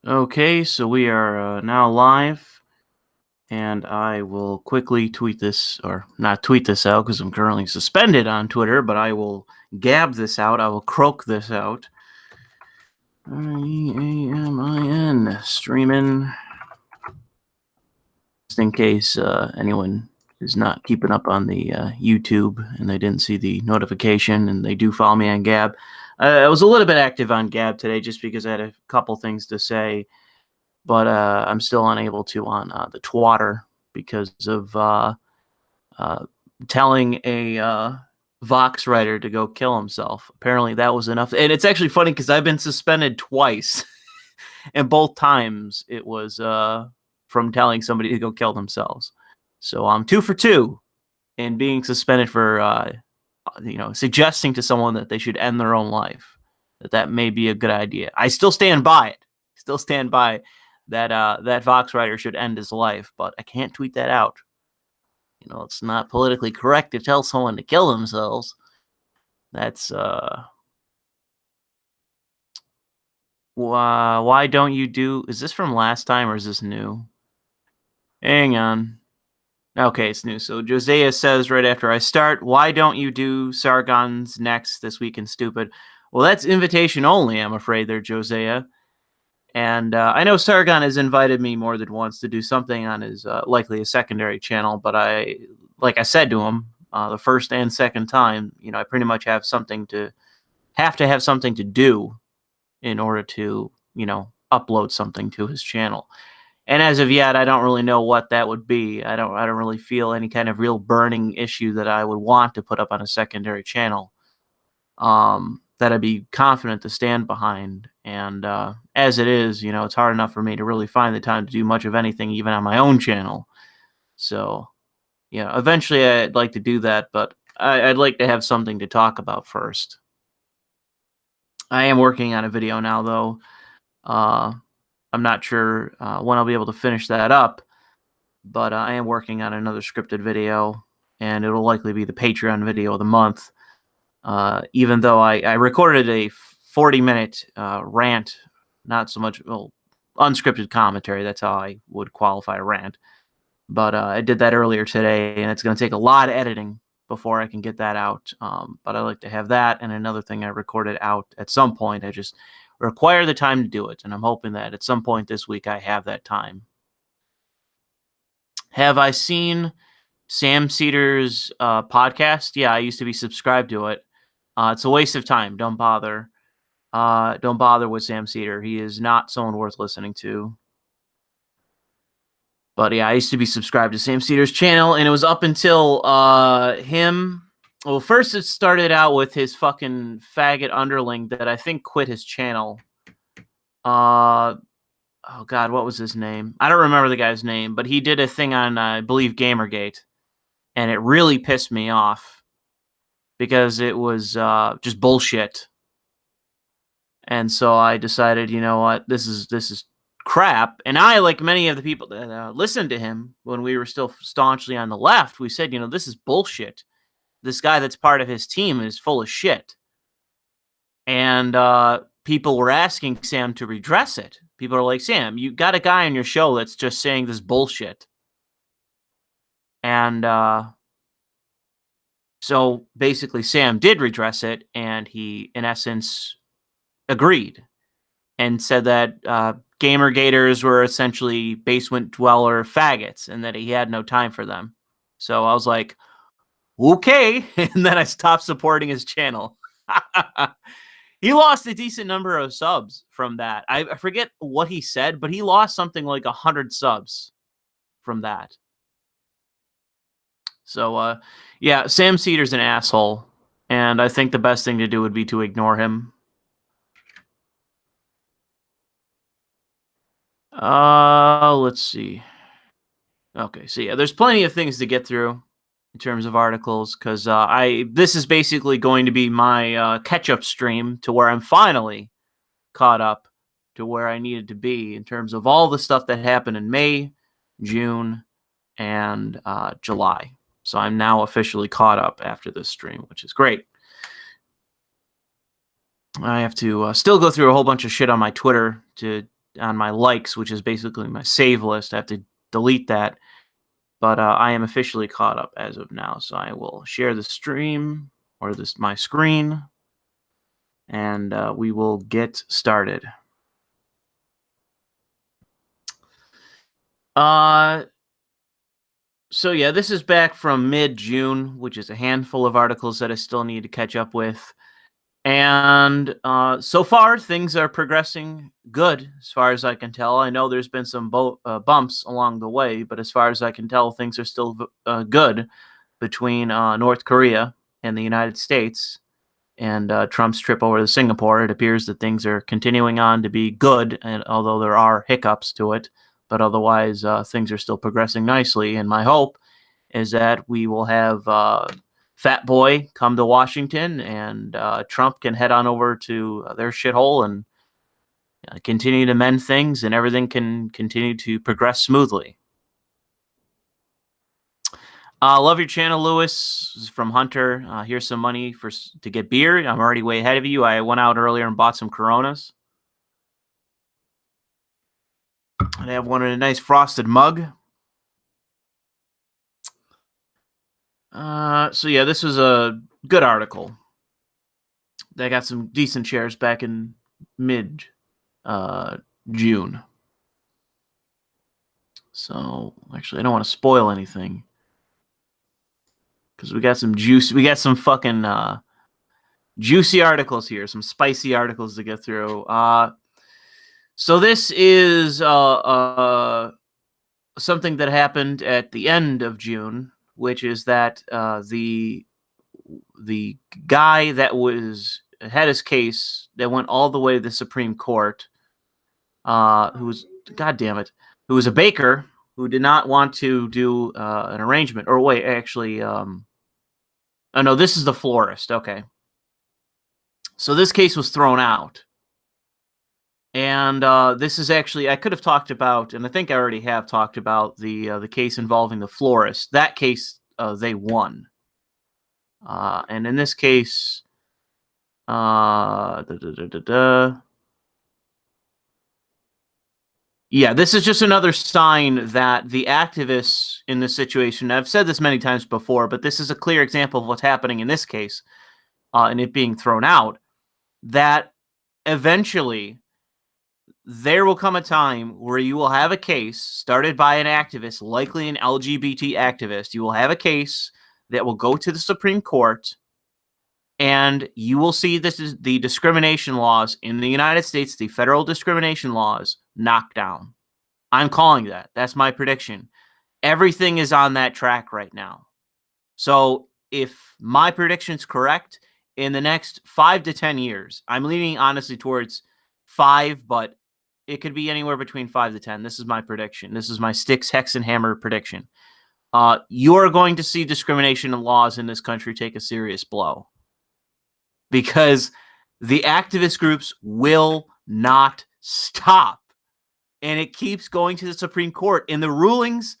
Okay, so we are now live, and I will quickly tweet this, or not tweet this out because I'm currently suspended on Twitter, but I will gab this out. I will croak this out. R-E-A-M-I-N, streaming, just in case anyone is not keeping up on the YouTube and they didn't see the notification and they do follow me on Gab. I was a little bit active on Gab today just because I had a couple things to say. But I'm still unable to on the Twatter because of telling a Vox writer to go kill himself. Apparently, that was enough. And it's actually funny because I've been suspended twice, and both times it was from telling somebody to go kill themselves. So I'm 2 for 2 in being suspended for suggesting to someone that they should end their own life. That may be a good idea. I still stand by it. Still stand by that Vox writer should end his life, but I can't tweet that out. It's not politically correct to tell someone to kill themselves. That's why don't you do? Is this from last time or is this new? Hang on. Okay, it's new. So Josiah says right after I start, why don't you do Sargon's next this week in Stupid? Well, that's invitation only, I'm afraid, there, Josiah. And I know Sargon has invited me more than once to do something on his likely a secondary channel, but like I said to him the first and second time, I pretty much have to have something to do in order to, upload something to his channel. And as of yet, I don't really know what that would be. I don't really feel any kind of real burning issue that I would want to put up on a secondary channel. That I'd be confident to stand behind. And as it is, it's hard enough for me to really find the time to do much of anything, even on my own channel. So, eventually I'd like to do that, but I'd like to have something to talk about first. I am working on a video now, though. I'm not sure when I'll be able to finish that up, but I am working on another scripted video, and it'll likely be the Patreon video of the month. Even though I recorded a 40-minute rant, not so much unscripted commentary. That's how I would qualify a rant. But I did that earlier today, and it's going to take a lot of editing before I can get that out. But I like to have that and another thing I recorded out at some point. I just require the time to do it, and I'm hoping that at some point this week I have that time. Have I seen Sam Cedar's podcast? Yeah, I used to be subscribed to it. It's a waste of time. Don't bother. Don't bother with Sam Cedar. He is not someone worth listening to. But yeah, I used to be subscribed to Sam Cedar's channel, and it was up until him. Well, first it started out with his fucking faggot underling that I think quit his channel. Oh God, what was his name? I don't remember the guy's name, but he did a thing on, I believe, Gamergate, and it really pissed me off because it was just bullshit. And so I decided, you know what, this is crap. And I, like many of the people that listened to him when we were still staunchly on the left, we said, this is bullshit. This guy that's part of his team is full of shit. And people were asking Sam to redress it. People are like, Sam, you got a guy on your show that's just saying this bullshit. And so basically Sam did redress it, and he, in essence, agreed and said that Gamergators were essentially basement dweller faggots and that he had no time for them. So I was like, okay. And then I stopped supporting his channel. He lost a decent number of subs from that. I forget what he said, but he lost something like 100 subs from that. So, yeah, Sam Cedar's an asshole, and I think the best thing to do would be to ignore him. Let's see. Okay, so yeah, there's plenty of things to get through in terms of articles, because this is basically going to be my catch-up stream to where I'm finally caught up to where I needed to be in terms of all the stuff that happened in May, June, and July. So I'm now officially caught up after this stream, which is great. I have to still go through a whole bunch of shit on my Twitter to on my likes, which is basically my save list. I have to delete that. But I am officially caught up as of now. So I will share the stream or my screen, and we will get started. So yeah, this is back from mid-June, which is a handful of articles that I still need to catch up with. And so far, things are progressing good, as far as I can tell. I know there's been some bumps along the way, but as far as I can tell, things are still good between North Korea and the United States. And Trump's trip over to Singapore, it appears that things are continuing on to be good, and although there are hiccups to it, but otherwise things are still progressing nicely. And my hope is that we will have Fat Boy come to Washington, and Trump can head on over to their shithole and continue to mend things, and everything can continue to progress smoothly. Love your channel, Louis. This is from Hunter. Here's some money to get beer. I'm already way ahead of you. I went out earlier and bought some Coronas. And I have one in a nice frosted mug. So yeah, this was a good article. They got some decent shares back in mid-June. So actually, I don't want to spoil anything, because we got some juice. We got some fucking juicy articles here, some spicy articles to get through. So this is something that happened at the end of June, which is that the guy that had his case that went all the way to the Supreme Court, who was, God damn it, who was a baker who did not want to do an arrangement. Or wait, actually, oh no, this is the florist. Okay. So this case was thrown out. And this is actually, I could have talked about, and I think I already have talked about the case involving the florist. That case, they won. And in this case, yeah, this is just another sign that the activists in this situation, I've said this many times before, but this is a clear example of what's happening in this case, and it being thrown out, that eventually there will come a time where you will have a case started by an activist, likely an LGBT activist. You will have a case that will go to the Supreme Court, and you will see the discrimination laws in the United States, the federal discrimination laws, knocked down. I'm calling that. That's my prediction. Everything is on that track right now. So if my prediction's correct, in the next 5 to 10 years, I'm leaning honestly towards 5, but it could be anywhere between 5 to 10. This is my prediction. This is my sticks, hex, and hammer prediction. You're going to see discrimination laws in this country take a serious blow, because the activist groups will not stop. And it keeps going to the Supreme Court. And the rulings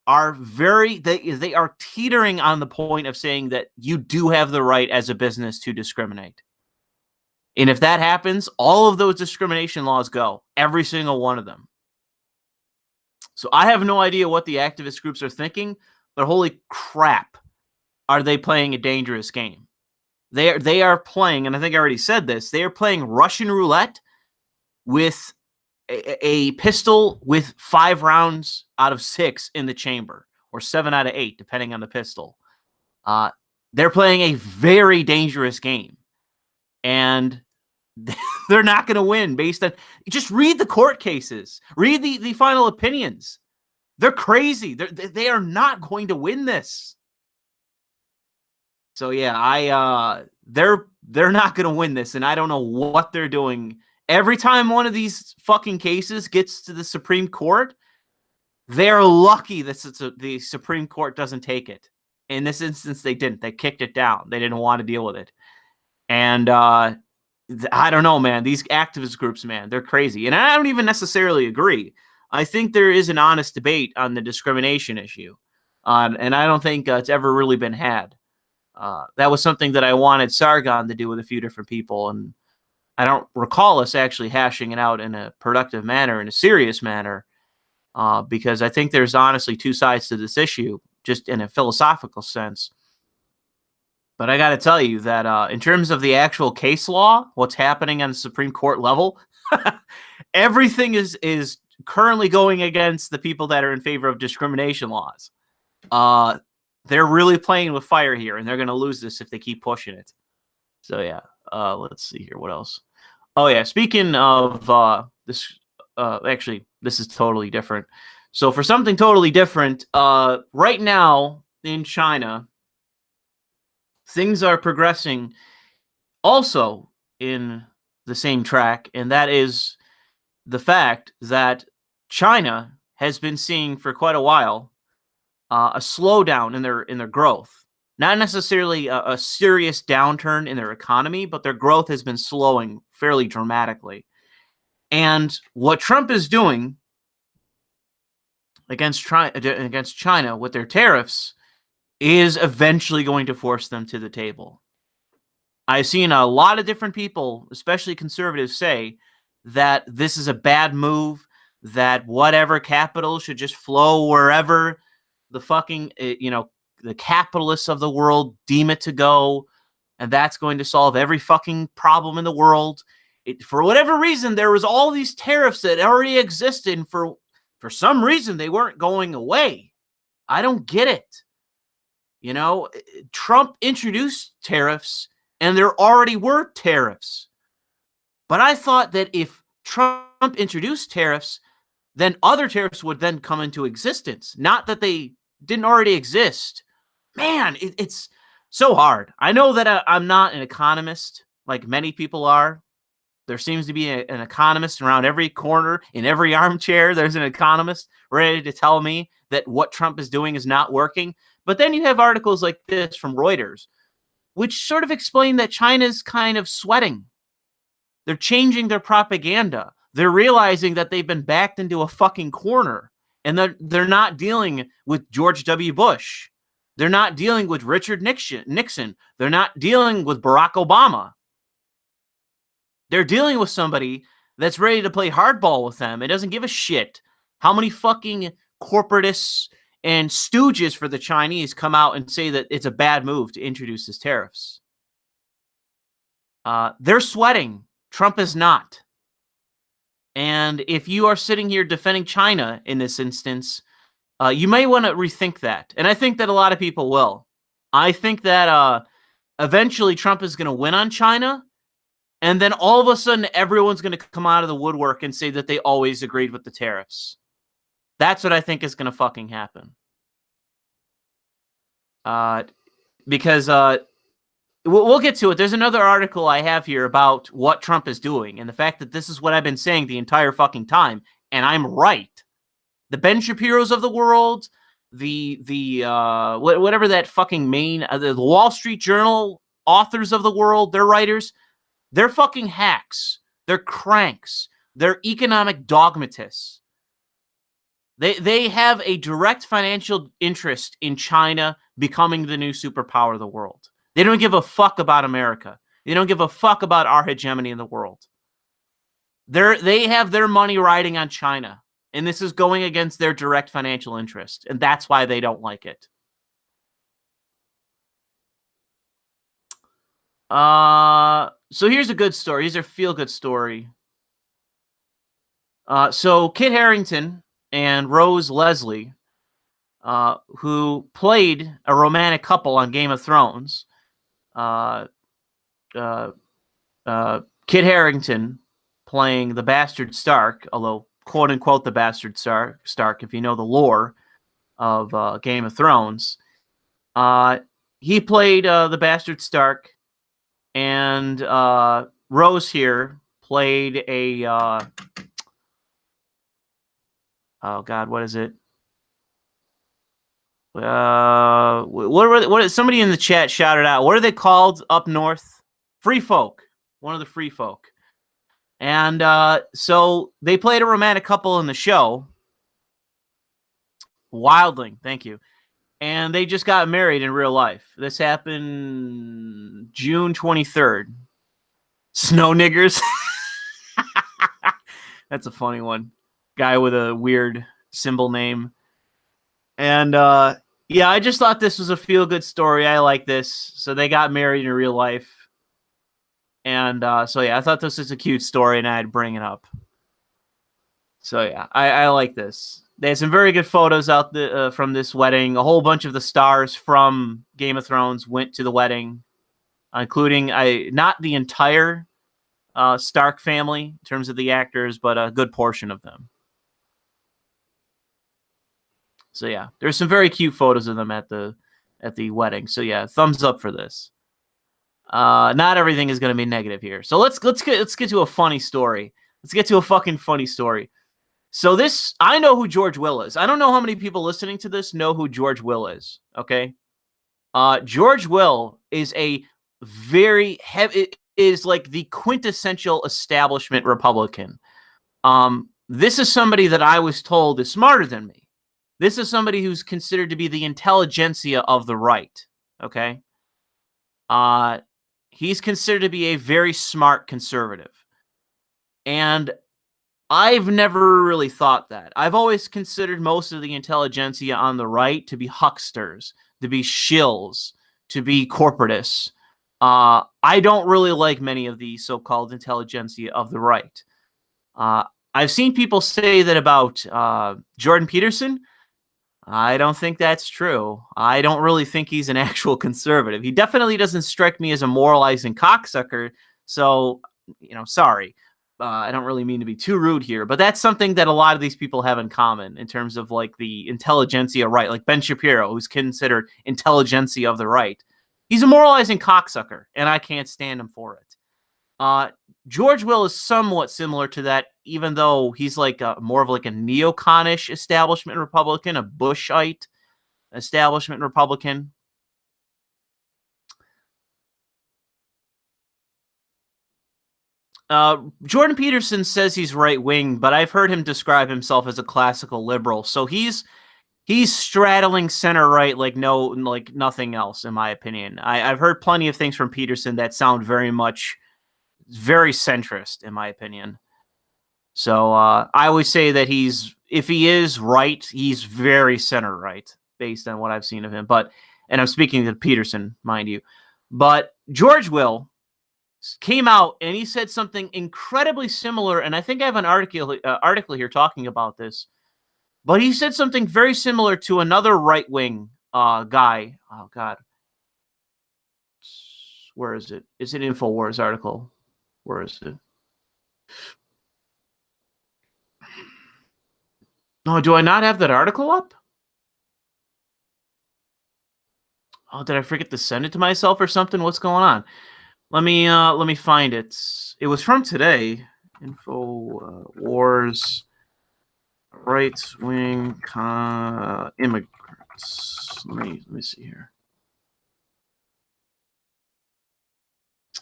are they are teetering on the point of saying that you do have the right as a business to discriminate. And if that happens, all of those discrimination laws go. Every single one of them. So I have no idea what the activist groups are thinking, but holy crap, are they playing a dangerous game? They are playing, and I think I already said this, they are playing Russian roulette with a pistol with 5 rounds out of 6 in the chamber, or 7 out of 8, depending on the pistol. They're playing a very dangerous game, and they're not going to win based on, just read the court cases, read the final opinions. They're crazy. They are not going to win this. So yeah, they're not going to win this, and I don't know what they're doing. Every time one of these fucking cases gets to the Supreme Court, they're lucky that the Supreme Court doesn't take it. In this instance, they didn't. They kicked it down. They didn't want to deal with it. And I don't know, man. These activist groups, man, they're crazy. And I don't even necessarily agree. I think there is an honest debate on the discrimination issue. And I don't think it's ever really been had. That was something that I wanted Sargon to do with a few different people, and I don't recall us actually hashing it out in a productive manner, in a serious manner, because I think there's honestly two sides to this issue, just in a philosophical sense. But I got to tell you that in terms of the actual case law, what's happening on the Supreme Court level, everything is currently going against the people that are in favor of discrimination laws. They're really playing with fire here, and they're going to lose this if they keep pushing it. So yeah, let's see here. What else? Oh yeah, speaking of this, actually, this is totally different. So for something totally different, right now in China, things are progressing also in the same track, and that is the fact that China has been seeing for quite a while a slowdown in their growth. Not necessarily a serious downturn in their economy, but their growth has been slowing fairly dramatically. And what Trump is doing against China with their tariffs is eventually going to force them to the table. I've seen a lot of different people, especially conservatives, say that this is a bad move, that whatever capital should just flow wherever the fucking, the capitalists of the world deem it to go, and that's going to solve every fucking problem in the world. For whatever reason, there was all these tariffs that already existed, and for some reason they weren't going away. I don't get it. Trump introduced tariffs, and there already were tariffs. But I thought that if Trump introduced tariffs, then other tariffs would then come into existence. Not that they didn't already exist. Man, it's so hard. I know that I'm not an economist like many people are. There seems to be an economist around every corner. In every armchair, there's an economist ready to tell me that what Trump is doing is not working. But then you have articles like this from Reuters, which sort of explain that China's kind of sweating. They're changing their propaganda. They're realizing that they've been backed into a fucking corner, and they're not dealing with George W. Bush. They're not dealing with Richard Nixon. They're not dealing with Barack Obama. They're dealing with somebody that's ready to play hardball with them. It doesn't give a shit how many fucking corporatists and stooges for the Chinese come out and say that it's a bad move to introduce these tariffs. They're sweating. Trump is not. And if you are sitting here defending China in this instance, you may want to rethink that. And I think that a lot of people will. I think that eventually Trump is going to win on China. And then all of a sudden, everyone's going to come out of the woodwork and say that they always agreed with the tariffs. That's what I think is going to fucking happen. Because we'll get to it. There's another article I have here about what Trump is doing and the fact that this is what I've been saying the entire fucking time, and I'm right. The Ben Shapiro's of the world, whatever that fucking main, the Wall Street Journal authors of the world, they're writers. They're fucking hacks. They're cranks. They're economic dogmatists. They have a direct financial interest in China becoming the new superpower of the world. They don't give a fuck about America. They don't give a fuck about our hegemony in the world. They have their money riding on China, and this is going against their direct financial interest, and that's why they don't like it. So here's a good story. Here's a feel-good story. So Kit Harington and Rose Leslie, who played a romantic couple on Game of Thrones, Kit Harington playing the bastard Stark, although quote-unquote the bastard Stark, if you know the lore of Game of Thrones. He played the bastard Stark, and Rose here played a oh god, what is it? What is somebody in the chat shouted out? What are they called up north? Free folk. One of the free folk. And so they played a romantic couple in the show. Wildling, thank you. And they just got married in real life. This happened June 23rd. Snow niggers. That's a funny one. Guy with a weird symbol name. And yeah, I just thought this was a feel-good story. I like this. So they got married in real life. And so yeah, I thought this was a cute story and I'd bring it up. So yeah, I like this. They had some very good photos out from this wedding. A whole bunch of the stars from Game of Thrones went to the wedding, including not the entire Stark family in terms of the actors, but a good portion of them. So yeah, there's some very cute photos of them at the wedding. So yeah, thumbs up for this. Not everything is going to be negative here. So let's get to a funny story. Let's get to a fucking funny story. So this, I know who George Will is. I don't know how many people listening to this know who George Will is. Okay, George Will is a very heavy. Is like the quintessential establishment Republican. This is somebody that I was told is smarter than me. This is somebody who's considered to be the intelligentsia of the right. Okay. He's considered to be a very smart conservative. And I've never really thought that. I've always considered most of the intelligentsia on the right to be hucksters, to be shills, to be corporatists. I don't really like many of the so-called intelligentsia of the right. I've seen people say that about Jordan Peterson. I don't think that's true. I don't really think he's an actual conservative. He definitely doesn't strike me as a moralizing cocksucker. So, sorry. I don't really mean to be too rude here, but that's something that a lot of these people have in common in terms of like the intelligentsia right, like Ben Shapiro, who's considered intelligentsia of the right. He's a moralizing cocksucker, and I can't stand him for it. George Will is somewhat similar to that, even though he's like more of like a neoconish establishment Republican, a Bushite establishment Republican. Jordan Peterson says he's right wing, but I've heard him describe himself as a classical liberal. So he's straddling center right like nothing else, in my opinion. I've heard plenty of things from Peterson that sound very centrist, in my opinion. So I would say that if he is right, he's very center right based on what I've seen of him. And I'm speaking to Peterson, mind you. But George Will came out and he said something incredibly similar, and I think I have an article here talking about this. But he said something very similar to another right-wing guy. Oh God, where is it? It's an InfoWars article. Where is it? No, do I not have that article up? Oh, did I forget to send it to myself or something? What's going on? Let me find it. It was from today. InfoWars right-wing immigrants. Let me see here.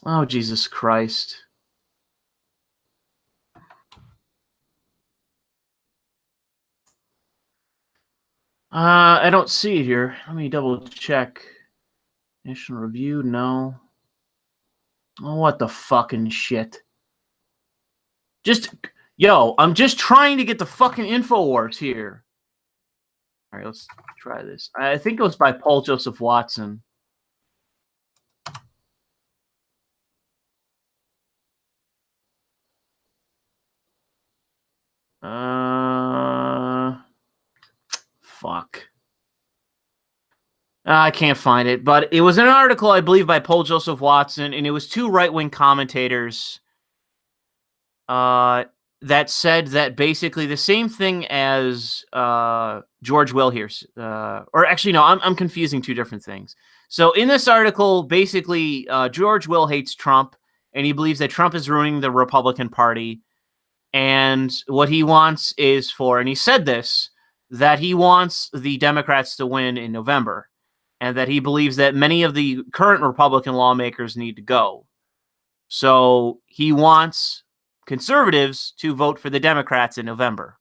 Oh, Jesus Christ. I don't see it here. Let me double check. National Review, no. Oh, what the fucking shit. I'm just trying to get the fucking InfoWars here. All right, let's try this. I think it was by Paul Joseph Watson. Fuck. I can't find it, but it was an article, I believe, by Paul Joseph Watson, and it was two right-wing commentators that said that basically the same thing as George Will here. Or actually, no, I'm confusing two different things. So in this article, basically, George Will hates Trump, and he believes that Trump is ruining the Republican Party. And what he wants is and he said this, that he wants the Democrats to win in November, and that he believes that many of the current Republican lawmakers need to go. So he wants conservatives to vote for the Democrats in November.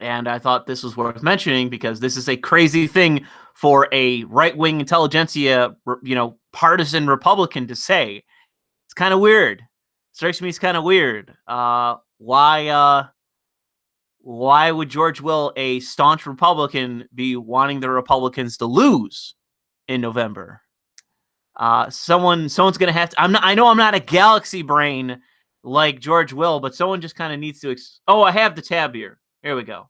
And I thought this was worth mentioning because this is a crazy thing for a right-wing intelligentsia, partisan Republican to say. It's kind of weird. Strikes me as kind of weird. Why would George Will, a staunch Republican, be wanting the Republicans to lose in November? Someone's gonna have to. I know I'm not a galaxy brain like George Will, but someone just kind of needs to. Oh, I have the tab here. Here we go.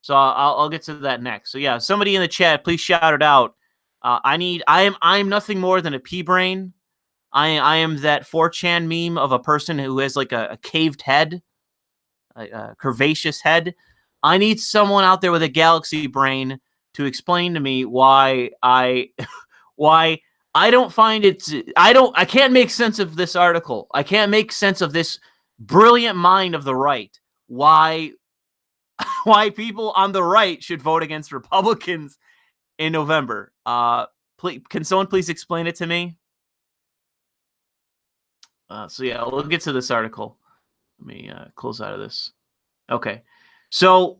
So I'll get to that next. So yeah, somebody in the chat, please shout it out. I'm nothing more than a pea brain. I am that 4chan meme of a person who has like a caved head, a curvaceous head. I need someone out there with a galaxy brain to explain to me why I don't find it. I can't make sense of this article. I can't make sense of this brilliant mind of the right. Why people on the right should vote against Republicans in November. Please, can someone please explain it to me? So yeah, we'll get to this article. Let me close out of this. Okay. So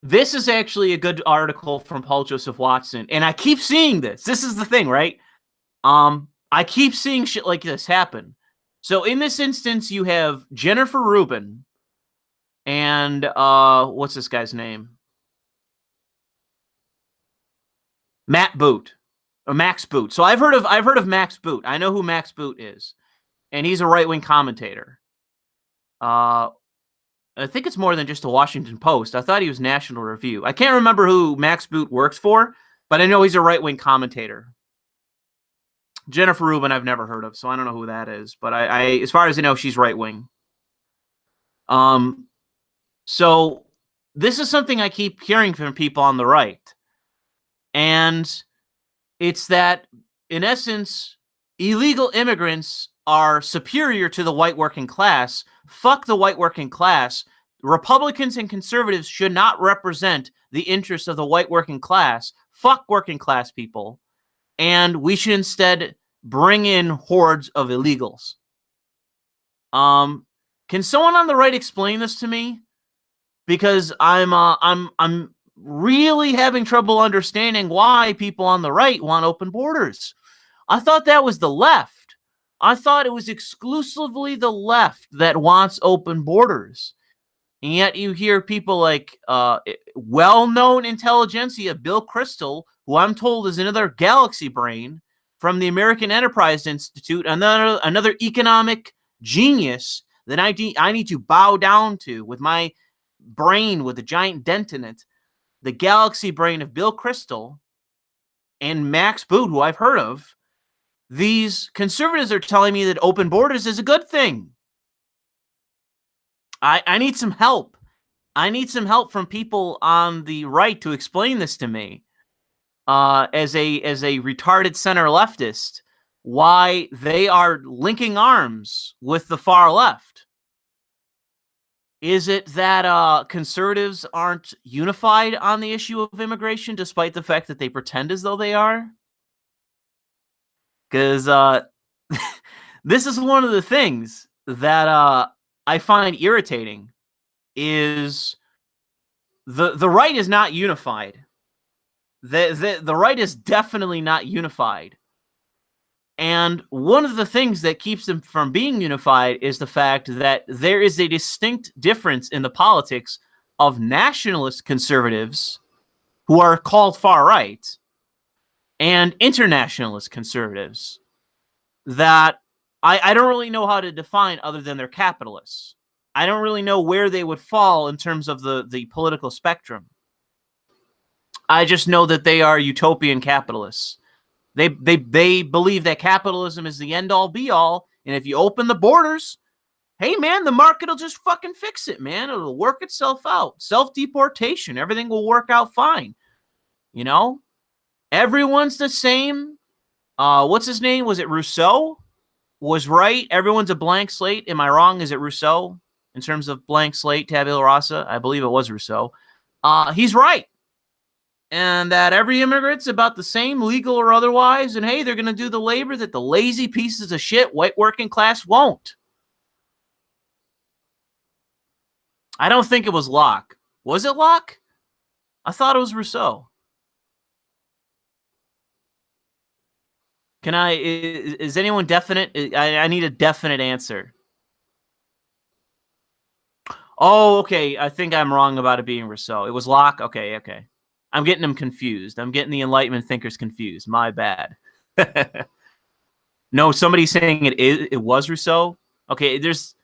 this is actually a good article from Paul Joseph Watson. And I keep seeing this. This is the thing, right? I keep seeing shit like this happen. So in this instance, you have Jennifer Rubin and what's this guy's name? Matt Boot. Or Max Boot. So I've heard of Max Boot. I know who Max Boot is. And he's a right-wing commentator. I think it's more than just the Washington Post. I thought he was National Review. I can't remember who Max Boot works for, but I know he's a right-wing commentator. Jennifer Rubin I've never heard of, so I don't know who that is. But I as far as I know, she's right-wing. So this is something I keep hearing from people on the right. And it's that, in essence, illegal immigrants are superior to the white working class. Fuck the white working class. Republicans and conservatives should not represent the interests of the white working class. Fuck working class people. And we should instead bring in hordes of illegals. Can someone on the right explain this to me? Because I'm really having trouble understanding why people on the right want open borders. I thought that was the left. I thought it was exclusively the left that wants open borders. And yet you hear people like well-known intelligentsia, Bill Kristol, who I'm told is another galaxy brain from the American Enterprise Institute, another economic genius that I need to bow down to with my brain with a giant dent in it. The galaxy brain of Bill Kristol and Max Boot, who I've heard of. These conservatives are telling me that open borders is a good thing. I need some help. I need some help from people on the right to explain this to me. As a retarded center leftist, why they are linking arms with the far left. Is it that conservatives aren't unified on the issue of immigration, despite the fact that they pretend as though they are? Because this is one of the things that I find irritating. Is the right is not unified. The right is definitely not unified. And one of the things that keeps them from being unified is the fact that there is a distinct difference in the politics of nationalist conservatives, who are called far right, and internationalist conservatives that I don't really know how to define other than they're capitalists. I don't really know where they would fall in terms of the political spectrum. I just know that they are utopian capitalists. They believe that capitalism is the end-all, be-all, and if you open the borders, hey, man, the market will just fucking fix it, man. It'll work itself out. Self-deportation. Everything will work out fine. You know? Everyone's the same. What's his name? Was it Rousseau? Was right. Everyone's a blank slate. Am I wrong? Is it Rousseau? In terms of blank slate, tabula rasa? I believe it was Rousseau. He's right. And that every immigrant's about the same, legal or otherwise. And hey, they're going to do the labor that the lazy pieces of shit white working class won't. I don't think it was Locke. Was it Locke? I thought it was Rousseau. Can I? Is anyone definite? I need a definite answer. Oh, okay. I think I'm wrong about it being Rousseau. It was Locke. Okay. I'm getting them confused. I'm getting the Enlightenment thinkers confused. My bad. No, somebody's saying it was Rousseau. Okay, there's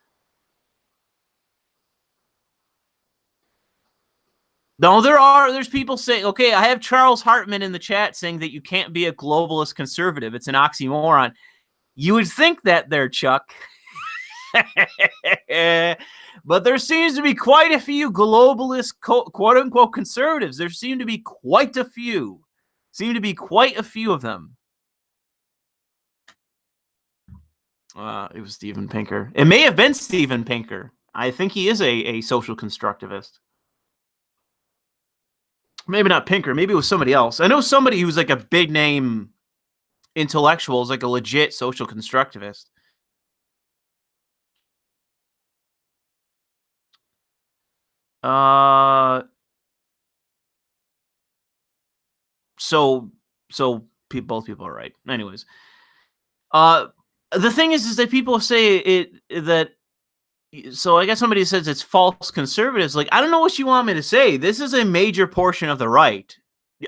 people saying, okay, I have Charles Hartman in the chat saying that you can't be a globalist conservative. It's an oxymoron. You would think that there, Chuck. But there seems to be quite a few globalist, quote unquote, conservatives. There seem to be quite a few. Of them. It was Steven Pinker. It may have been Steven Pinker. I think he is a social constructivist. Maybe not Pinker. Maybe it was somebody else. I know somebody who's like a big name intellectual is like a legit social constructivist. So both people are right. Anyways, the thing is that people say that. So I guess somebody says it's false conservatives. Like, I don't know what you want me to say. This is a major portion of the right.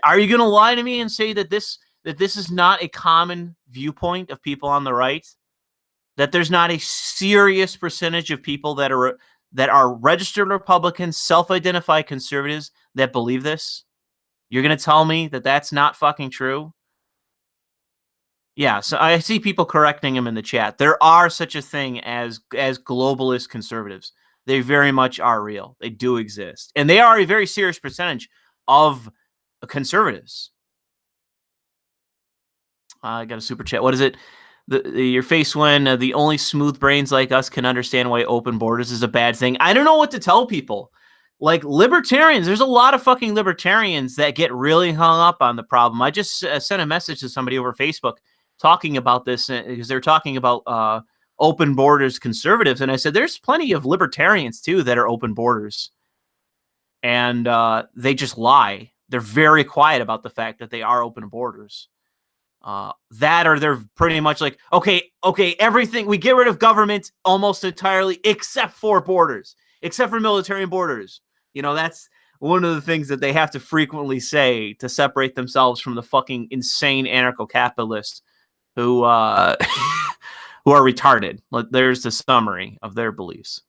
Are you going to lie to me and say that this is not a common viewpoint of people on the right? That there's not a serious percentage of people that are registered Republicans, self-identified conservatives that believe this? You're going to tell me that that's not fucking true? Yeah, so I see people correcting him in the chat. There are such a thing as globalist conservatives. They very much are real. They do exist. And they are a very serious percentage of conservatives. I got a super chat. What is it? Your face when the only smooth brains like us can understand why open borders is a bad thing. I don't know what to tell people. Like libertarians, there's a lot of fucking libertarians that get really hung up on the problem. I just sent a message to somebody over Facebook talking about this because they're talking about open borders conservatives. And I said, there's plenty of libertarians too that are open borders. And they just lie. They're very quiet about the fact that they are open borders. That or they're pretty much like, okay, everything, we get rid of government almost entirely except for borders, except for military and borders. You know, that's one of the things that they have to frequently say to separate themselves from the fucking insane anarcho-capitalists who who are retarded. There's the summary of their beliefs.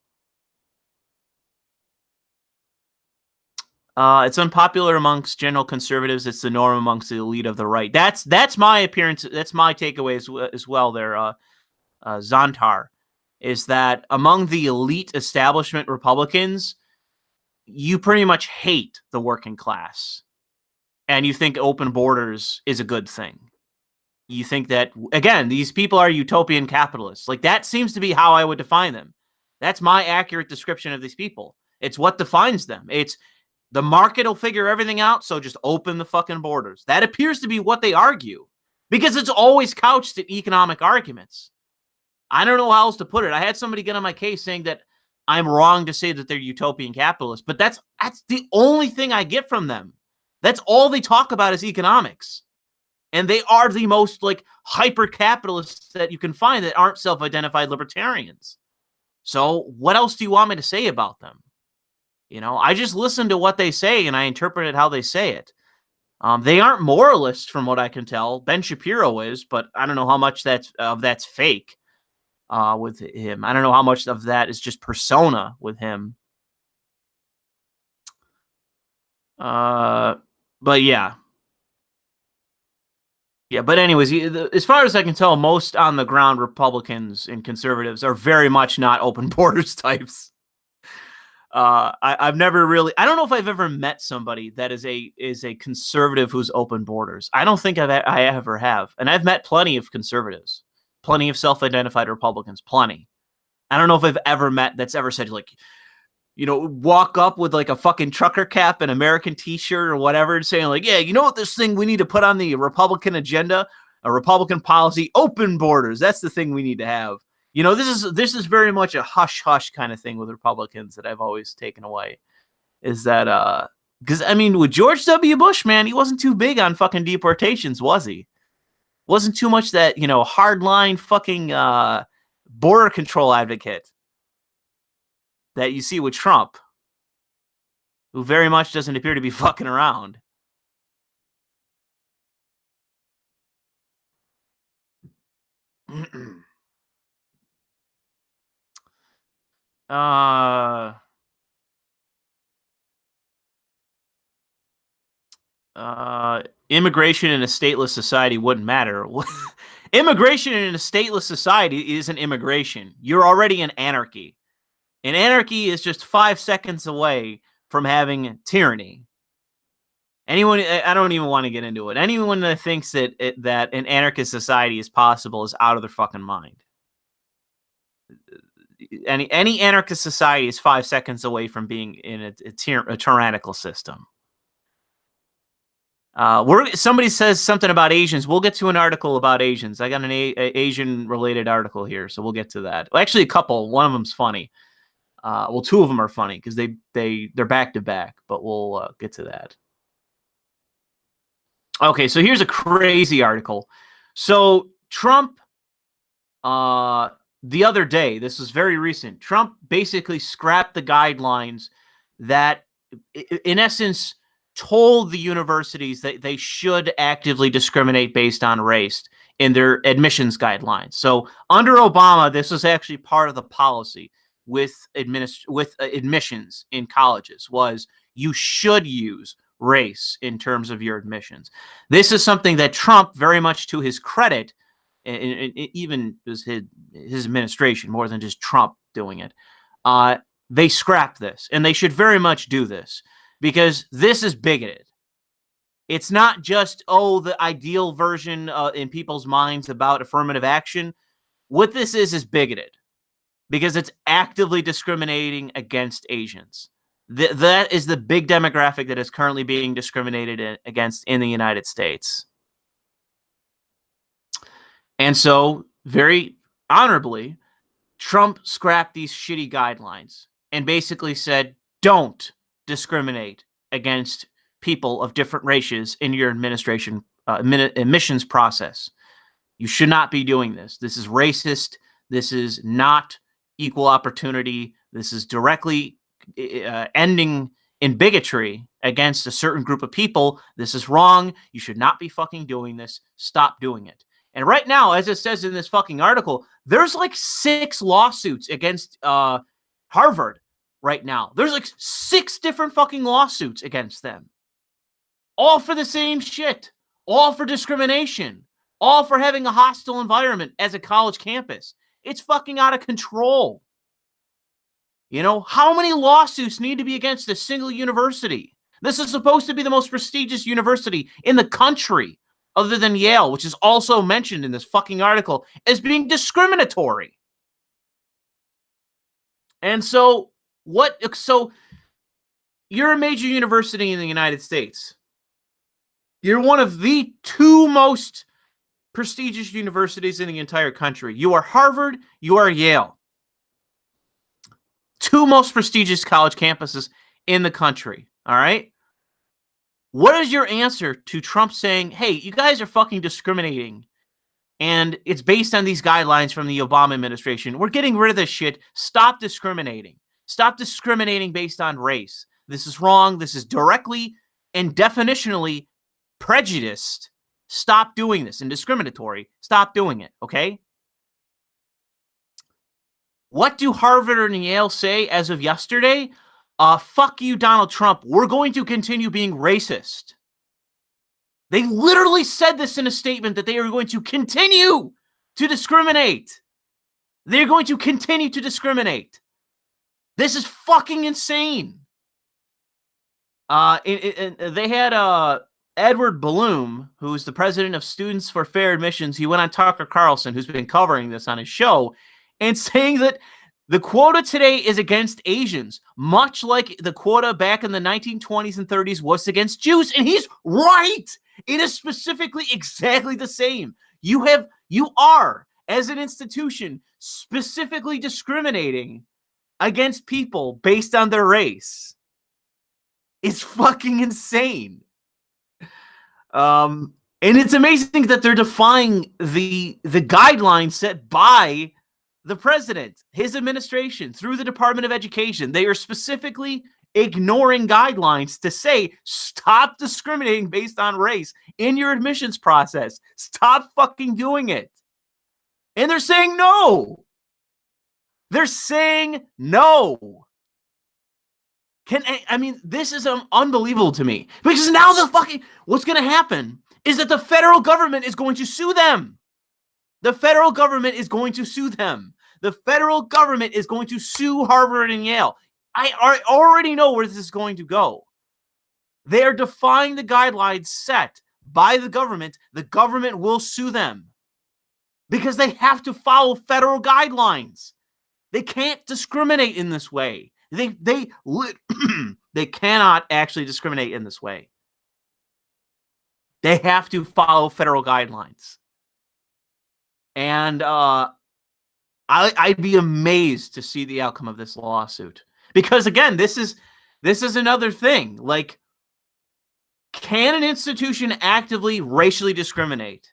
It's unpopular amongst general conservatives. It's the norm amongst the elite of the right. That's my appearance. That's my takeaway as well. There, Zontar, is that among the elite establishment Republicans, you pretty much hate the working class, and you think open borders is a good thing. You think that, again, these people are utopian capitalists. Like, that seems to be how I would define them. That's my accurate description of these people. It's what defines them. It's the market will figure everything out, so just open the fucking borders. That appears to be what they argue, because it's always couched in economic arguments. I don't know how else to put it. I had somebody get on my case saying that I'm wrong to say that they're utopian capitalists, but that's the only thing I get from them. That's all they talk about is economics. And they are the most like hyper capitalists that you can find that aren't self-identified libertarians. So what else do you want me to say about them? You know, I just listen to what they say and I interpret it how they say it. They aren't moralists from what I can tell. Ben Shapiro is, but I don't know how much that's fake with him. I don't know how much of that is just persona with him. But yeah. Yeah, but anyways, as far as I can tell, most on the ground Republicans and conservatives are very much not open borders types. I've never really, I don't know if I've ever met somebody that is a conservative who's open borders. I don't think I ever have. And I've met plenty of conservatives, plenty of self-identified Republicans, plenty. I don't know if I've ever met that's ever said, like, you know, walk up with like a fucking trucker cap and American t-shirt or whatever and saying like, yeah, you know what, this thing we need to put on the Republican agenda, a Republican policy, open borders. That's the thing we need to have. You know, this is very much a hush-hush kind of thing with Republicans that I've always taken away. Is that, because, I mean, with George W. Bush, man, he wasn't too big on fucking deportations, was he? Wasn't too much that, hardline fucking border control advocate that you see with Trump, who very much doesn't appear to be fucking around. Immigration in a stateless society wouldn't matter. Immigration in a stateless society isn't immigration. You're already in anarchy. And anarchy is just 5 seconds away from having tyranny. Anyone, I don't even want to get into it. Anyone that thinks that an anarchist society is possible is out of their fucking mind. Any anarchist society is 5 seconds away from being in a tyrannical system. Somebody says something about Asians. We'll get to an article about Asians. I got an Asian-related article here, so we'll get to that. Well, actually, a couple. One of them's funny. Well, two of them are funny because they're back to back, but we'll get to that. Okay, so here's a crazy article. So Trump, the other day, this was very recent, Trump basically scrapped the guidelines that, in essence, told the universities that they should actively discriminate based on race in their admissions guidelines. So under Obama, this was actually part of the policy with admissions in colleges, was you should use race in terms of your admissions. This is something that Trump, very much to his credit, and even his administration, more than just Trump doing it, they scrapped this, and they should very much do this, because this is bigoted. It's not just, the ideal version in people's minds about affirmative action. What this is bigoted, because it's actively discriminating against Asians. That is the big demographic that is currently being discriminated against in the United States. And so, very honorably, Trump scrapped these shitty guidelines and basically said, don't discriminate against people of different races in your admissions process. You should not be doing this. This is racist. This is not equal opportunity. This is directly ending in bigotry against a certain group of people. This is wrong. You should not be fucking doing this. Stop doing it. And right now, as it says in this fucking article, there's like 6 lawsuits against Harvard right now. There's like 6 different fucking lawsuits against them. All for the same shit. All for discrimination. All for having a hostile environment as a college campus. It's fucking out of control. How many lawsuits need to be against a single university? This is supposed to be the most prestigious university in the country, other than Yale, which is also mentioned in this fucking article as being discriminatory. And so, you're a major university in the United States. You're one of the 2 most prestigious universities in the entire country. You are Harvard, you are Yale. 2 most prestigious college campuses in the country, all right? What is your answer to Trump saying, hey, you guys are fucking discriminating, and it's based on these guidelines from the Obama administration. We're getting rid of this shit. Stop discriminating. Stop discriminating based on race. This is wrong. This is directly and definitionally prejudiced. Stop doing this, and discriminatory. Stop doing it, okay? What do Harvard and Yale say as of yesterday? Fuck you, Donald Trump. We're going to continue being racist. They literally said this in a statement, that they are going to continue to discriminate. They're going to continue to discriminate. This is fucking insane. They had Edward Bloom, who's the president of Students for Fair Admissions. He went on Tucker Carlson, who's been covering this on his show, and saying that the quota today is against Asians, much like the quota back in the 1920s and 30s was against Jews. And he's right. It is specifically exactly the same. You are, as an institution, specifically discriminating against people based on their race. It's fucking insane. And it's amazing that they're defying the guidelines set by the president, his administration, through the Department of Education. They are specifically ignoring guidelines to say, stop discriminating based on race in your admissions process. Stop fucking doing it. And they're saying no. They're saying no. This is unbelievable to me. Because now what's going to happen is that the federal government is going to sue them. The federal government is going to sue them. The federal government is going to sue Harvard and Yale. I already know where this is going to go. They are defying the guidelines set by the government. The government will sue them because they have to follow federal guidelines. They can't discriminate in this way. They cannot actually discriminate in this way. They have to follow federal guidelines. And I'd be amazed to see the outcome of this lawsuit. Because again, this is another thing. Like, can an institution actively racially discriminate?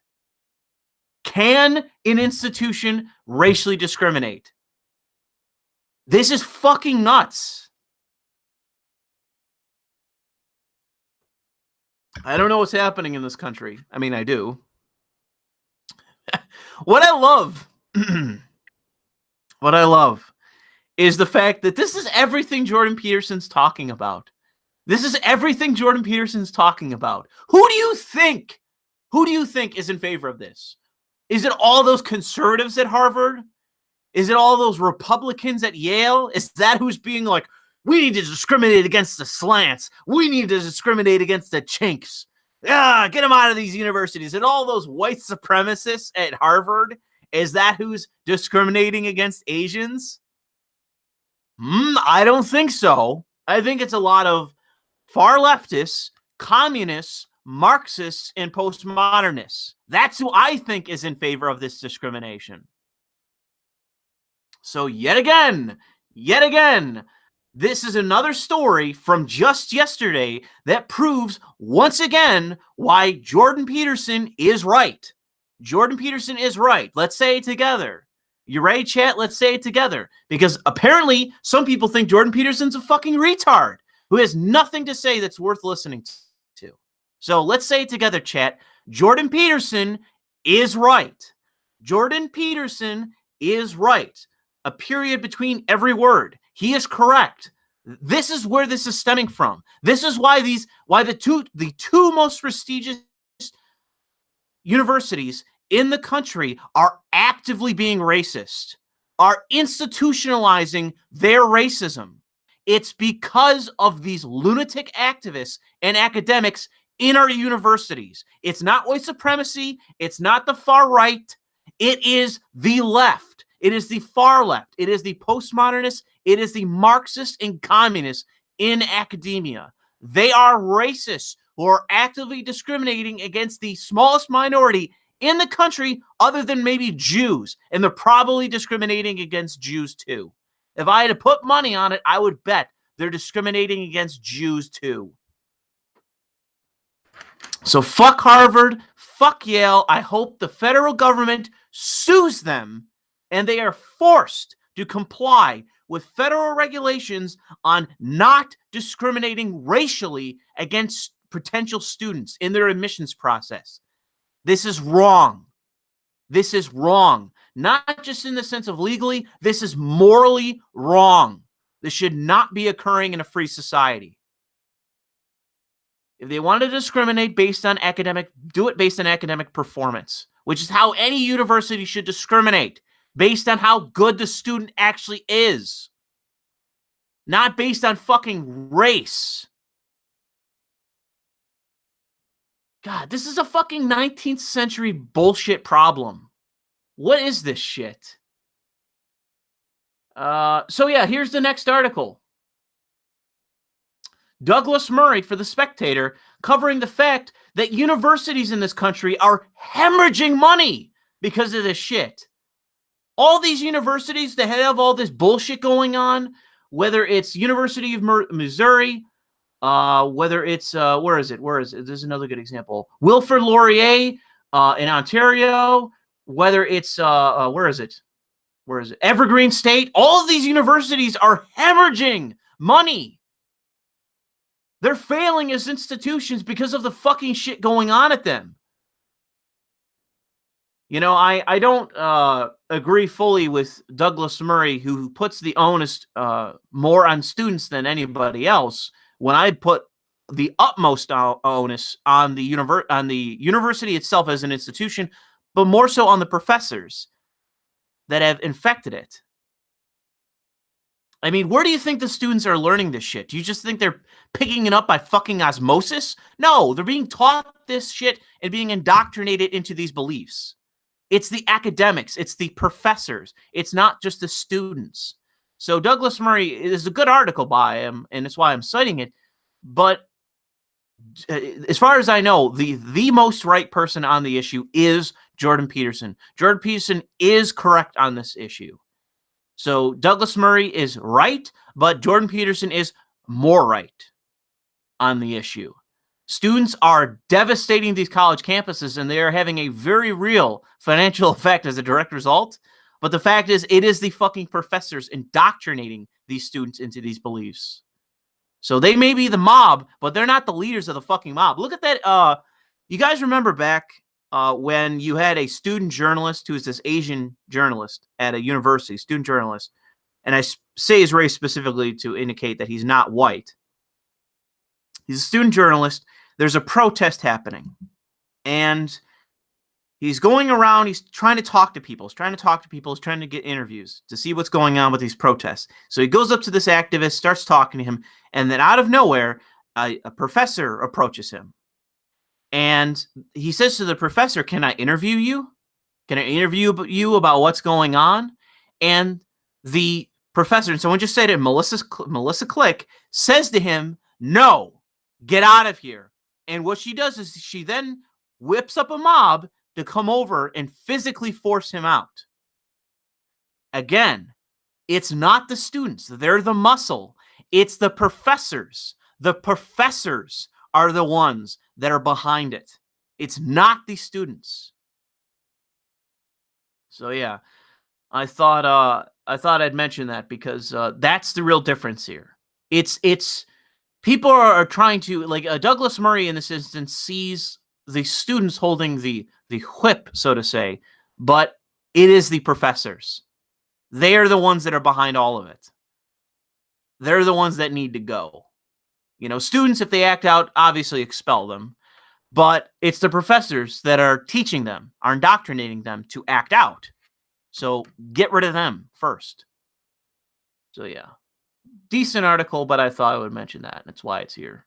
Can an institution racially discriminate? This is fucking nuts. I don't know what's happening in this country. I mean, I do. What I love is the fact that this is everything Jordan Peterson's talking about. This is everything Jordan Peterson's talking about. Who do you think is in favor of this? Is it all those conservatives at Harvard? Is it all those Republicans at Yale? Is that who's being like, we need to discriminate against the slants. We need to discriminate against the chinks. Get them out of these universities. And all those white supremacists at Harvard, is that who's discriminating against Asians? I don't think so. I think it's a lot of far leftists, communists, Marxists, and postmodernists. That's who I think is in favor of this discrimination. So yet again, this is another story from just yesterday that proves once again why Jordan Peterson is right. Jordan Peterson is right. Let's say it together. You ready, chat? Let's say it together. Because apparently some people think Jordan Peterson's a fucking retard who has nothing to say that's worth listening to. So let's say it together, chat. Jordan Peterson is right. Jordan Peterson is right. A period between every word. He is correct. This is where this is stemming from. This is why the two most prestigious universities in the country are actively being racist, are institutionalizing their racism. It's because of these lunatic activists and academics in our universities. It's not white supremacy. It's not the far right. It is the left. It is the far left. It is the postmodernists. It is the Marxists and communists in academia. They are racists who are actively discriminating against the smallest minority in the country other than maybe Jews. And they're probably discriminating against Jews too. If I had to put money on it, I would bet they're discriminating against Jews too. So fuck Harvard, fuck Yale. I hope the federal government sues them and they are forced to comply with federal regulations on not discriminating racially against potential students in their admissions process. This is wrong. This is wrong. Not just in the sense of legally, this is morally wrong. This should not be occurring in a free society. If they want to discriminate based on do it based on academic performance, which is how any university should discriminate, based on how good the student actually is. Not based on fucking race. God, this is a fucking 19th century bullshit problem. What is this shit? So yeah, here's the next article. Douglas Murray for The Spectator covering the fact that universities in this country are hemorrhaging money because of this shit. All these universities that have all this bullshit going on, whether it's University of Missouri, Whether it's where is it? There's another good example. Wilfrid Laurier in Ontario. Whether it's where is it? Evergreen State. All of these universities are hemorrhaging money. They're failing as institutions because of the fucking shit going on at them. You know, I don't agree fully with Douglas Murray, who puts the onus more on students than anybody else, when I put the utmost onus on the university itself as an institution, but more so on the professors that have infected it. I mean, where do you think the students are learning this shit? Do you just think they're picking it up by fucking osmosis? No, they're being taught this shit and being indoctrinated into these beliefs. It's the academics. It's the professors. It's not just the students. So Douglas Murray is a good article by him, and that's why I'm citing it. But as far as I know, the most right person on the issue is Jordan Peterson. Jordan Peterson is correct on this issue. So Douglas Murray is right, but Jordan Peterson is more right on the issue. Students are devastating these college campuses, and they are having a very real financial effect as a direct result. But the fact is, it is the fucking professors indoctrinating these students into these beliefs. So they may be the mob, but they're not the leaders of the fucking mob. Look at that. You guys remember back when you had a student journalist who is this Asian journalist at a university, student journalist, and I say his race specifically to indicate that he's not white. He's a student journalist. There's a protest happening, and he's going around. He's trying to talk to people. He's trying to get interviews to see what's going on with these protests. So he goes up to this activist, starts talking to him, and then out of nowhere, a professor approaches him. And he says to the professor, "Can I interview you? Can I interview you about what's going on?" And the professor, and someone just said it, Melissa Click, says to him, "No, get out of here." And what she does is she then whips up a mob to come over and physically force him out. Again, it's not the students. They're the muscle. It's the professors. The professors are the ones that are behind it. It's not the students. So yeah, I thought I'd mention that because that's the real difference here. It's people are trying to, like, Douglas Murray in this instance sees the students holding the whip, so to say, but it is the professors. They are the ones that are behind all of it. They're the ones that need to go. You know, students, if they act out, obviously expel them. But it's the professors that are teaching them, are indoctrinating them to act out. So get rid of them first. So yeah, decent article, but I thought I would mention that. That's why it's here.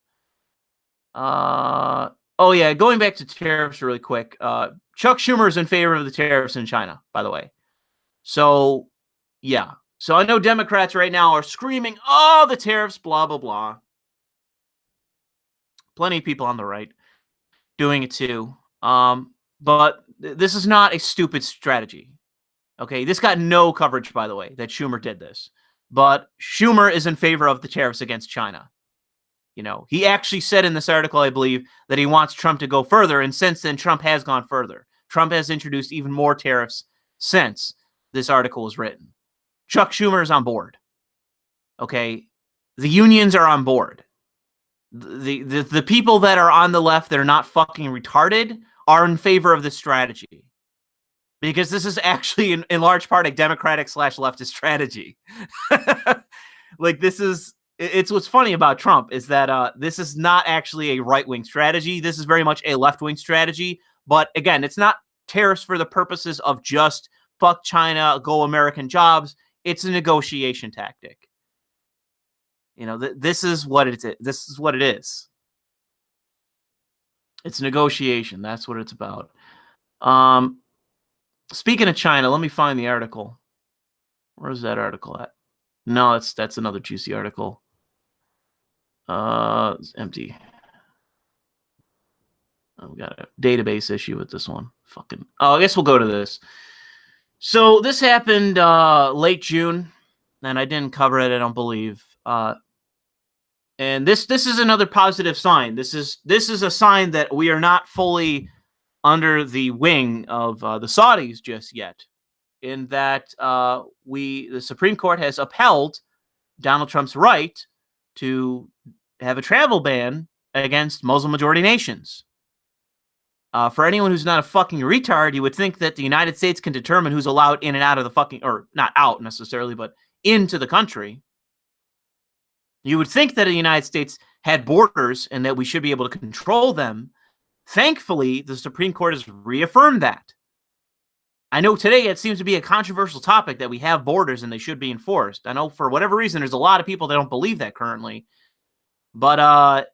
Oh yeah, going back to tariffs really quick. Chuck Schumer is in favor of the tariffs in China, by the way. So yeah. So I know Democrats right now are screaming, "Oh, the tariffs, blah, blah, blah." Plenty of people on the right doing it too. But this is not a stupid strategy. Okay, this got no coverage, by the way, that Schumer did this. But Schumer is in favor of the tariffs against China. You know, he actually said in this article, I believe, that he wants Trump to go further. And since then, Trump has gone further. Trump has introduced even more tariffs since this article was written. Chuck Schumer is on board. Okay, the unions are on board. The people that are on the left that are not fucking retarded are in favor of this strategy. Because this is actually, in large part, a Democratic/leftist strategy. Like, it's what's funny about Trump is that this is not actually a right-wing strategy. This is very much a left-wing strategy. But again, it's not tariffs for the purposes of just fuck China, go American jobs. It's a negotiation tactic. You know, this is what it is. This is what it is. It's negotiation. That's what it's about. Speaking of China, let me find the article. Where's that article at? No, that's another juicy article. It's empty. Oh, we got a database issue with this one. Fucking. Oh, I guess we'll go to this. So this happened late June, and I didn't cover it, I don't believe. And this is another positive sign. This is a sign that we are not fully under the wing of the Saudis just yet, in that the Supreme Court has upheld Donald Trump's right to have a travel ban against Muslim-majority nations. For anyone who's not a fucking retard, you would think that the United States can determine who's allowed in and out of the fucking, or not out necessarily, but into the country. You would think that the United States had borders and that we should be able to control them. Thankfully, the Supreme Court has reaffirmed that. I know today it seems to be a controversial topic that we have borders and they should be enforced. I know for whatever reason, there's a lot of people that don't believe that currently. But,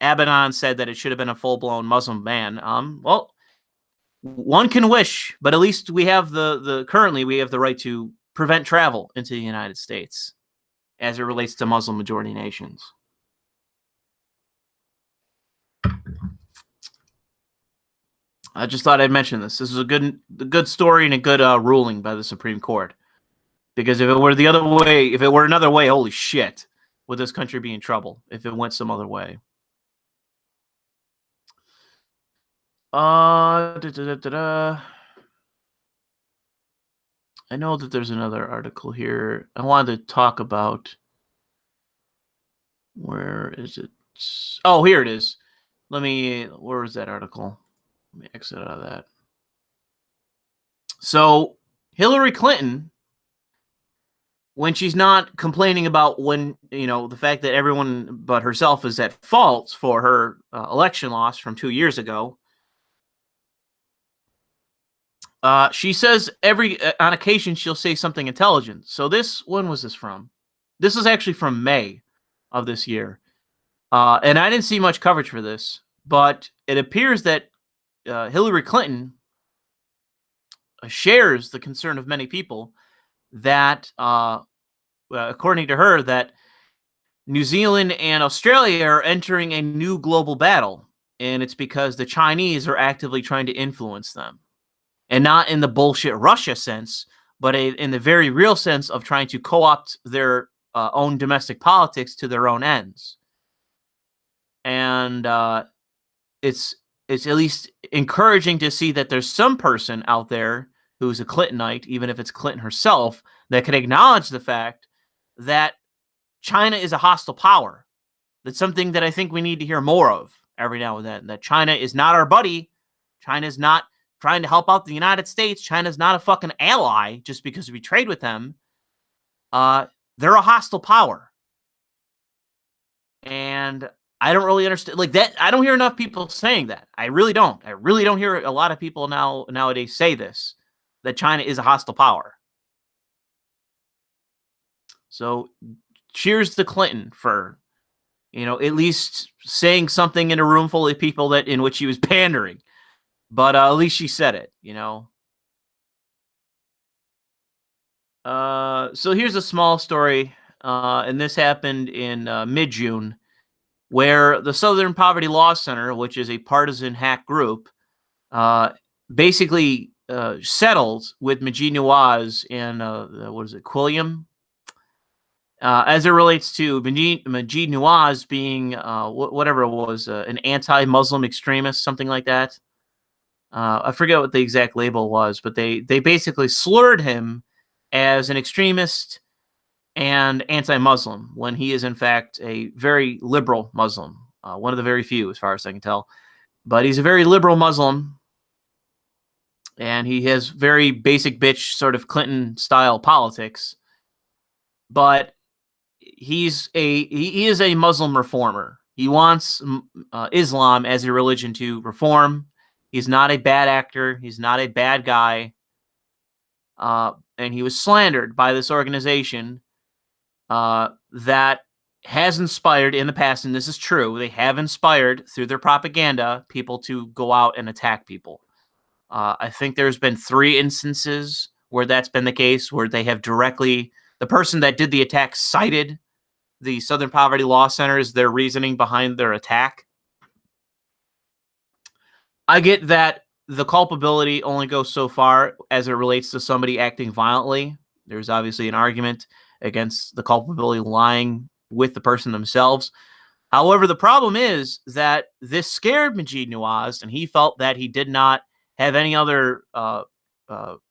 Abaddon said that it should have been a full-blown Muslim ban. Well, one can wish, but at least we have currently we have the right to prevent travel into the United States as it relates to Muslim-majority nations. I just thought I'd mention this. This is a good story and a good ruling by the Supreme Court. Because if it were the other way, if it were another way, holy shit, would this country be in trouble if it went some other way? I know that there's another article here. I wanted to talk about. Where is it? Oh, here it is. Where was that article? Let me exit out of that. So, Hillary Clinton, when she's not complaining about the fact that everyone but herself is at fault for her election loss from 2 years ago, she says on occasion she'll say something intelligent. So when was this from? This is actually from May of this year. And I didn't see much coverage for this, but it appears that Hillary Clinton shares the concern of many people that, according to her, that New Zealand and Australia are entering a new global battle, and it's because the Chinese are actively trying to influence them. And not in the bullshit Russia sense, but in the very real sense of trying to co-opt their own domestic politics to their own ends. And it's at least encouraging to see that there's some person out there who's a Clintonite, even if it's Clinton herself, that can acknowledge the fact that China is a hostile power. That's something that I think we need to hear more of every now and then, that China is not our buddy. China's not trying to help out the United States. China's not a fucking ally just because we trade with them. They're a hostile power. And I don't really understand that. I don't hear enough people saying that. I really don't. I really don't hear a lot of people nowadays say this, that China is a hostile power. So cheers to Clinton for, at least saying something in a room full of people in which she was pandering. But at least she said it, So here's a small story, and this happened in mid-June, where the Southern Poverty Law Center, which is a partisan hack group, basically settled with Majid Nawaz and Quilliam, as it relates to Majid Nawaz being whatever it was, an anti-Muslim extremist, something like that. I forget what the exact label was, but they basically slurred him as an extremist and anti-Muslim when he is in fact a very liberal Muslim, one of the very few as far as I can tell. But he's a very liberal Muslim, and he has very basic bitch sort of Clinton-style politics. But he is a Muslim reformer. He wants Islam as a religion to reform. He's not a bad actor. He's not a bad guy. And he was slandered by this organization that has inspired in the past, and this is true, they have inspired through their propaganda people to go out and attack people. I think there's been 3 instances where that's been the case, where they have the person that did the attack cited the Southern Poverty Law Center as their reasoning behind their attack. I get that the culpability only goes so far as it relates to somebody acting violently. There's obviously an argument against the culpability lying with the person themselves. However, the problem is that this scared Majid Nawaz, and he felt that he did not have any other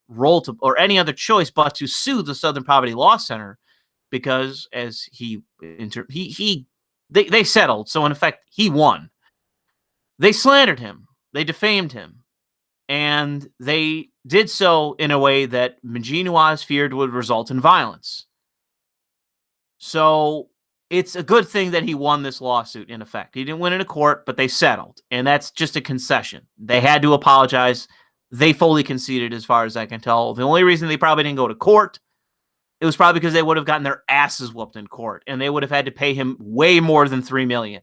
role to, or any other choice but to sue the Southern Poverty Law Center, because as they settled. So in effect, he won. They slandered him. They defamed him. And they did so in a way that Majid Nawaz feared would result in violence. So it's a good thing that he won this lawsuit, in effect. He didn't win in a court, but they settled. And that's just a concession. They had to apologize. They fully conceded, as far as I can tell. The only reason they probably didn't go to court, it was probably because they would have gotten their asses whooped in court, and they would have had to pay him way more than $3 million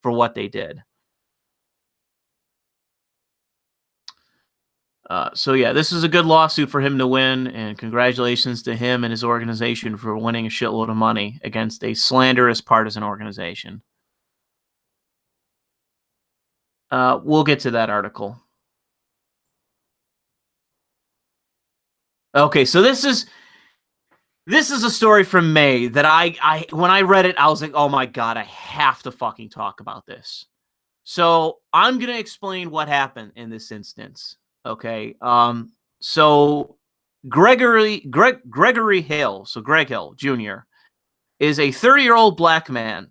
for what they did. So yeah, this is a good lawsuit for him to win, and congratulations to him and his organization for winning a shitload of money against a slanderous partisan organization. We'll get to that article. Okay, so this is a story from May that I when I read it, I was like, oh my God, I have to fucking talk about this. So I'm going to explain what happened in this instance. Okay. So Gregory Hill, so Greg Hill Jr., is a 30-year-old black man,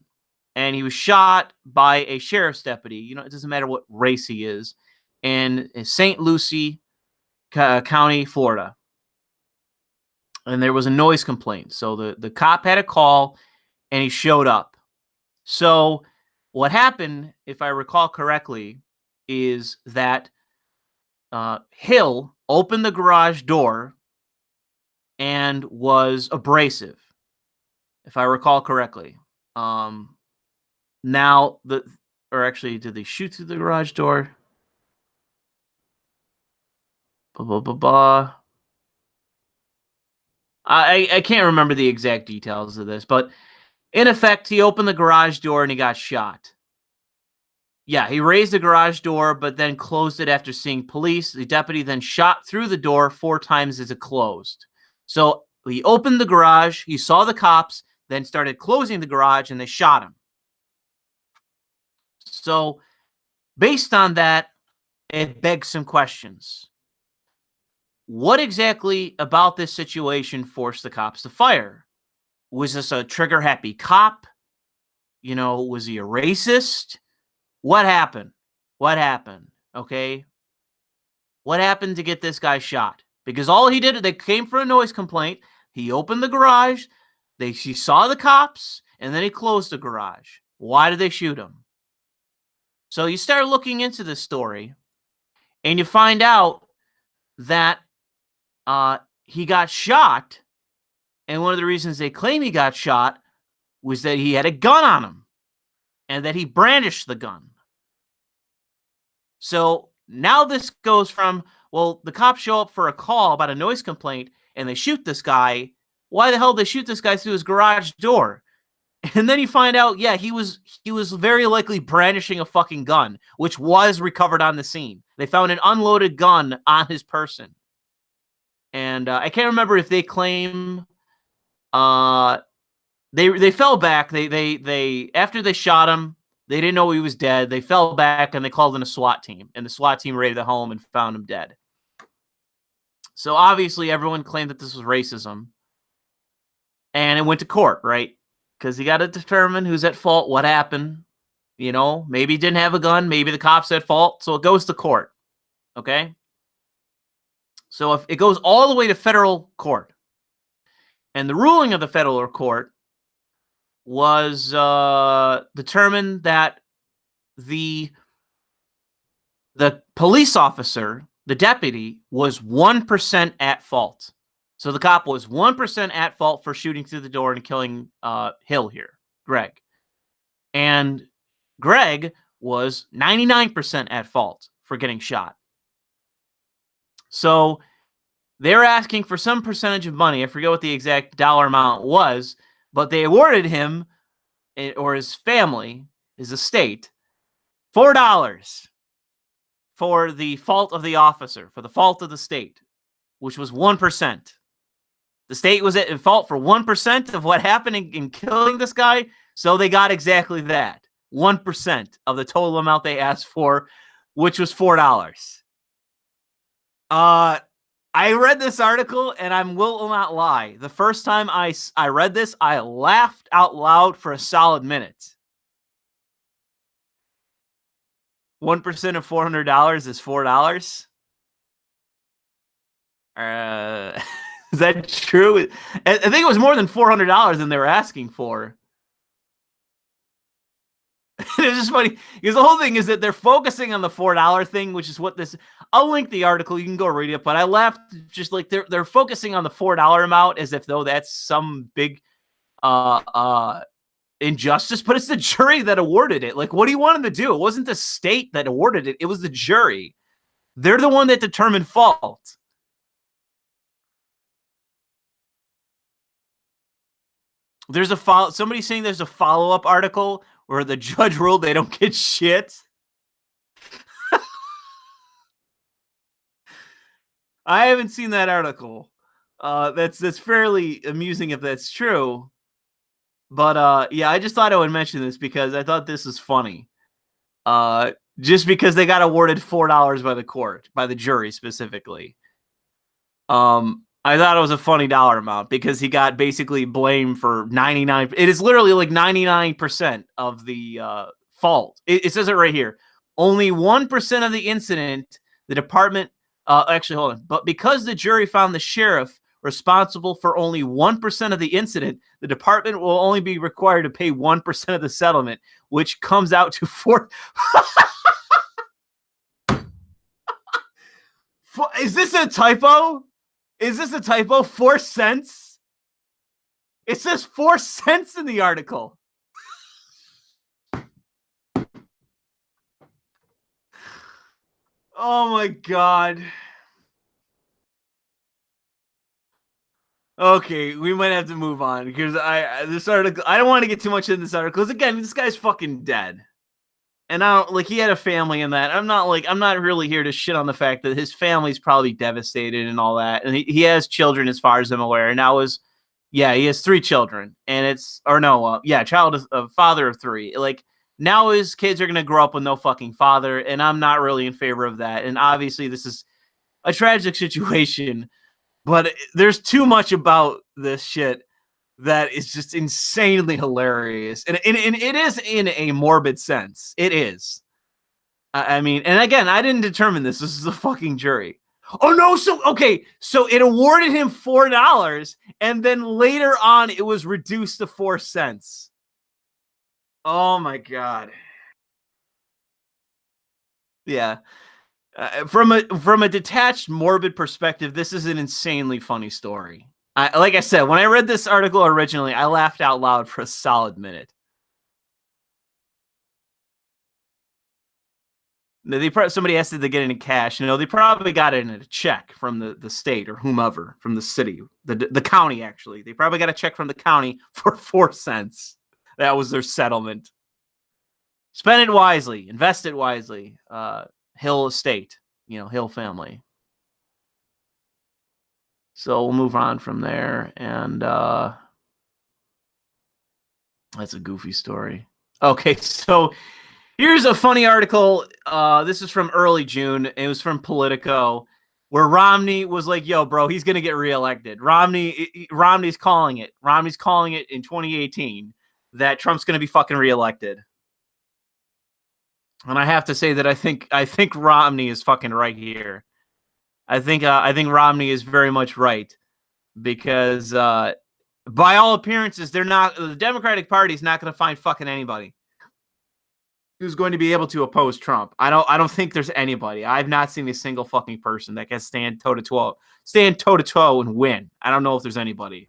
and he was shot by a sheriff's deputy. You know, it doesn't matter what race he is, in St. Lucie County, Florida. And there was a noise complaint. So the cop had a call, and he showed up. So what happened, if I recall correctly, is that Hill opened the garage door and was abrasive, if I recall correctly. Now, or actually, did they shoot through the garage door? I can't remember the exact details of this, but in effect, he opened the garage door and he got shot. Yeah, he raised the garage door, but then closed it after seeing police. The deputy then shot through the door 4 times as it closed. So he opened the garage, he saw the cops, then started closing the garage, and they shot him. So based on that, it begs some questions. What exactly about this situation forced the cops to fire? Was this a trigger-happy cop? You know, was he a racist? What happened? What happened? Okay. What happened to get this guy shot? Because all he did, they came for a noise complaint. He opened the garage. He saw the cops, and then he closed the garage. Why did they shoot him? So you start looking into this story, and you find out that he got shot, and one of the reasons they claim he got shot was that he had a gun on him, and that he brandished the gun. So now this goes from, well, the cops show up for a call about a noise complaint, and they shoot this guy. Why the hell did they shoot this guy through his garage door? And then you find out, yeah, he was very likely brandishing a fucking gun, which was recovered on the scene. They found an unloaded gun on his person. And I can't remember if they claim they fell back. They after they shot him, they didn't know he was dead. They fell back and they called in a SWAT team, and the SWAT team raided the home and found him dead. So obviously everyone claimed that this was racism, and it went to court, right? Because you got to determine who's at fault, what happened. You know, maybe he didn't have a gun, maybe the cops at fault, so it goes to court. Okay? So if it goes all the way to federal court, and the ruling of the federal court was determined that the police officer, the deputy, was 1% at fault. So the cop was 1% at fault for shooting through the door and killing Hill here, Greg. And Greg was 99% at fault for getting shot. So they're asking for some percentage of money. I forget what the exact dollar amount was, but they awarded him, or his family, his estate, $4 for the fault of the officer, for the fault of the state, which was 1%. The state was at fault for 1% of what happened in killing this guy, so they got exactly that. 1% of the total amount they asked for, which was $4. I read this article, and I will not lie. The first time I read this, I laughed out loud for a solid minute. 1% of $400 is $4. Is that true? I think it was more than $400 than they were asking for. It's just funny because the whole thing is that they're focusing on the $4 thing, which is what this. I'll link the article. You can go read it. But I laughed just like they're focusing on the $4 amount as if though that's some big injustice. But it's the jury that awarded it. Like, what do you want them to do? It wasn't the state that awarded it. It was the jury. They're the one that determined fault. There's somebody saying there's a follow-up article where the judge ruled they don't get shit. I haven't seen that article. That's fairly amusing if that's true. But yeah, I just thought I would mention this because I thought this was funny. Just because they got awarded $4 by the court, by the jury specifically. I thought it was a funny dollar amount because he got basically blamed for 99. It is literally like 99% of the fault. It says it right here. Only 1% of the incident, the department, actually, hold on. But because the jury found the sheriff responsible for only 1% of the incident, the department will only be required to pay 1% of the settlement, which comes out to four. Is this a typo? Is this a typo? 4 cents? It says 4 cents in the article. Oh my God. Okay, we might have to move on because this article. I don't want to get too much in this article because again, this guy's fucking dead, and I don't like he had a family in that. I'm not really here to shit on the fact that his family's probably devastated and all that, and he has children as far as I'm aware. And now he has 3 children, and child is a father of 3. Like now his kids are gonna grow up with no fucking father, and I'm not really in favor of that. And obviously, this is a tragic situation. But there's too much about this shit that is just insanely hilarious. And it is in a morbid sense. It is. I mean, and again, I didn't determine this. This is the fucking jury. Oh, no. So it awarded him $4. And then later on, it was reduced to 4 cents. Oh, my God. Yeah. From a detached, morbid perspective, this is an insanely funny story. Like I said, when I read this article originally, I laughed out loud for a solid minute. Somebody asked if they get it in cash. They probably got it in a check from the state or whomever, from the city, the county, actually. They probably got a check from the county for 4 cents. That was their settlement. Spend it wisely. Invest it wisely. Hill Estate, Hill family. So we'll move on from there, and that's a goofy story. Okay, so here's a funny article. This is from early June. It was from Politico, where Romney was like, "Yo, bro, he's gonna get reelected." Romney's calling it. Romney's calling it in 2018 that Trump's gonna be fucking reelected. And I have to say that I think Romney is fucking right here. I think Romney is very much right because by all appearances, the Democratic Party is not going to find fucking anybody who's going to be able to oppose Trump. I don't think there's anybody. I've not seen a single fucking person that can stand toe to toe and win. I don't know if there's anybody.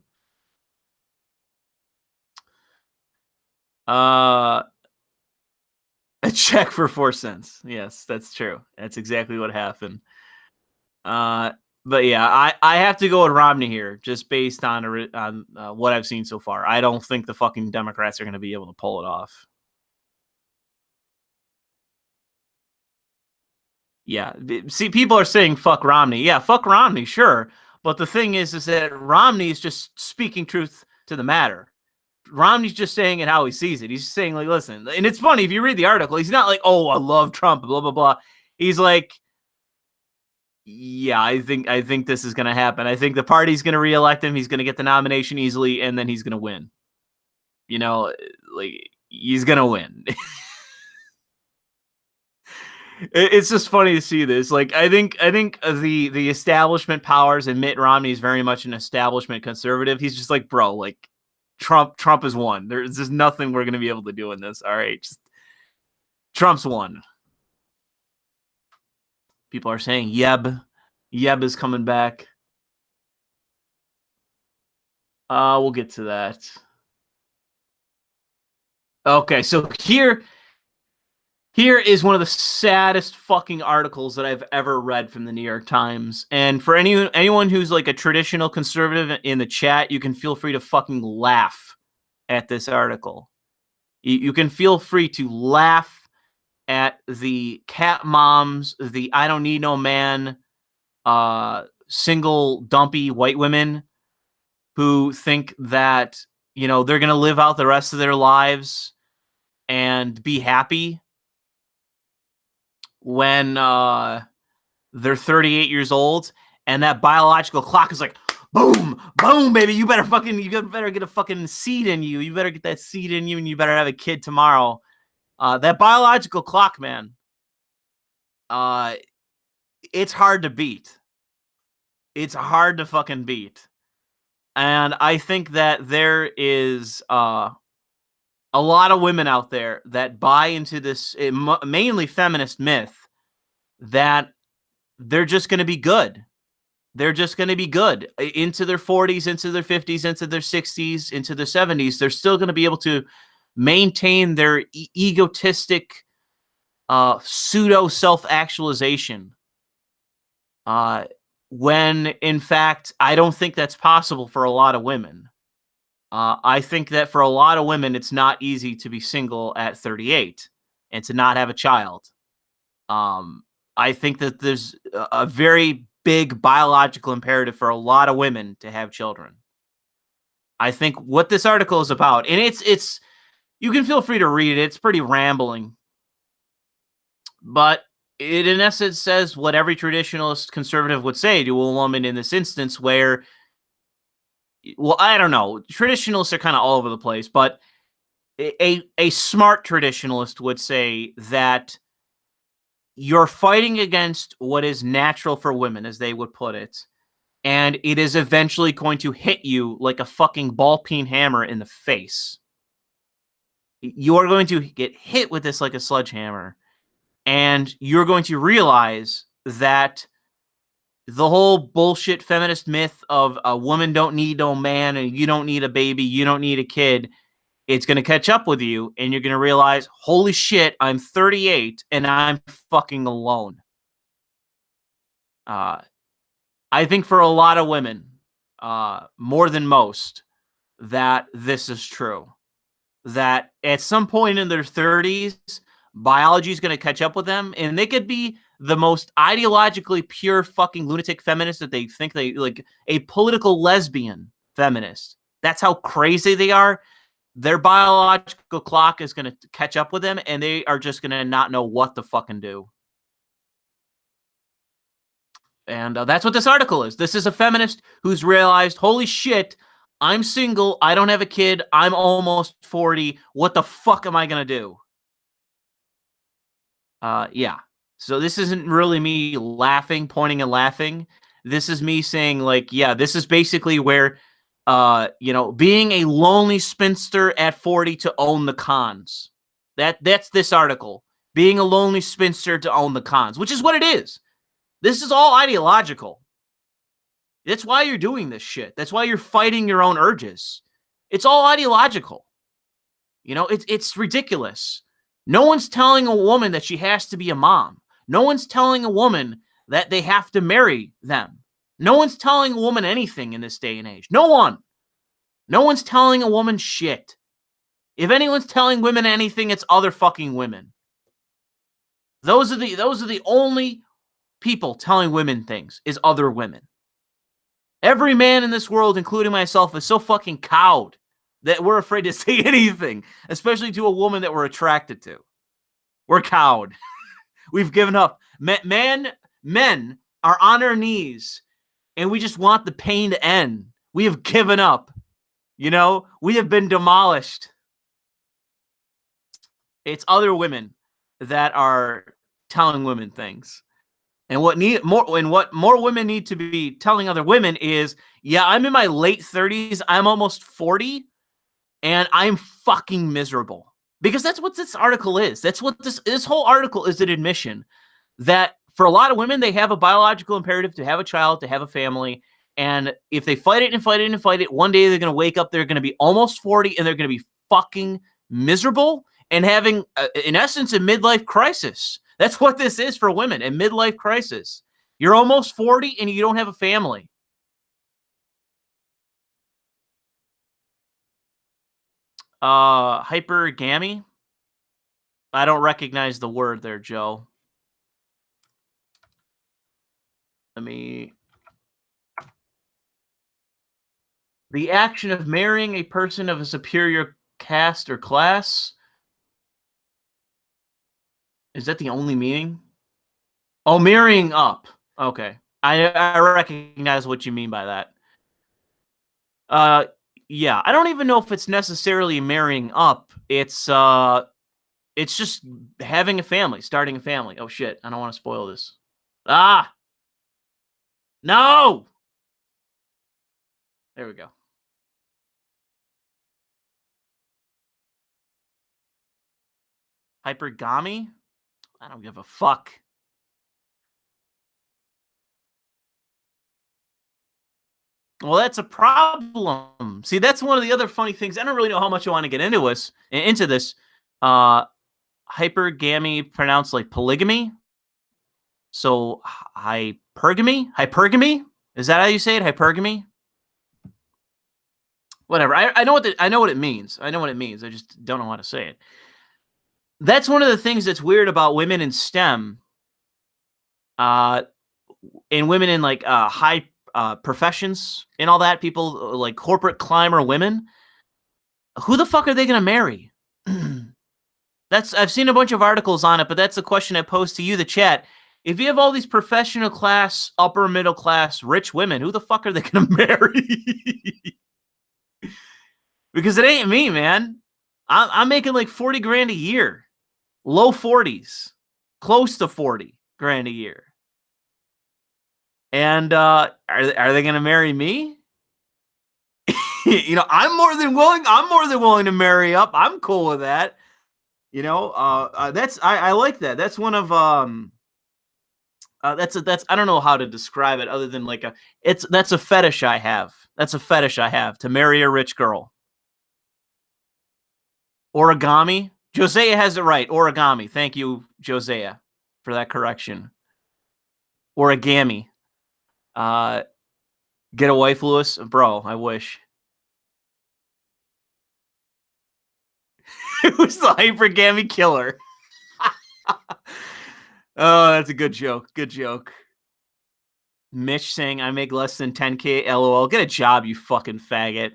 A check for 4 cents. Yes, that's true. That's exactly what happened. But yeah, I have to go with Romney here, just based on what I've seen so far. I don't think the fucking Democrats are going to be able to pull it off. Yeah, see, people are saying fuck Romney. Yeah, fuck Romney, sure. But the thing is that Romney is just speaking truth to the matter. Romney's just saying it how he sees it. He's just saying, like, listen, and it's funny if you read the article, he's not like, oh, I love Trump, blah, blah, blah. He's like, yeah, I think this is going to happen. I think the party's going to reelect him. He's going to get the nomination easily, and then he's going to win. You know, like, he's going to win. It's just funny to see this. Like, I think the establishment powers, and Mitt Romney is very much an establishment conservative. He's just like, bro, like, Trump has won. There's just nothing we're going to be able to do in this. All right, just Trump's won. People are saying Yeb is coming back. We'll get to that. Okay, so here is one of the saddest fucking articles that I've ever read from the New York Times. And for anyone who's like a traditional conservative in the chat, you can feel free to fucking laugh at this article. You can feel free to laugh at the cat moms, the I don't need no man, single dumpy white women who think that, you know, they're going to live out the rest of their lives and be happy when they're 38 years old, and that biological clock is like, boom, boom, baby, you better get a fucking seed in you. You better get that seed in you, and you better have a kid tomorrow. That biological clock, man, it's hard to beat. It's hard to fucking beat. And I think that there is a lot of women out there that buy into this mainly feminist myth that they're just going to be good. They're just going to be good into their 40s, into their 50s, into their 60s, into their 70s. They're still going to be able to maintain their egotistic pseudo self-actualization. When in fact, I don't think that's possible for a lot of women. I think that for a lot of women, it's not easy to be single at 38 and to not have a child. I think that there's a very big biological imperative for a lot of women to have children. I think what this article is about, and it's you can feel free to read it. It's pretty rambling, but it in essence says what every traditionalist conservative would say to a woman in this instance, where, well, I don't know, traditionalists are kind of all over the place, but a smart traditionalist would say that you're fighting against what is natural for women, as they would put it, and it is eventually going to hit you like a fucking ball-peen hammer in the face. You are going to get hit with this like a sledgehammer, and you're going to realize that the whole bullshit feminist myth of a woman don't need no man, and you don't need a baby, you don't need a kid, it's going to catch up with you, and you're going to realize, holy shit, I'm 38 and I'm fucking alone. I think for a lot of women, more than most, that this is true. That at some point in their 30s, biology is going to catch up with them, and they could be the most ideologically pure fucking lunatic feminist that they think they like, a political lesbian feminist. That's how crazy they are. Their biological clock is going to catch up with them, and they are just going to not know what to fucking do. And that's what this article is. This is a feminist who's realized, holy shit, I'm single, I don't have a kid, I'm almost 40. What the fuck am I going to do? Yeah. So this isn't really me laughing, pointing and laughing. This is me saying, like, yeah, this is basically where, being a lonely spinster at 40 to own the cons. That's this article. Being a lonely spinster to own the cons, which is what it is. This is all ideological. That's why you're doing this shit. That's why you're fighting your own urges. It's all ideological. You know, it's ridiculous. No one's telling a woman that she has to be a mom. No one's telling a woman that they have to marry them. No one's telling a woman anything in this day and age. No one. No one's telling a woman shit. If anyone's telling women anything, it's other fucking women. Those are the only people telling women things, is other women. Every man in this world, including myself, is so fucking cowed that we're afraid to say anything, especially to a woman that we're attracted to. We're cowed. We've given up. Men are on our knees, and we just want the pain to end. We have given up. You know, we have been demolished. It's other women that are telling women things. And what more women need to be telling other women is, yeah, I'm in my late 30s, I'm almost 40, and I'm fucking miserable. Because that's what this article is. That's what this whole article is, an admission that for a lot of women, they have a biological imperative to have a child, to have a family. And if they fight it and fight it and fight it, one day they're going to wake up, they're going to be almost 40, and they're going to be fucking miserable and having, in essence, a midlife crisis. That's what this is for women, a midlife crisis. You're almost 40 and you don't have a family. Hypergamy? I don't recognize the word there, Joe. The action of marrying a person of a superior caste or class. Is that the only meaning? Oh, marrying up. Okay. I recognize what you mean by that. Yeah. I don't even know if it's necessarily marrying up. It's just having a family, starting a family. Oh shit, I don't want to spoil this. Ah! No! There we go. Hypergamy? I don't give a fuck. Well, that's a problem. See, that's one of the other funny things. I don't really know how much I want to get into this. Hypergamy pronounced like polygamy. So hypergamy? Is that how you say it? Hypergamy? Whatever. I know what it means. I know what it means. I just don't know how to say it. That's one of the things that's weird about women in STEM. And women in like high professions and all that, people like corporate climber women. Who the fuck are they going to marry? I've seen a bunch of articles on it, but that's the question I pose to you, the chat. If you have all these professional class, upper middle class, rich women, who the fuck are they going to marry? Because it ain't me, man. I'm making like 40 grand a year, low 40s, close to 40 grand a year. And are they going to marry me? You know, I'm more than willing to marry up. I'm cool with that. You know, I like that. That's one of that's I don't know how to describe it other than like that's a fetish I have. That's a fetish I have, to marry a rich girl. Origami. Josiah has it right. Origami. Thank you, Josiah, for that correction. Origami. Get a wife, Lewis? Bro, I wish. Who's the hypergamy killer? Oh, that's a good joke. Good joke. Mitch saying, I make less than 10K, LOL. Get a job, you fucking faggot.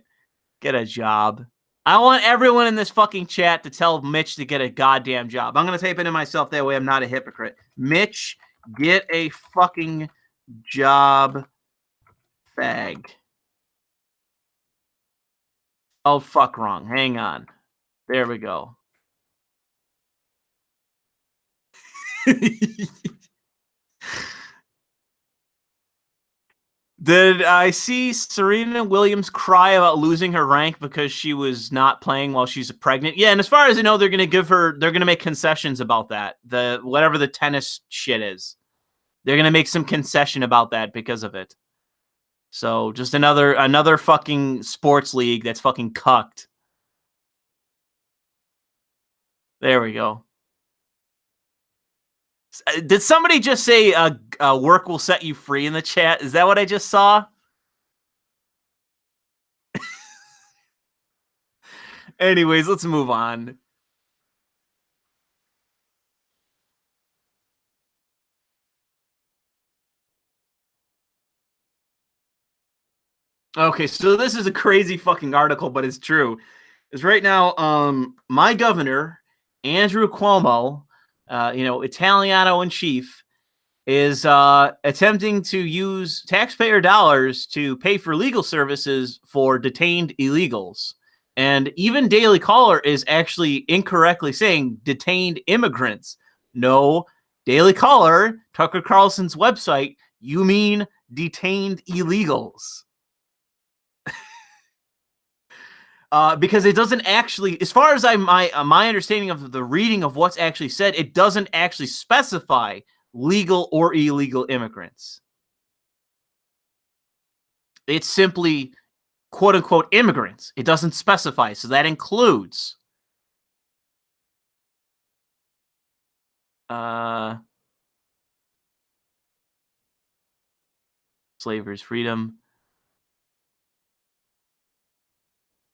Get a job. I want everyone in this fucking chat to tell Mitch to get a goddamn job. I'm going to type it in myself. That way I'm not a hypocrite. Mitch, get a fucking job, fag. Oh, fuck, wrong. Hang on. There we go. Did I see Serena Williams cry about losing her rank because she was not playing while she's pregnant? Yeah, and as far as I know, they're going to make concessions about that. Whatever the tennis shit is. They're going to make some concession about that because of it. So just another fucking sports league that's fucking cucked. There we go. Did somebody just say work will set you free in the chat? Is that what I just saw? Anyways, let's move on. Okay, so this is a crazy fucking article, but it's true. Is right now, my governor, Andrew Cuomo, Italiano in chief, is attempting to use taxpayer dollars to pay for legal services for detained illegals. And even Daily Caller is actually incorrectly saying detained immigrants. No, Daily Caller, Tucker Carlson's website, you mean detained illegals. Because it doesn't actually, as far as my understanding of the reading of what's actually said, it doesn't actually specify legal or illegal immigrants. It's simply quote unquote immigrants. It doesn't specify, so that includes slavery's freedom.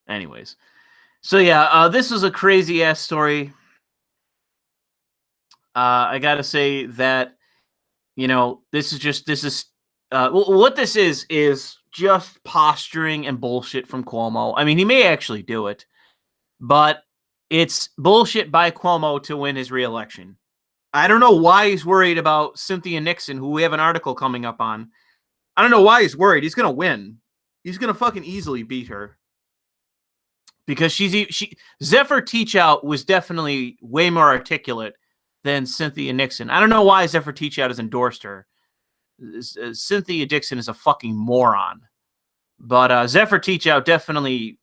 Anyways, so yeah, this is a crazy ass story. I gotta say that this is what this is just posturing and bullshit from Cuomo. I mean, he may actually do it, but it's bullshit by Cuomo to win his reelection. I don't know why he's worried about Cynthia Nixon, who we have an article coming up on. I don't know why he's worried. He's gonna win. He's gonna fucking easily beat her. Because Zephyr Teachout was definitely way more articulate than Cynthia Nixon. I don't know why Zephyr Teachout has endorsed her. Cynthia Dixon is a fucking moron. But Zephyr Teachout definitely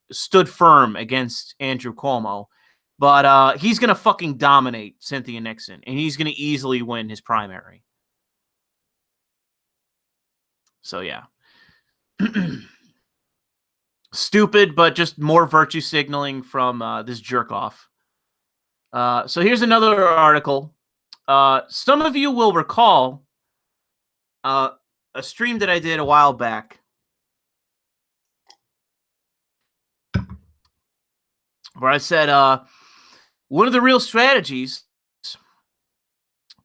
stood firm against Andrew Cuomo. But he's going to fucking dominate Cynthia Nixon, and he's going to easily win his primary. So, yeah. Stupid, but just more virtue signaling from this jerk-off. So here's another article. Some of you will recall a stream that I did a while back where I said one of the real strategies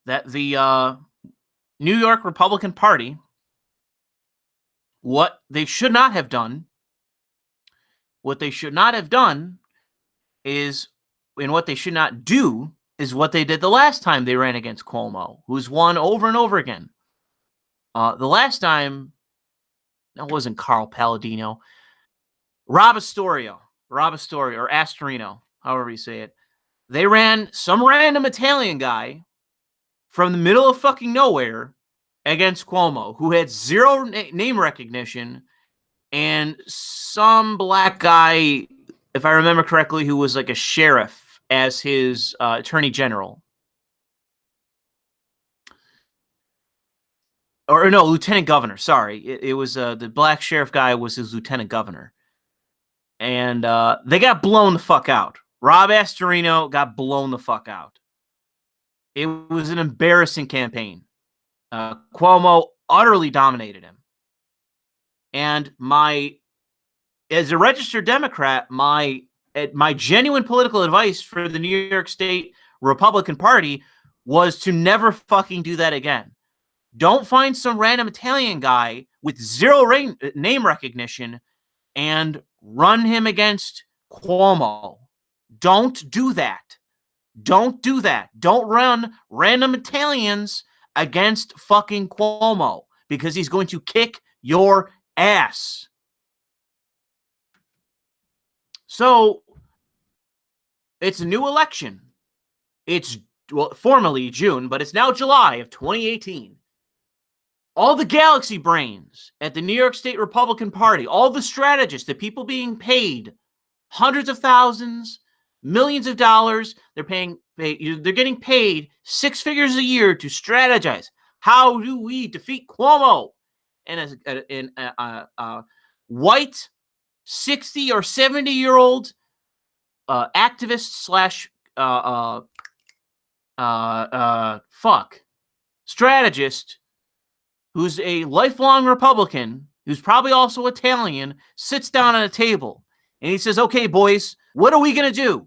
that the New York Republican Party, what they should not have done is, and what they should not do is what they did the last time they ran against Cuomo, who's won over and over again. The last time, that wasn't Carl Palladino. Rob Astorio, or Astorino, however you say it. They ran some random Italian guy from the middle of fucking nowhere against Cuomo, who had zero name recognition, and some black guy, if I remember correctly, who was like a sheriff as his attorney general. Or no, lieutenant governor. Sorry. It was the black sheriff guy was his lieutenant governor. And they got blown the fuck out. Rob Astorino got blown the fuck out. It was an embarrassing campaign. Cuomo utterly dominated him. And as a registered Democrat, my genuine political advice for the New York State Republican Party was to never fucking do that again. Don't find some random Italian guy with zero name recognition and run him against Cuomo. Don't do that. Don't do that. Don't run random Italians against fucking Cuomo, because he's going to kick your ass. So, it's a new election. It's formally June, but it's now July of 2018. All the galaxy brains at the New York State Republican Party, all the strategists, the people being paid hundreds of thousands, millions of dollars, they're getting paid six figures a year to strategize. How do we defeat Cuomo? And a white 60 or 70-year-old activist strategist who's a lifelong Republican, who's probably also Italian, sits down at a table and he says, okay, boys, what are we going to do?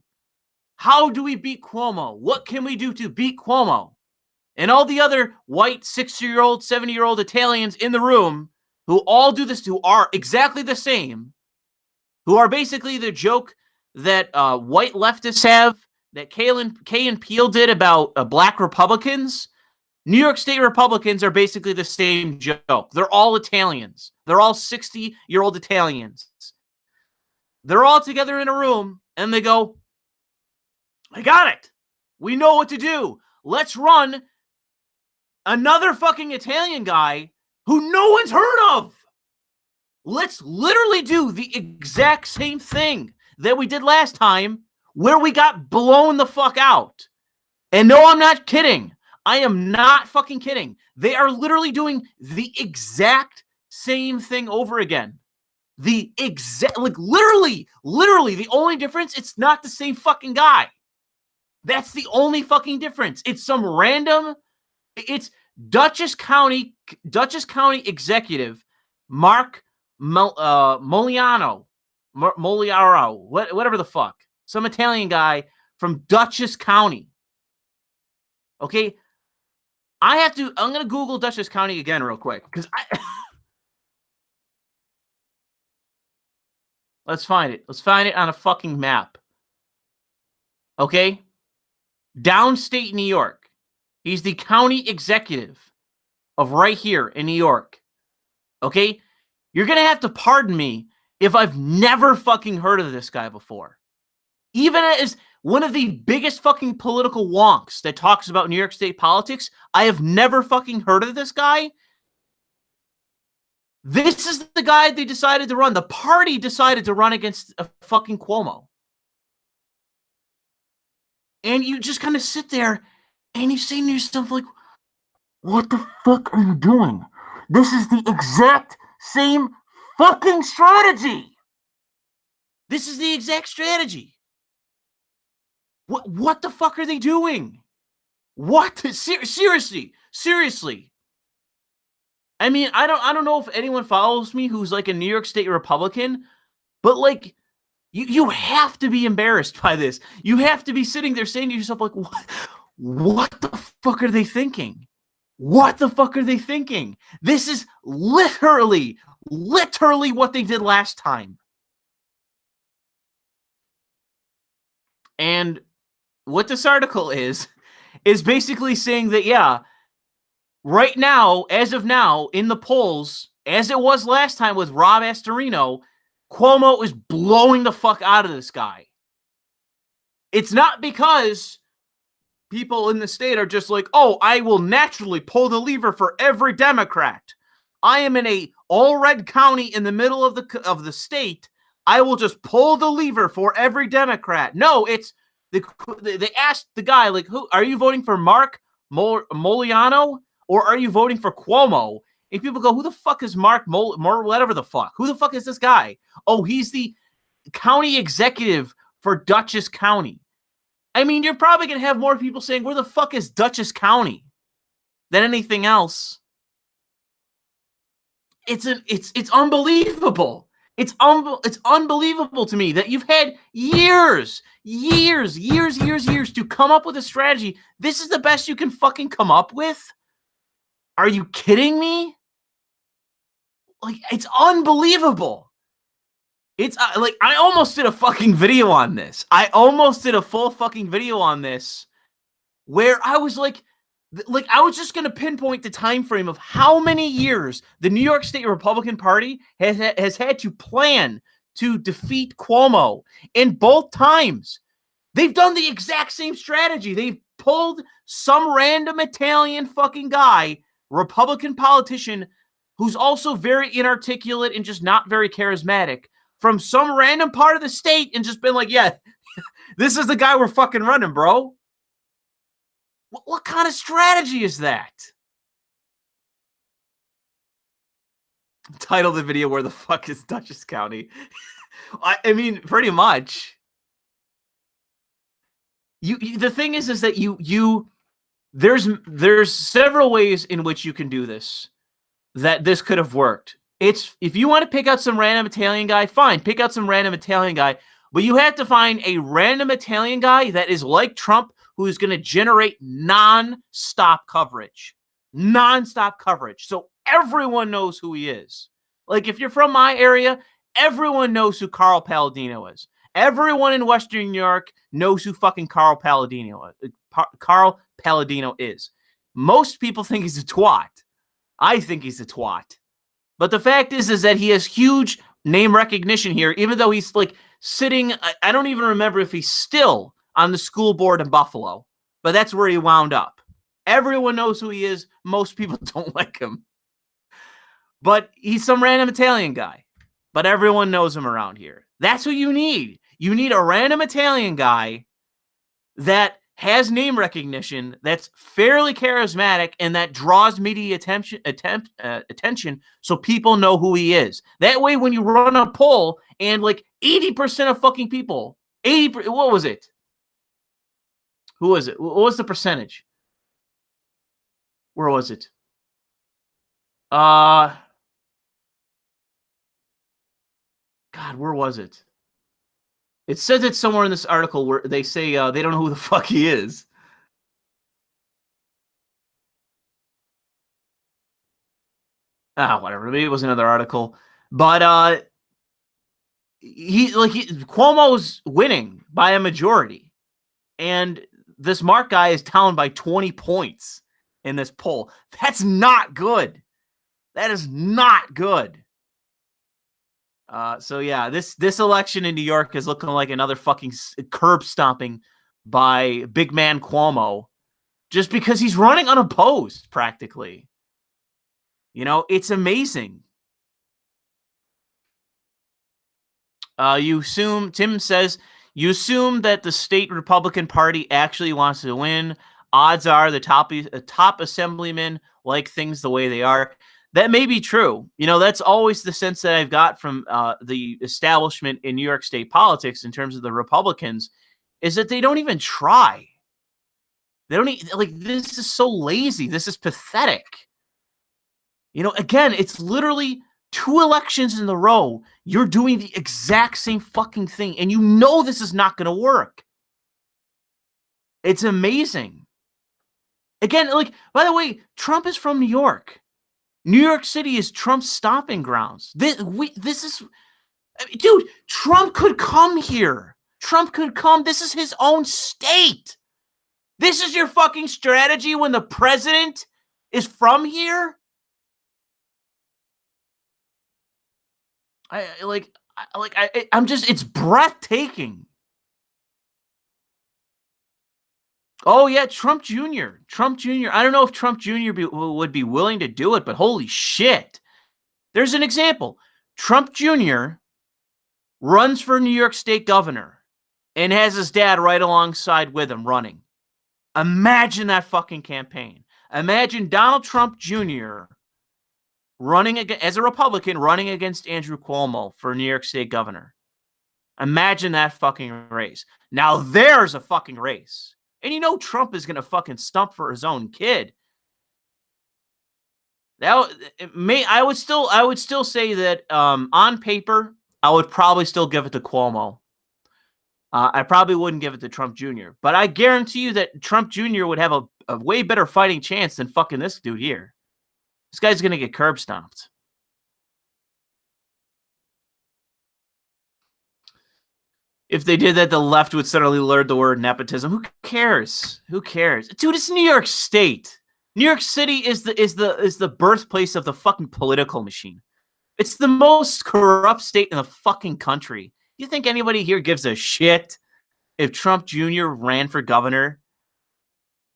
How do we beat Cuomo? What can we do to beat Cuomo? And all the other white 60-year-old, 70-year-old Italians in the room who all do this, who are exactly the same, who are basically the joke that white leftists have, that Kay and Peele did about black Republicans. New York State Republicans are basically the same joke. They're all Italians. They're all 60-year-old Italians. They're all together in a room, and they go, I got it. We know what to do. Let's run another fucking Italian guy who no one's heard of. Let's literally do the exact same thing that we did last time, where we got blown the fuck out. And no, I'm not kidding. I am not fucking kidding. They are literally doing the exact same thing over again. The exact, like literally, the only difference, it's not the same fucking guy. That's the only fucking difference. It's some random, it's Dutchess County executive, Mark Moliano, whatever the fuck. Some Italian guy from Dutchess County. Okay? I'm going to Google Dutchess County again real quick. Because Let's find it. Let's find it on a fucking map. Okay? Downstate New York. He's the county executive of right here in New York. Okay? You're going to have to pardon me if I've never fucking heard of this guy before. Even as one of the biggest fucking political wonks that talks about New York State politics, I have never fucking heard of this guy. This is the guy they decided to run. The party decided to run against a fucking Cuomo. And you just kind of sit there and you say to yourself, like, what the fuck are you doing? This is the exact same fucking strategy. This is the exact strategy. What the fuck are they doing? What? Seriously. I mean, I don't know if anyone follows me who's like a New York State Republican, but like, you have to be embarrassed by this. You have to be sitting there saying to yourself, like, what the fuck are they thinking? What the fuck are they thinking? This is literally what they did last time. And what this article is basically saying that, yeah, right now, as of now, in the polls, as it was last time with Rob Astorino, Cuomo is blowing the fuck out of this guy. It's not because people in the state are just like, oh, I will naturally pull the lever for every Democrat. I am in a all-red county in the middle of the state. I will just pull the lever for every Democrat. No, it's they asked the guy, like, who are you voting for, Mark Moliano, or are you voting for Cuomo? And people go, who the fuck is Mark whatever the fuck? Who the fuck is this guy? Oh, he's the county executive for Dutchess County. I mean, you're probably going to have more people saying, where the fuck is Dutchess County than anything else. It's unbelievable. It's unbelievable to me that you've had years to come up with a strategy. This is the best you can fucking come up with? Are you kidding me? Like, it's unbelievable. It's like, I almost did a fucking video on this. I almost did a full fucking video on this where I was like I was just going to pinpoint the time frame of how many years the New York State Republican Party has had to plan to defeat Cuomo. And both times, they've done the exact same strategy. They've pulled some random Italian fucking guy, Republican politician, who's also very inarticulate and just not very charismatic, from some random part of the state and just been like, yeah, this is the guy we're fucking running, bro. What kind of strategy is that? Title the video, where the fuck is Dutchess County? I mean, pretty much. The thing is that there's several ways in which you can do this, that this could have worked. It's, if you want to pick out some random Italian guy, fine, pick out some random Italian guy, but you have to find a random Italian guy that is like Trump, who is going to generate non-stop coverage. Non-stop coverage. So everyone knows who he is. Like, if you're from my area, everyone knows who Carl Palladino is. Everyone in Western New York knows who fucking Carl Palladino is. Most people think he's a twat. I think he's a twat. But the fact is that he has huge name recognition here, even though he's like sitting, I don't even remember if he's still on the school board in Buffalo, but that's where he wound up. Everyone knows who he is. Most people don't like him. But he's some random Italian guy. But everyone knows him around here. That's what you need. You need a random Italian guy that has name recognition, that's fairly charismatic, and that draws media attention so people know who he is. That way, when you run a poll and like 80% of fucking people, what was it? Who was it? What was the percentage? Where was it? God, where was it? It says it somewhere in this article where they say they don't know who the fuck he is. Whatever. Maybe it was another article. But Cuomo's winning by a majority. And this Mark guy is down by 20 points in this poll. That's not good. That is not good. So yeah, this election in New York is looking like another fucking curb stomping by big man Cuomo, just because he's running unopposed practically. You know, it's amazing. Tim says, you assume that the state Republican Party actually wants to win. Odds are the top assemblymen like things the way they are. That may be true. You know, that's always the sense that I've got from the establishment in New York State politics in terms of the Republicans, is that they don't even try. They don't this is so lazy. This is pathetic. You know, again, it's literally 2 elections in a row. You're doing the exact same fucking thing, and you know this is not going to work. It's amazing. Again, like, by the way, Trump is from New York. New York City is Trump's stomping grounds. This is, dude, Trump could come here. Trump could come. This is his own state. This is your fucking strategy when the president is from here? I'm just, it's breathtaking. Oh yeah, Trump Jr. I don't know if Trump Jr. would be willing to do it, but holy shit. There's an example. Trump Jr. runs for New York State governor and has his dad right alongside with him running. Imagine that fucking campaign. Imagine Donald Trump Jr. running as a Republican, running against Andrew Cuomo for New York State governor. Imagine that fucking race. Now there's a fucking race. And you know Trump is going to fucking stump for his own kid. I would still say that on paper, I would probably still give it to Cuomo. I probably wouldn't give it to Trump Jr. But I guarantee you that Trump Jr. would have a way better fighting chance than fucking this dude here. This guy's going to get curb stomped. If they did that, the left would suddenly learn the word nepotism. Who cares? Who cares? Dude, it's New York State. New York City is the birthplace of the fucking political machine. It's the most corrupt state in the fucking country. You think anybody here gives a shit if Trump Jr. ran for governor?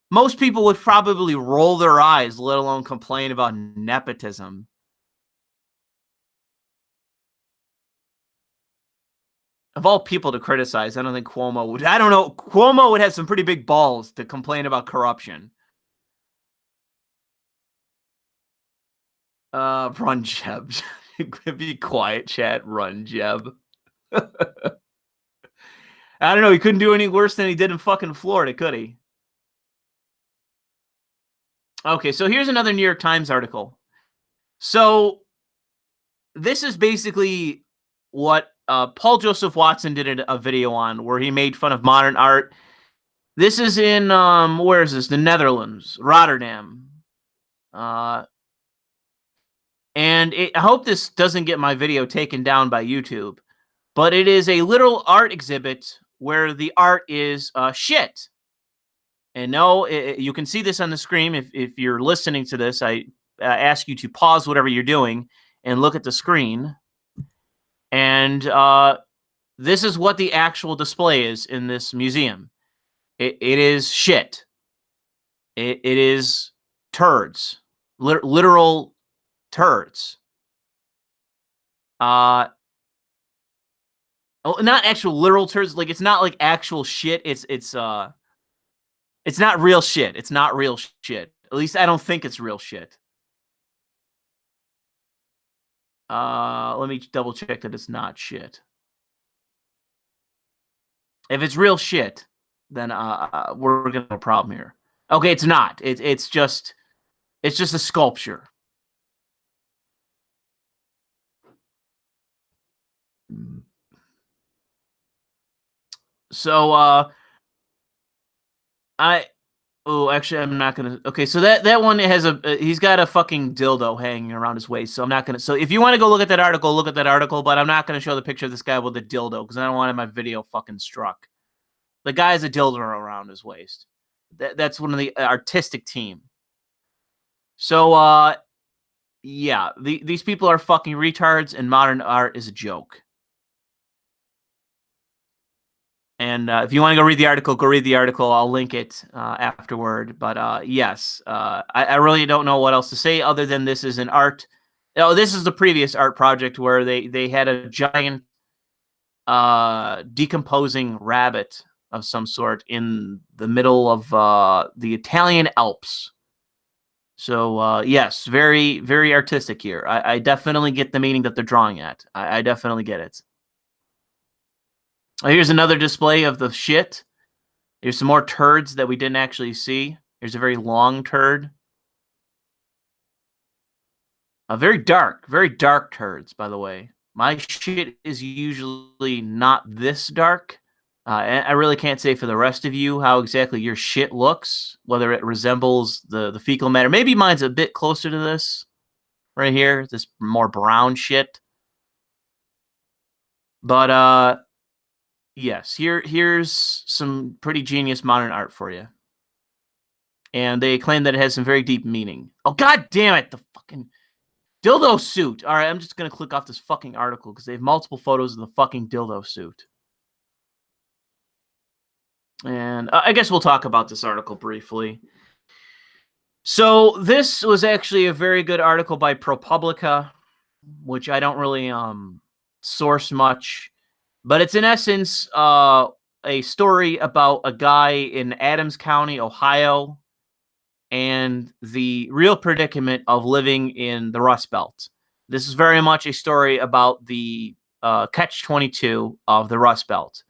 Most people would probably roll their eyes, let alone complain about nepotism. Of all people to criticize, I don't think Cuomo would. I don't know. Cuomo would have some pretty big balls to complain about corruption. Run Jeb. Be quiet, chat. Run Jeb. I don't know. He couldn't do any worse than he did in fucking Florida, could he? Okay, so here's another New York Times article. So this is basically what Paul Joseph Watson did a video on, where he made fun of modern art. This is in, where is this? The Netherlands, Rotterdam. And I hope this doesn't get my video taken down by YouTube, but it is a literal art exhibit where the art is shit. And no, you can see this on the screen. If you're listening to this, I ask you to pause whatever you're doing and look at the screen. And this is what the actual display is in this museum. It is shit. It is turds, literal turds. Oh, not actual literal turds. Like, it's not like actual shit. It's not real shit. It's not real shit. At least I don't think it's real shit. Let me double check that it's not shit. If it's real shit, then we're gonna have a problem here. Okay, it's not. It's just a sculpture. So actually, I'm not gonna. Okay, so that one has he's got a fucking dildo hanging around his waist. So I'm not gonna. So if you want to go look at that article, look at that article. But I'm not gonna show the picture of this guy with a dildo because I don't want my video fucking struck. The guy has a dildo around his waist. That's one of the artistic team. So yeah, these people are fucking retards, and modern art is a joke. And if you want to go read the article, go read the article. I'll link it afterward. But yes, I really don't know what else to say other than this is an art. Oh, this is the previous art project where they had a giant decomposing rabbit of some sort in the middle of the Italian Alps. So yes, very, very artistic here. I definitely get the meaning that they're drawing at. I definitely get it. Here's another display of the shit. Here's some more turds that we didn't actually see. Here's a very long turd. Very dark turds, by the way. My shit is usually not this dark. I really can't say for the rest of you how exactly your shit looks, whether it resembles the fecal matter. Maybe mine's a bit closer to this right here, this more brown shit. But yes, here's some pretty genius modern art for you. And they claim that it has some very deep meaning. Oh, god damn it, the fucking dildo suit. All right, I'm just going to click off this fucking article because they have multiple photos of the fucking dildo suit. And I guess we'll talk about this article briefly. So this was actually a very good article by ProPublica, which I don't really source much, but it's in essence a story about a guy in Adams County, Ohio, and the real predicament of living in the Rust Belt. This is very much a story about the catch-22 of the Rust Belt,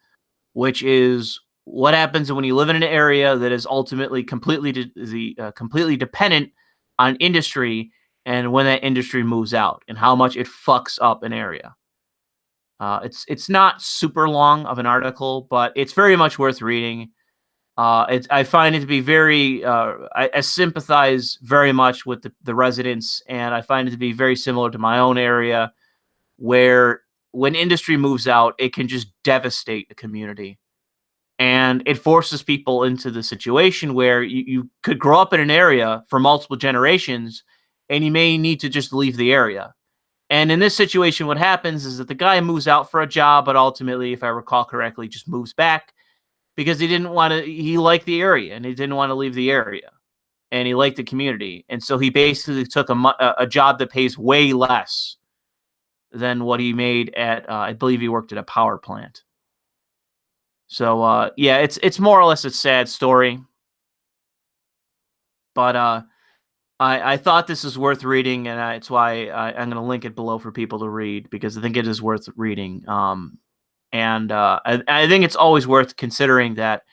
which is what happens when you live in an area that is ultimately completely dependent on industry, and when that industry moves out, and how much it fucks up an area. It's not super long of an article, but it's very much worth reading. I find it to be very. I sympathize very much with the residents, and I find it to be very similar to my own area, where when industry moves out, it can just devastate a community. And it forces people into the situation where you could grow up in an area for multiple generations, and you may need to just leave the area. And in this situation, what happens is that the guy moves out for a job, but ultimately, if I recall correctly, just moves back because he didn't want to. He liked the area, and he didn't want to leave the area, and he liked the community. And so he basically took a job that pays way less than what he made at, I believe he worked at a power plant. So yeah, it's more or less a sad story, but I thought this is worth reading, and it's why I'm going to link it below for people to read because I think it is worth reading. And I think it's always worth considering that,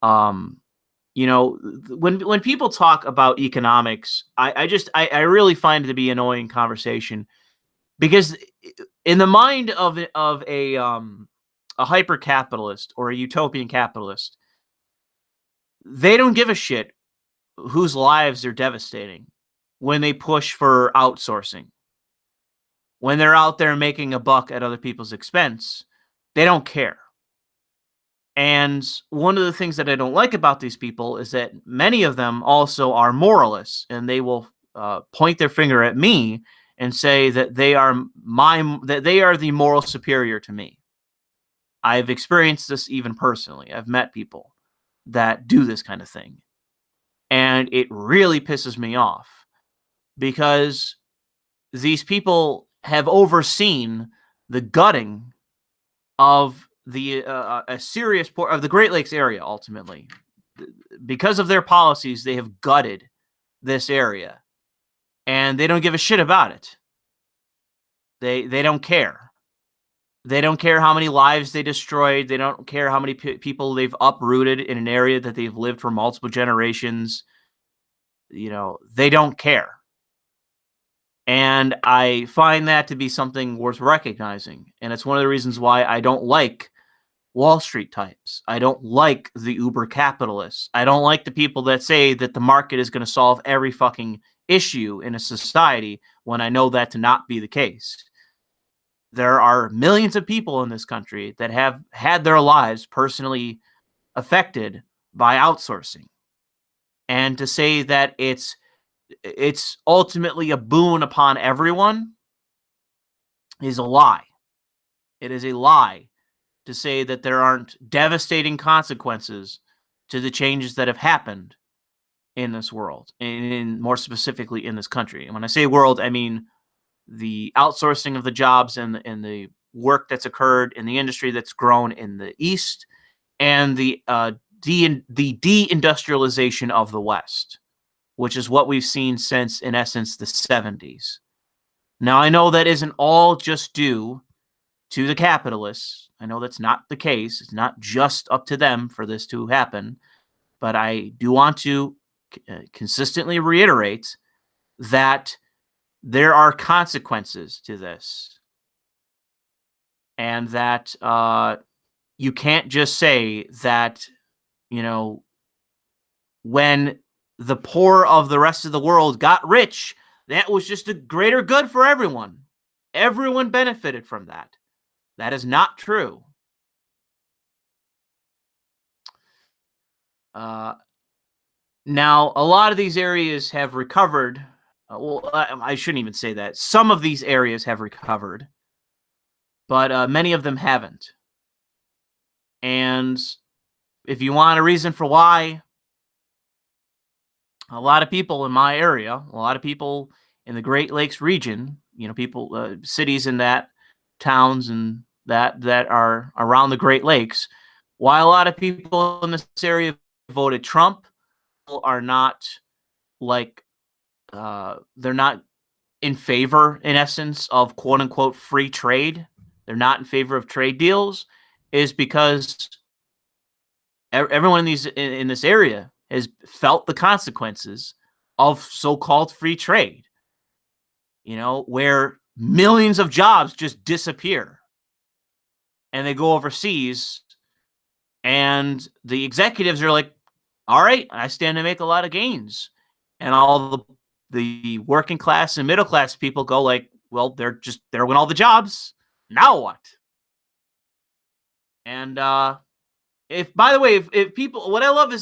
you know, when people talk about economics, I really find it to be an annoying conversation because in the mind of a hyper capitalist or a utopian capitalist, they don't give a shit whose lives are devastating when they push for outsourcing. when they're out there making a buck at other people's expense, they don't care. And one of the things that I don't like about these people is that many of them also are moralists, and they will point their finger at me and say that they are the moral superior to me. I've experienced this even personally. I've met people that do this kind of thing, and it really pisses me off because these people have overseen the gutting of a serious part of the Great Lakes area. Ultimately, because of their policies, they have gutted this area, and they don't give a shit about it. They don't care. They don't care how many lives they destroyed. They don't care how many people they've uprooted in an area that they've lived for multiple generations. They don't care. And I find that to be something worth recognizing. And it's one of the reasons why I don't like Wall Street types. I don't like the uber capitalists. I don't like the people that say that the market is going to solve every fucking issue in a society when I know that to not be the case. There are millions of people in this country that have had their lives personally affected by outsourcing. And to say that it's ultimately a boon upon everyone is a lie. It is a lie to say that there aren't devastating consequences to the changes that have happened in this world, and more specifically in this country. And when I say world, I mean the outsourcing of the jobs and the work that's occurred in the industry that's grown in the East, and the deindustrialization of the West, which is what we've seen since, in essence, the 70s. Now, I know that isn't all just due to the capitalists. I know that's not the case. It's not just up to them for this to happen. But I do want to consistently reiterate that there are consequences to this. And that you can't just say that, when the poor of the rest of the world got rich, that was just a greater good for everyone. Everyone benefited from that. That is not true. Now, a lot of these areas have recovered. I shouldn't even say that. Some of these areas have recovered, but many of them haven't. And if you want a reason for why, a lot of people in my area, a lot of people in the Great Lakes region, people, cities in that, towns and that are around the Great Lakes, while a lot of people in this area voted Trump, are not they're not in favor, in essence, of quote unquote free trade. They're not in favor of trade deals, is because everyone in this area has felt the consequences of so-called free trade, where millions of jobs just disappear and they go overseas, and the executives are like, all right, I stand to make a lot of gains. And all the working class and middle class people go like, well, they're winning all the jobs. Now what? And if people, what I love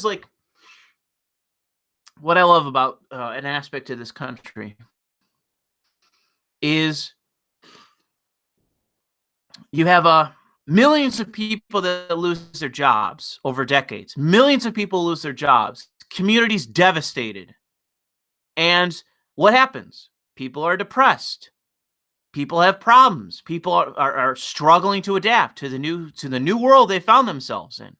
about an aspect of this country is you have millions of people that lose their jobs over decades. Millions of people lose their jobs. Communities devastated. And what happens? People are depressed. People have problems. People are struggling to adapt to the new world they found themselves in.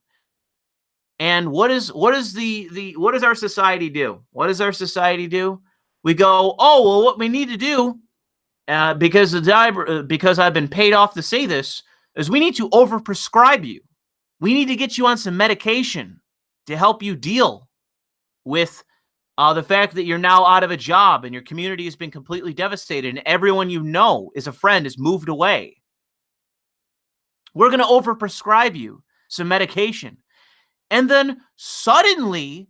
And what does our society do? What does our society do? We go, oh, well, what we need to do, because I've been paid off to say this, is we need to overprescribe you. We need to get you on some medication to help you deal with the fact that you're now out of a job and your community has been completely devastated and everyone you know is a friend has moved away. We're going to overprescribe you some medication. And then suddenly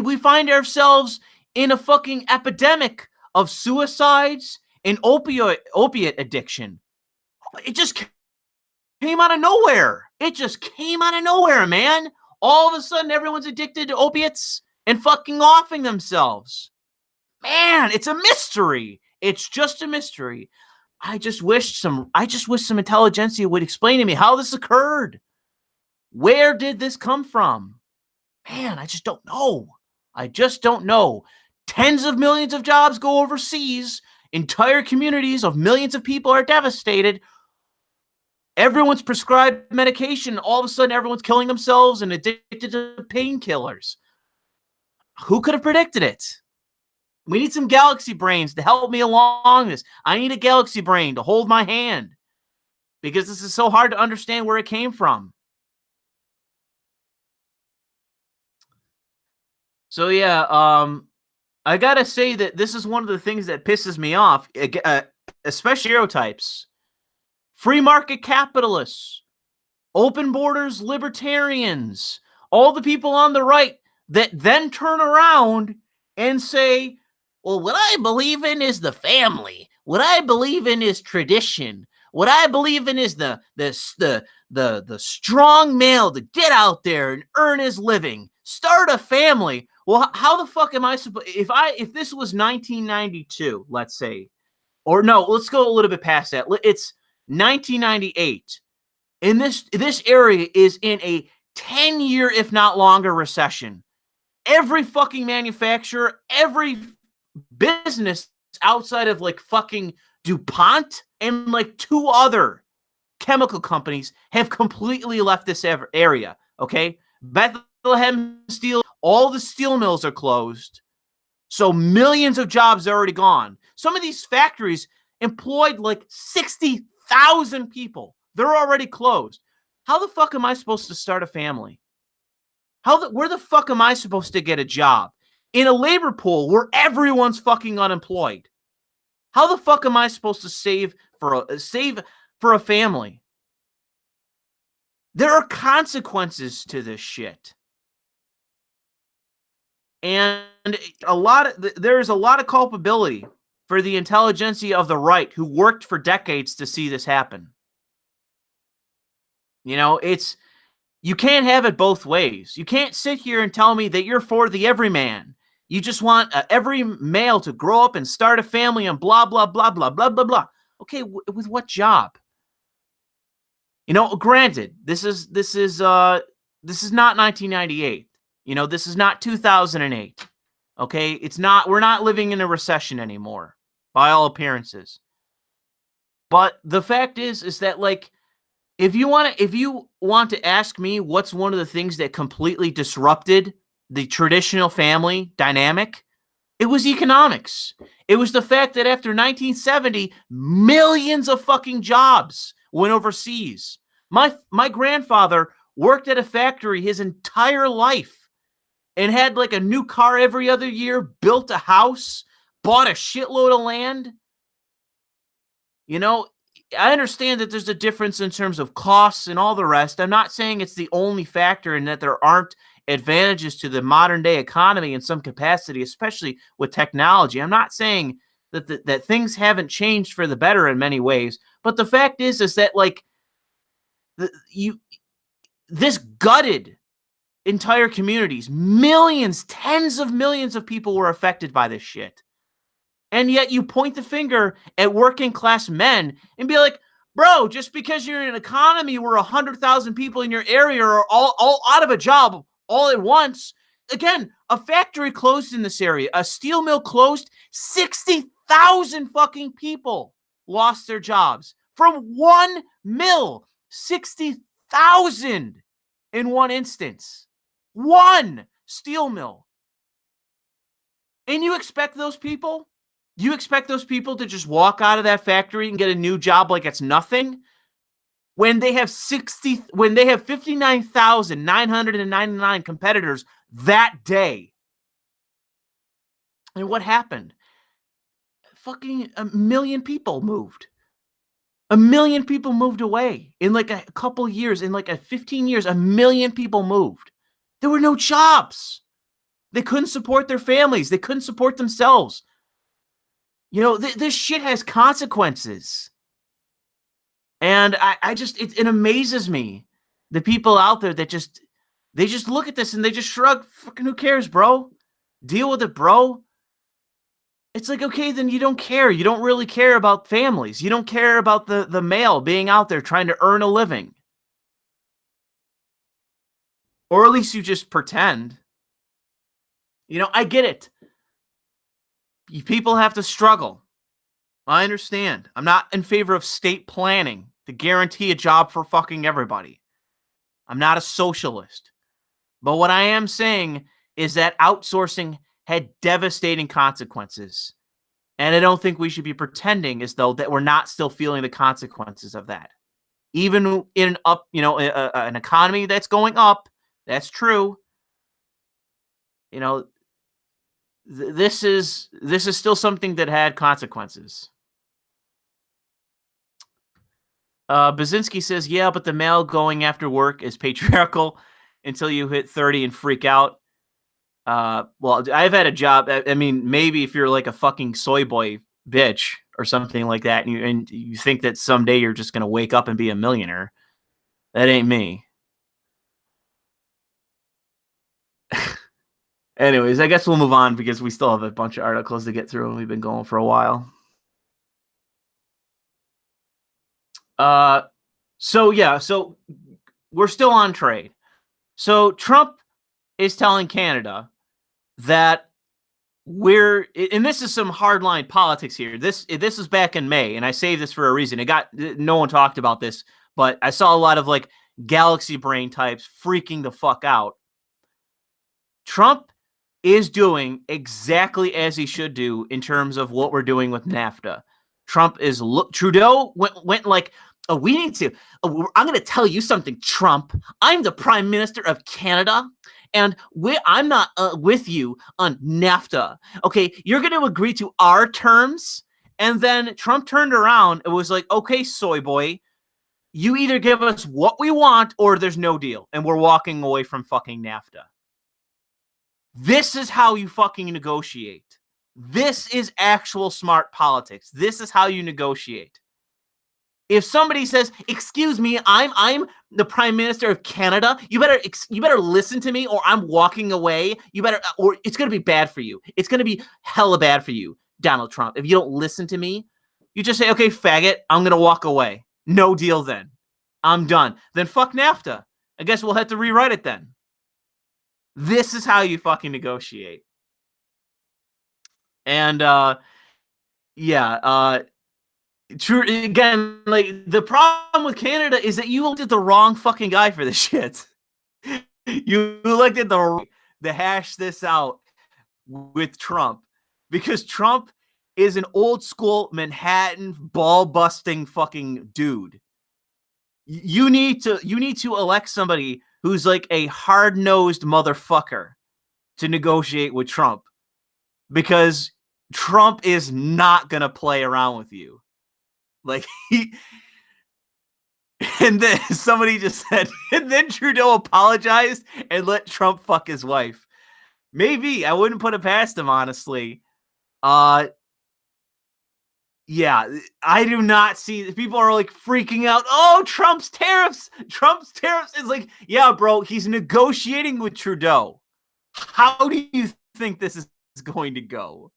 we find ourselves in a fucking epidemic of suicides an opiate addiction. It just came out of nowhere. It just came out of nowhere, man. All of a sudden, everyone's addicted to opiates and fucking offing themselves. Man, it's a mystery. It's just a mystery. I just wish some intelligentsia would explain to me how this occurred. Where did this come from? Man, I just don't know. I just don't know. Tens of millions of jobs go overseas. Entire communities of millions of people are devastated. Everyone's prescribed medication. All of a sudden, everyone's killing themselves and addicted to painkillers. Who could have predicted it? We need some galaxy brains to help me along this. I need a galaxy brain to hold my hand because this is so hard to understand where it came from. So yeah, I gotta say that this is one of the things that pisses me off, especially stereotypes. Free market capitalists, open borders libertarians, all the people on the right that then turn around and say, well, what I believe in is the family. What I believe in is tradition. What I believe in is the strong male to get out there and earn his living, start a family. Well, how the fuck am I supposed? If this was 1992, let's say, or no, let's go a little bit past that. It's 1998. And this area is in a 10-year, if not longer, recession. Every fucking manufacturer, every business outside of like fucking DuPont and like 2 other chemical companies have completely left this area. Okay, Bethlehem Steel, all the steel mills are closed, so millions of jobs are already gone. Some of these factories employed like 60,000 people. They're already closed. How the fuck am I supposed to start a family? Where the fuck am I supposed to get a job? In a labor pool where everyone's fucking unemployed. How the fuck am I supposed to save for a family? There are consequences to this shit. And there's a lot of culpability for the intelligentsia of the right who worked for decades to see this happen. You know, you can't have it both ways. You can't sit here and tell me that you're for the everyman. You just want every male to grow up and start a family and blah, blah, blah, blah, blah, blah, blah. Okay, with what job? You know, granted, this is not 1998. You know, this is not 2008. Okay, we're not living in a recession anymore, by all appearances. But the fact is that like, if you want to ask me what's one of the things that completely disrupted the traditional family dynamic, it was economics. It was the fact that after 1970, millions of fucking jobs went overseas. My grandfather worked at a factory his entire life and had like a new car every other year, built a house, bought a shitload of land. You know, I understand that there's a difference in terms of costs and all the rest. I'm not saying it's the only factor and that there aren't advantages to the modern day economy in some capacity, especially with technology. I'm not saying that things haven't changed for the better in many ways, but the fact is that like this gutted entire communities. Millions, tens of millions of people were affected by this shit. And yet you point the finger at working class men and be like, bro, just because you're in an economy where 100,000 people in your area are all out of a job all at once. Again, a factory closed in this area. A steel mill closed. 60,000 fucking people lost their jobs from one mill. 60,000 in one instance. One steel mill. And you expect those people? You expect those people to just walk out of that factory and get a new job like it's nothing? When they have 59,999 competitors that day. And what happened? Fucking 1 million people moved. 1 million people moved away in like a couple years. In like 15 years, 1 million people moved. There were no jobs. They couldn't support their families. They couldn't support themselves. This shit has consequences. And I just, it amazes me. The people out there that they just look at this and they just shrug. Fucking who cares, bro? Deal with it, bro. It's like, okay, then you don't care. You don't really care about families. You don't care about the male being out there trying to earn a living. Or at least you just pretend. I get it. People have to struggle. I understand. I'm not in favor of state planning to guarantee a job for fucking everybody. I'm not a socialist. But what I am saying is that outsourcing had devastating consequences. And I don't think we should be pretending as though that we're not still feeling the consequences of that. Even in an economy that's going up, that's true. This is still something that had consequences. Baczynski says, yeah, but the male going after work is patriarchal until you hit 30 and freak out. Well, I've had a job. I mean, maybe if you're like a fucking soy boy bitch or something like that, and you think that someday you're just going to wake up and be a millionaire, that ain't me. Anyways, I guess we'll move on because we still have a bunch of articles to get through and we've been going for a while. So we're still on trade. So Trump is telling Canada that and this is some hardline politics here. This is back in May, and I say this for a reason. No one talked about this, but I saw a lot of like galaxy brain types freaking the fuck out. Trump is doing exactly as he should do in terms of what we're doing with NAFTA. Trudeau went like, oh, we need to. I'm going to tell you something, Trump. I'm the Prime Minister of Canada, and I'm not with you on NAFTA. Okay, you're going to agree to our terms. And then Trump turned around and was like, okay, soy boy, you either give us what we want or there's no deal. And we're walking away from fucking NAFTA. This is how you fucking negotiate. This is actual smart politics. This is how you negotiate. If somebody says, "Excuse me, I'm the Prime Minister of Canada," you better listen to me, or I'm walking away. Or it's gonna be bad for you. It's gonna be hella bad for you, Donald Trump. If you don't listen to me, you just say, "Okay, faggot, I'm gonna walk away. No deal then. I'm done." Then fuck NAFTA. I guess we'll have to rewrite it then. This is how you fucking negotiate. And true. Again, like the problem with Canada is that you elected the wrong fucking guy for this shit. You elected to hash this out with Trump because Trump is an old school Manhattan ball busting fucking dude. You need to elect somebody who's like a hard-nosed motherfucker to negotiate with Trump, because Trump is not going to play around with you. Like and then somebody just said, and then Trudeau apologized and let Trump fuck his wife. Maybe. I wouldn't put it past him, honestly. Yeah, I do not see. People are like freaking out. Oh, Trump's tariffs. Trump's tariffs is like, yeah, bro, he's negotiating with Trudeau. How do you think this is going to go?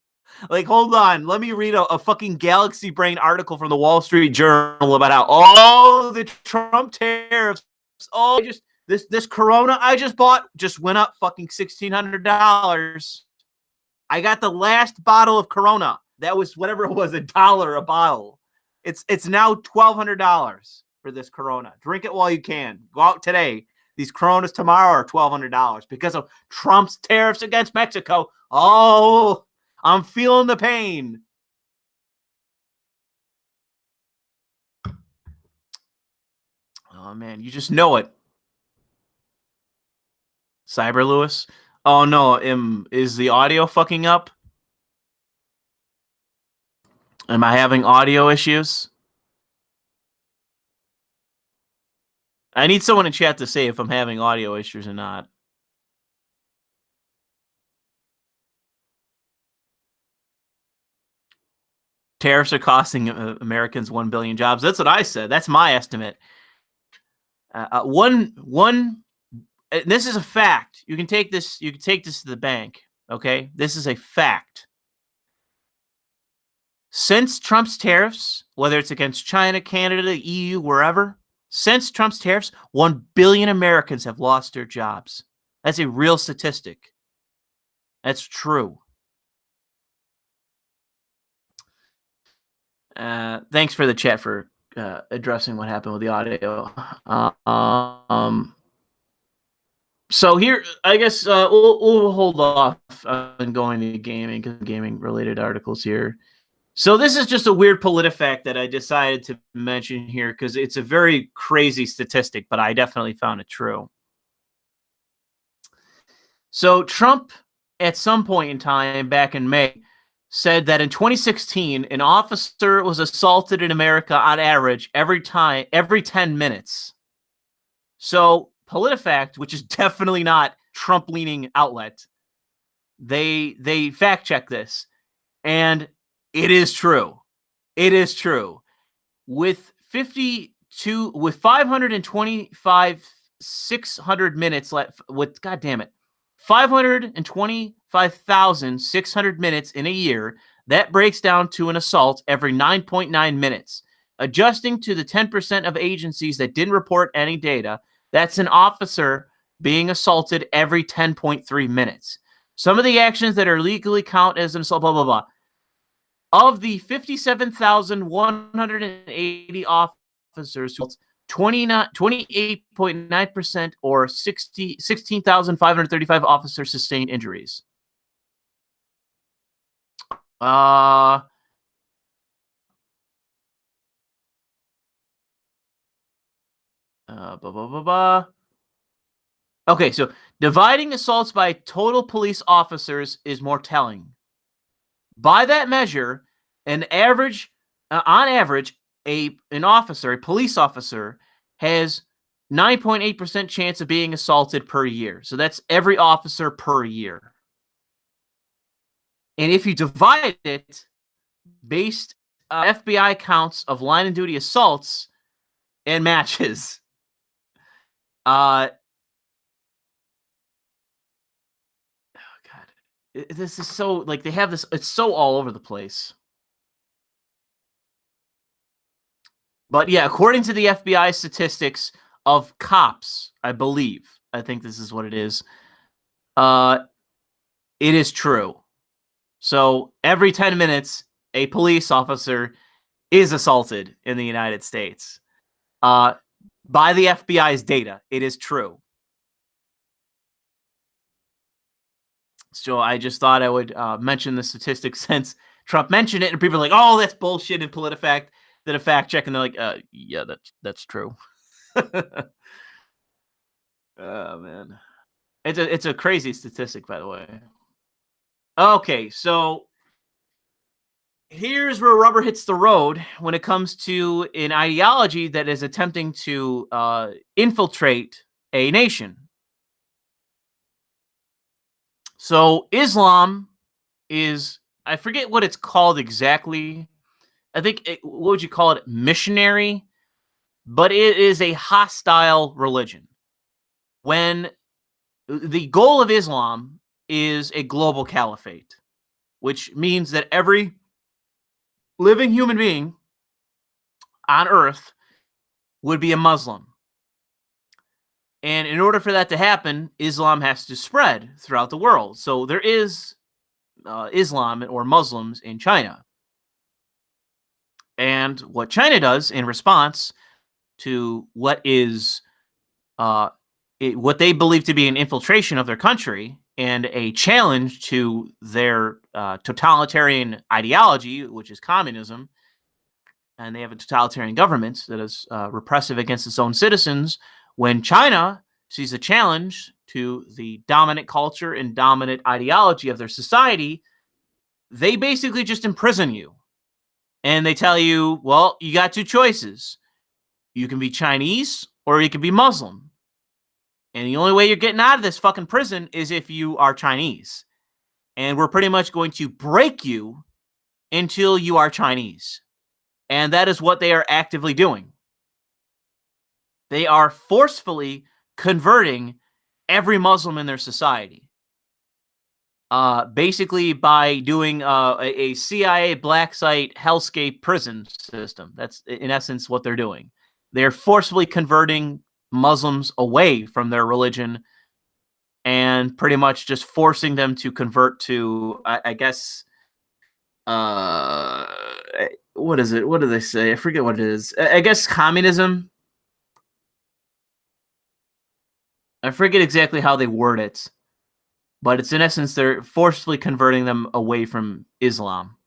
Like, hold on. Let me read a fucking Galaxy Brain article from the Wall Street Journal about how all the Trump tariffs, this Corona I just bought just went up fucking $1,600. I got the last bottle of Corona. That was whatever it was, $1 a bottle. It's now $1,200 for this Corona. Drink it while you can. Go out today. These Coronas tomorrow are $1,200 because of Trump's tariffs against Mexico. Oh, I'm feeling the pain. Oh, man, you just know it. Cyber Lewis? Oh, no, is the audio fucking up? Am I having audio issues? I need someone in chat to say if I'm having audio issues or not. Tariffs are costing Americans 1 billion jobs. That's what I said. That's my estimate. This is a fact. You can take this. You can take this to the bank. Okay, this is a fact. Since Trump's tariffs, whether it's against China, Canada, EU, wherever, since Trump's tariffs, 1 billion Americans have lost their jobs. That's a real statistic. That's true. Thanks for the chat for addressing what happened with the audio. So here, I guess we'll hold off on going to gaming-related articles here. So this is just a weird PolitiFact that I decided to mention here because it's a very crazy statistic, but I definitely found it true. So Trump, at some point in time back in May, said that in 2016, an officer was assaulted in America on average every 10 minutes. So PolitiFact, which is definitely not Trump-leaning outlet, they fact-check this, and it is true. It is true. With 525,600 minutes left, with, God damn it, 525,600 minutes in a year, that breaks down to an assault every 9.9 minutes. Adjusting to the 10% of agencies that didn't report any data, that's an officer being assaulted every 10.3 minutes. Some of the actions that are legally count as an assault, blah, blah, blah. Of the 57,180 officers, 28.9% or 16,535 officers sustained injuries. Okay, so dividing assaults by total police officers is more telling. By that measure, on average, a police officer, has 9.8% chance of being assaulted per year. So that's every officer per year. And if you divide it based FBI counts of line of duty assaults and matches, this is so, like, they have this, it's so all over the place. But yeah, according to the FBI statistics of cops, I think this is what it is, it is true. So every 10 minutes, a police officer is assaulted in the United States. By the FBI's data, it is true. So I just thought I would mention the statistics since Trump mentioned it, and people are like, "Oh, that's bullshit," in PolitiFact. Did a fact check, and they're like, "Yeah, that's true." Oh man, it's a crazy statistic, by the way. Okay, so here's where rubber hits the road when it comes to an ideology that is attempting to infiltrate a nation. So Islam is, I forget what it's called exactly. I think, what would you call it? Missionary? But it is a hostile religion. When the goal of Islam is a global caliphate, which means that every living human being on earth would be a Muslim. And in order for that to happen, Islam has to spread throughout the world. So there is Islam or Muslims in China. And what China does in response to what is what they believe to be an infiltration of their country and a challenge to their totalitarian ideology, which is communism, and they have a totalitarian government that is repressive against its own citizens. When China sees a challenge to the dominant culture and dominant ideology of their society, they basically just imprison you. And they tell you, well, you got two choices. You can be Chinese or you can be Muslim. And the only way you're getting out of this fucking prison is if you are Chinese. And we're pretty much going to break you until you are Chinese. And that is what they are actively doing. They are forcefully converting every Muslim in their society. Basically by doing a CIA black site hellscape prison system. That's in essence what they're doing. They're forcefully converting Muslims away from their religion and pretty much just forcing them to convert to, I guess, what is it? What do they say? I forget what it is. I guess communism. I forget exactly how they word it, but it's in essence they're forcefully converting them away from Islam.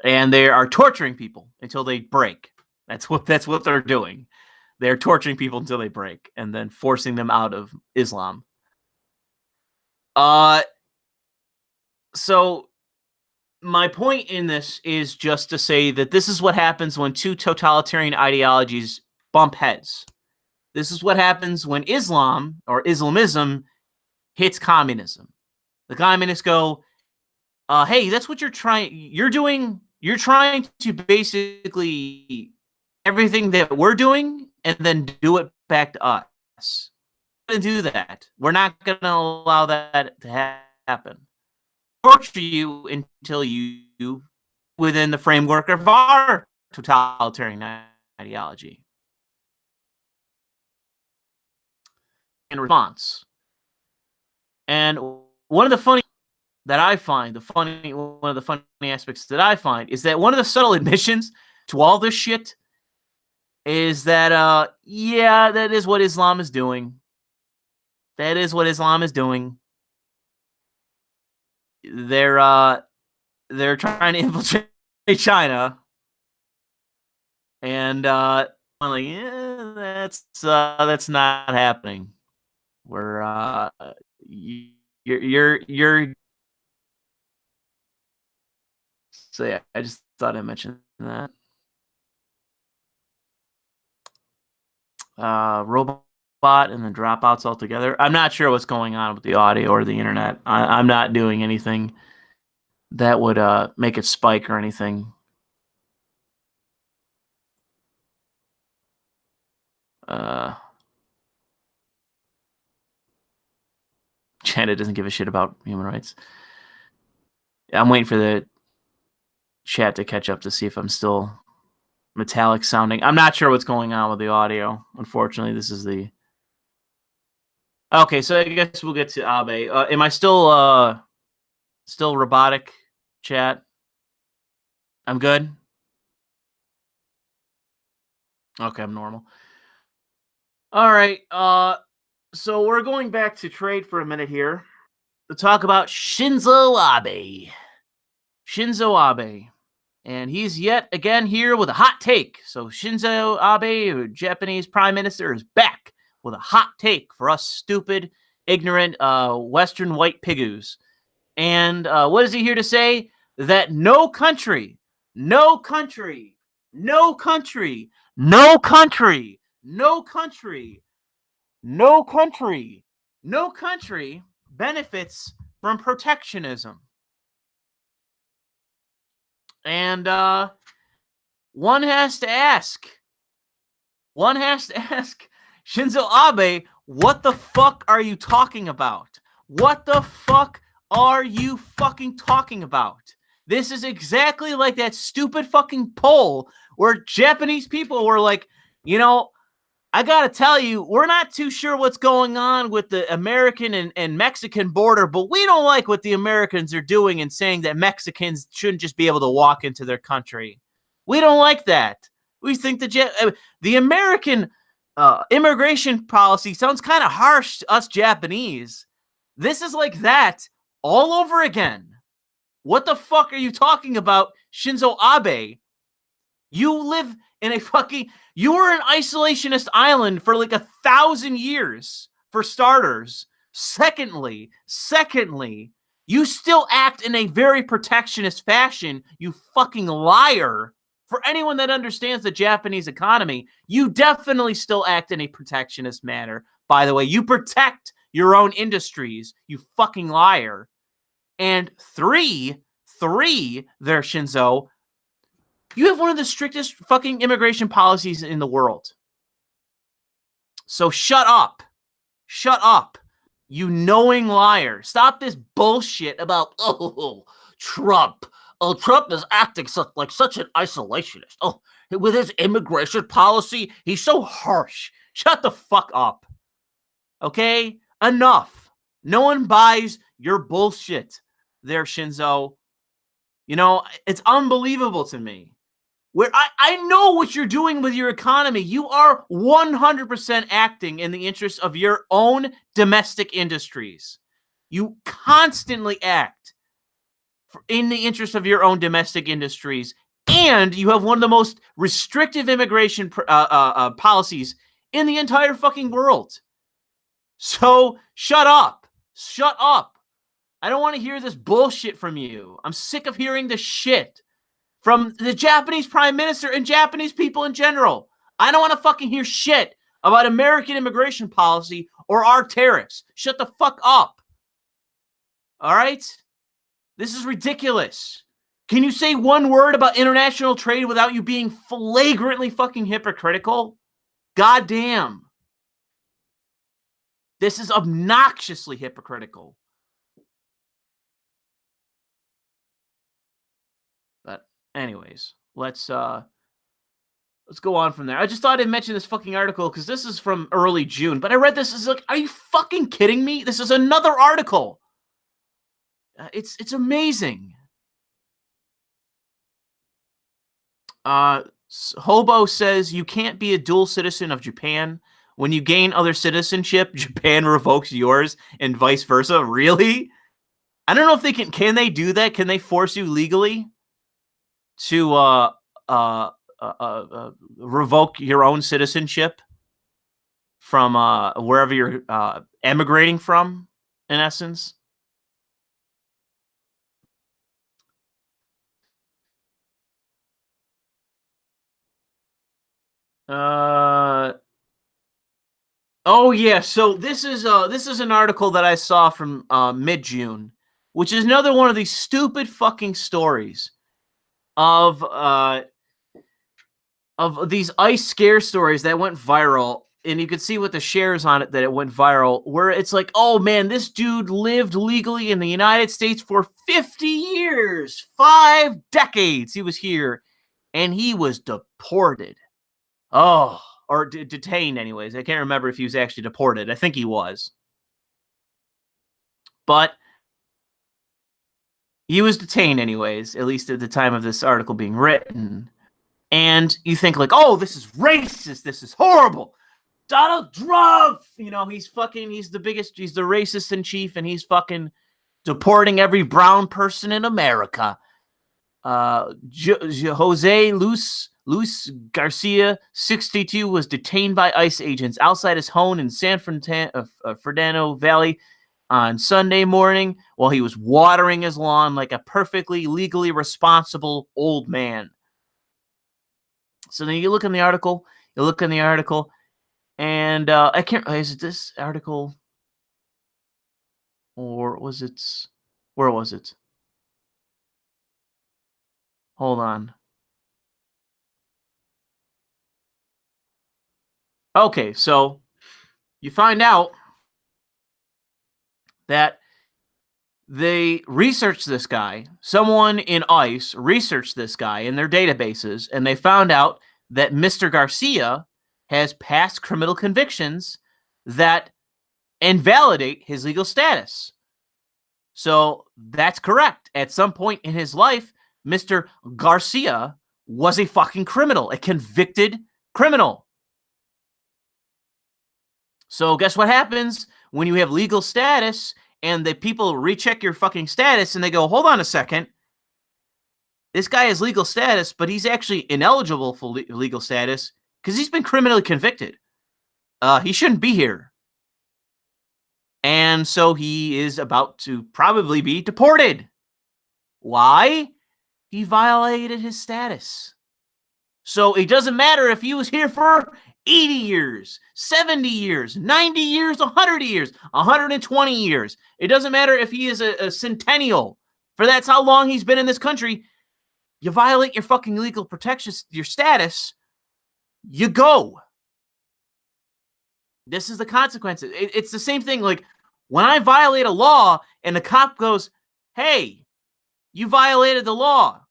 And they are torturing people until they break. That's what they're doing. They're torturing people until they break and then forcing them out of Islam. So my point in this is just to say that this is what happens when two totalitarian ideologies bump heads. This is what happens when Islam or Islamism hits communism. The communists go, hey, that's what you're doing. You're trying to basically everything that we're doing and then do it back to us. We're going to do that. We're not going to allow that to happen. Torture you until you within the framework of our totalitarian ideology. In response. And one of the funny that I find, one of the funny aspects that I find is that one of the subtle admissions to all this shit is that, yeah, that is what Islam is doing. That is what Islam is doing. They're trying to infiltrate China, and I'm like, yeah, that's not happening. We're you're. So yeah, I just thought I'd mention that. Robot and then dropouts altogether. I'm not sure what's going on with the audio or the internet. I'm not doing anything that would make it spike or anything. China doesn't give a shit about human rights. I'm waiting for the chat to catch up to see if I'm still metallic sounding. I'm not sure what's going on with the audio. Unfortunately, this is the... Okay, so I guess we'll get to Abe. Am I still robotic, chat? I'm good? Okay, I'm normal. All right, so we're going back to trade for a minute here to talk about Shinzo Abe. Shinzo Abe. And he's yet again here with a hot take. So Shinzo Abe, Japanese Prime Minister, is back with a hot take for us stupid, ignorant, Western white pigoos. And what is he here to say? That no country benefits from protectionism. And one has to ask Shinzo Abe, what the fuck are you talking about? What the fuck are you fucking talking about? This is exactly like that stupid fucking poll where Japanese people were like, you know, I gotta tell you, we're not too sure what's going on with the American and Mexican border, but we don't like what the Americans are doing and saying that Mexicans shouldn't just be able to walk into their country. We don't like that. We think the American immigration policy sounds kind of harsh to us Japanese. This is like that all over again. What the fuck are you talking about, Shinzo Abe? You live in a fucking... You were an isolationist island for like 1,000 years, for starters. Secondly, you still act in a very protectionist fashion, you fucking liar. For anyone that understands the Japanese economy, you definitely still act in a protectionist manner. By the way, you protect your own industries, you fucking liar. And three, 3, there, Shinzo, you have one of the strictest fucking immigration policies in the world. So shut up. Shut up. You knowing liar. Stop this bullshit about, Trump. Oh, Trump is acting like such an isolationist. Oh, with his immigration policy, he's so harsh. Shut the fuck up. Okay? Enough. No one buys your bullshit there, Shinzo. You know, it's unbelievable to me. Where I know what you're doing with your economy. You are 100% acting in the interest of your own domestic industries. You constantly act in the interest of your own domestic industries. And you have one of the most restrictive immigration policies in the entire fucking world. So shut up. Shut up. I don't want to hear this bullshit from you. I'm sick of hearing this shit from the Japanese prime minister and Japanese people in general. I don't want to fucking hear shit about American immigration policy or our tariffs. Shut the fuck up. All right? This is ridiculous. Can you say one word about international trade without you being flagrantly fucking hypocritical? Goddamn. This is obnoxiously hypocritical. But anyways, let's go on from there. I just thought I'd mention this fucking article because this is from early June. But I read this as like, are you fucking kidding me? This is another article. It's amazing. Hobo says you can't be a dual citizen of Japan. When you gain other citizenship, Japan revokes yours and vice versa. Really? I don't know if they can they do that? Can they force you legally to revoke your own citizenship from wherever you're emigrating from, in essence? Oh yeah, so this is an article that I saw from mid-June, which is another one of these stupid fucking stories of these ICE scare stories that went viral, and you could see with the shares on it that it went viral, where it's like, oh man, this dude lived legally in the United States for 50 years, 5 decades he was here, and he was deported. Oh, or detained anyways. I can't remember if he was actually deported. I think he was. But he was detained anyways, at least at the time of this article being written. And you think like, oh, this is racist. This is horrible. Donald Trump, he's the racist in chief, and he's fucking deporting every brown person in America. Jose Luis Garcia, 62, was detained by ICE agents outside his home in San Fernando Valley on Sunday morning while he was watering his lawn like a perfectly legally responsible old man. So then you look in the article, and I can't. Is it this article, or was it? Where was it? Hold on. Okay, so you find out that they researched this guy. Someone in ICE researched this guy in their databases, and they found out that Mr. Garcia has past criminal convictions that invalidate his legal status. So that's correct. At some point in his life, Mr. Garcia was a fucking criminal, a convicted criminal. So guess what happens when you have legal status and the people recheck your fucking status and they go, hold on a second. This guy has legal status, but he's actually ineligible for legal status because he's been criminally convicted. He shouldn't be here. And so he is about to probably be deported. Why? He violated his status. So it doesn't matter if he was here for 80 years, 70 years, 90 years, 100 years, 120 years. It doesn't matter if he is a centennial for that's how long he's been in this country. You violate your fucking legal protection, your status, you go. This is the consequences. It's the same thing. Like when I violate a law and the cop goes, hey, you violated the law.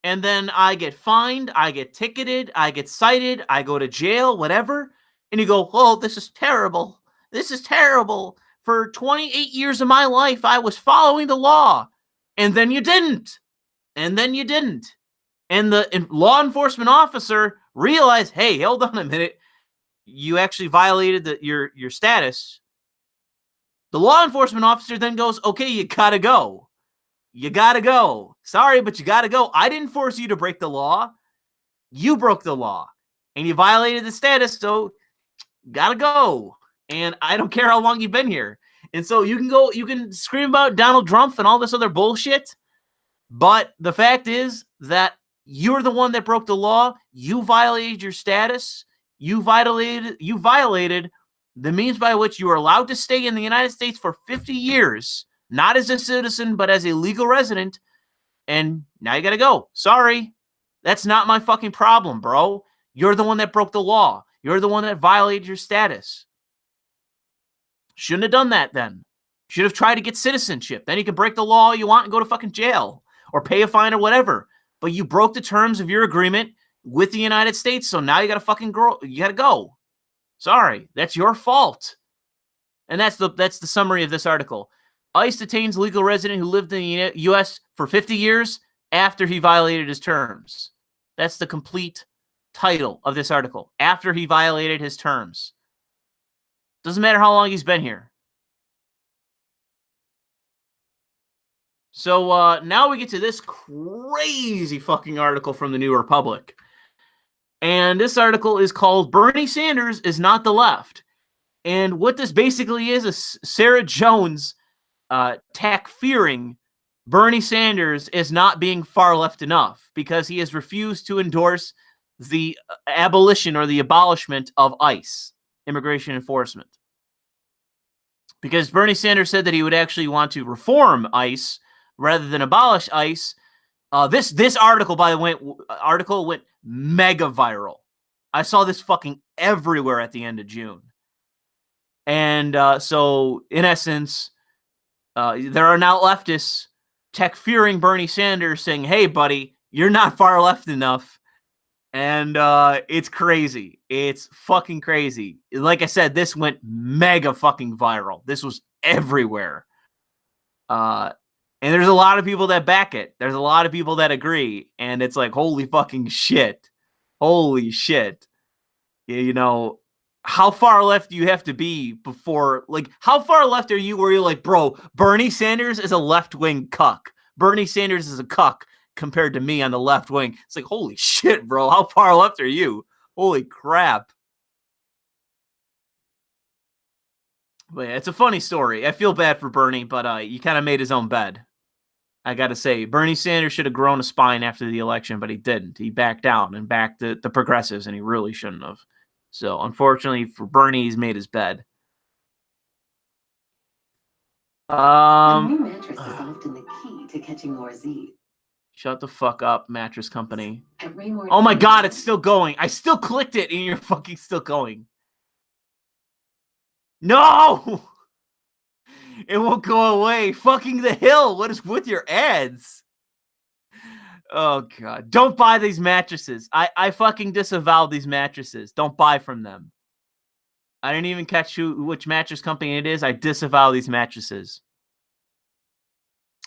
And then I get fined, I get ticketed, I get cited, I go to jail, whatever. And you go, oh, this is terrible. This is terrible. For 28 years of my life, I was following the law. And then you didn't. And then you didn't. And the law enforcement officer realized, hey, hold on a minute. You actually violated your status. The law enforcement officer then goes, okay, you gotta go. You gotta go. Sorry, but you gotta go. I didn't force you to break the law. You broke the law. And you violated the status, so gotta go. And I don't care how long you've been here. And so you can scream about Donald Trump and all this other bullshit. But the fact is that you're the one that broke the law. You violated your status. You violated the means by which you are allowed to stay in the United States for 50 years, not as a citizen, but as a legal resident. And now you got to go. Sorry. That's not my fucking problem, bro. You're the one that broke the law. You're the one that violated your status. Shouldn't have done that then. Should have tried to get citizenship. Then you can break the law all you want and go to fucking jail or pay a fine or whatever. But you broke the terms of your agreement with the United States, so now you got to fucking you got to go. Sorry, that's your fault. And that's the summary of this article. ICE detains legal resident who lived in the U.S. for 50 years after he violated his terms. That's the complete title of this article. After he violated his terms. Doesn't matter how long he's been here. So now we get to this crazy fucking article from the New Republic. And this article is called Bernie Sanders is Not the Left. And what this basically is Sarah Jones fearing Bernie Sanders is not being far left enough because he has refused to endorse the abolition or the abolishment of ICE, immigration enforcement. Because Bernie Sanders said that he would actually want to reform ICE rather than abolish ICE. This article, by the way, went mega viral. I saw this fucking everywhere at the end of June. And so, in essence, there are now leftists fearing Bernie Sanders saying, hey, buddy, you're not far left enough. And it's crazy. It's fucking crazy. Like I said, this went mega fucking viral. This was everywhere. And there's a lot of people that back it. There's a lot of people that agree. And it's like, holy fucking shit. Holy shit. You know, how far left do you have to be before, like, how far left are you where you're like, bro, Bernie Sanders is a left-wing cuck. Bernie Sanders is a cuck compared to me on the left wing. It's like, holy shit, bro. How far left are you? Holy crap. But yeah, it's a funny story. I feel bad for Bernie, but he kind of made his own bed. I got to say, Bernie Sanders should have grown a spine after the election, but he didn't. He backed down and backed the progressives, and he really shouldn't have. So, unfortunately for Bernie, he's made his bed. The new mattress is often the key to catching more Z. Shut the fuck up, mattress company. Oh my god, it's still going. I still clicked it, and you're fucking still going. No! It won't go away. Fucking the hill. What is with your ads? Oh, God. Don't buy these mattresses. I fucking disavow these mattresses. Don't buy from them. I didn't even catch which mattress company it is. I disavow these mattresses.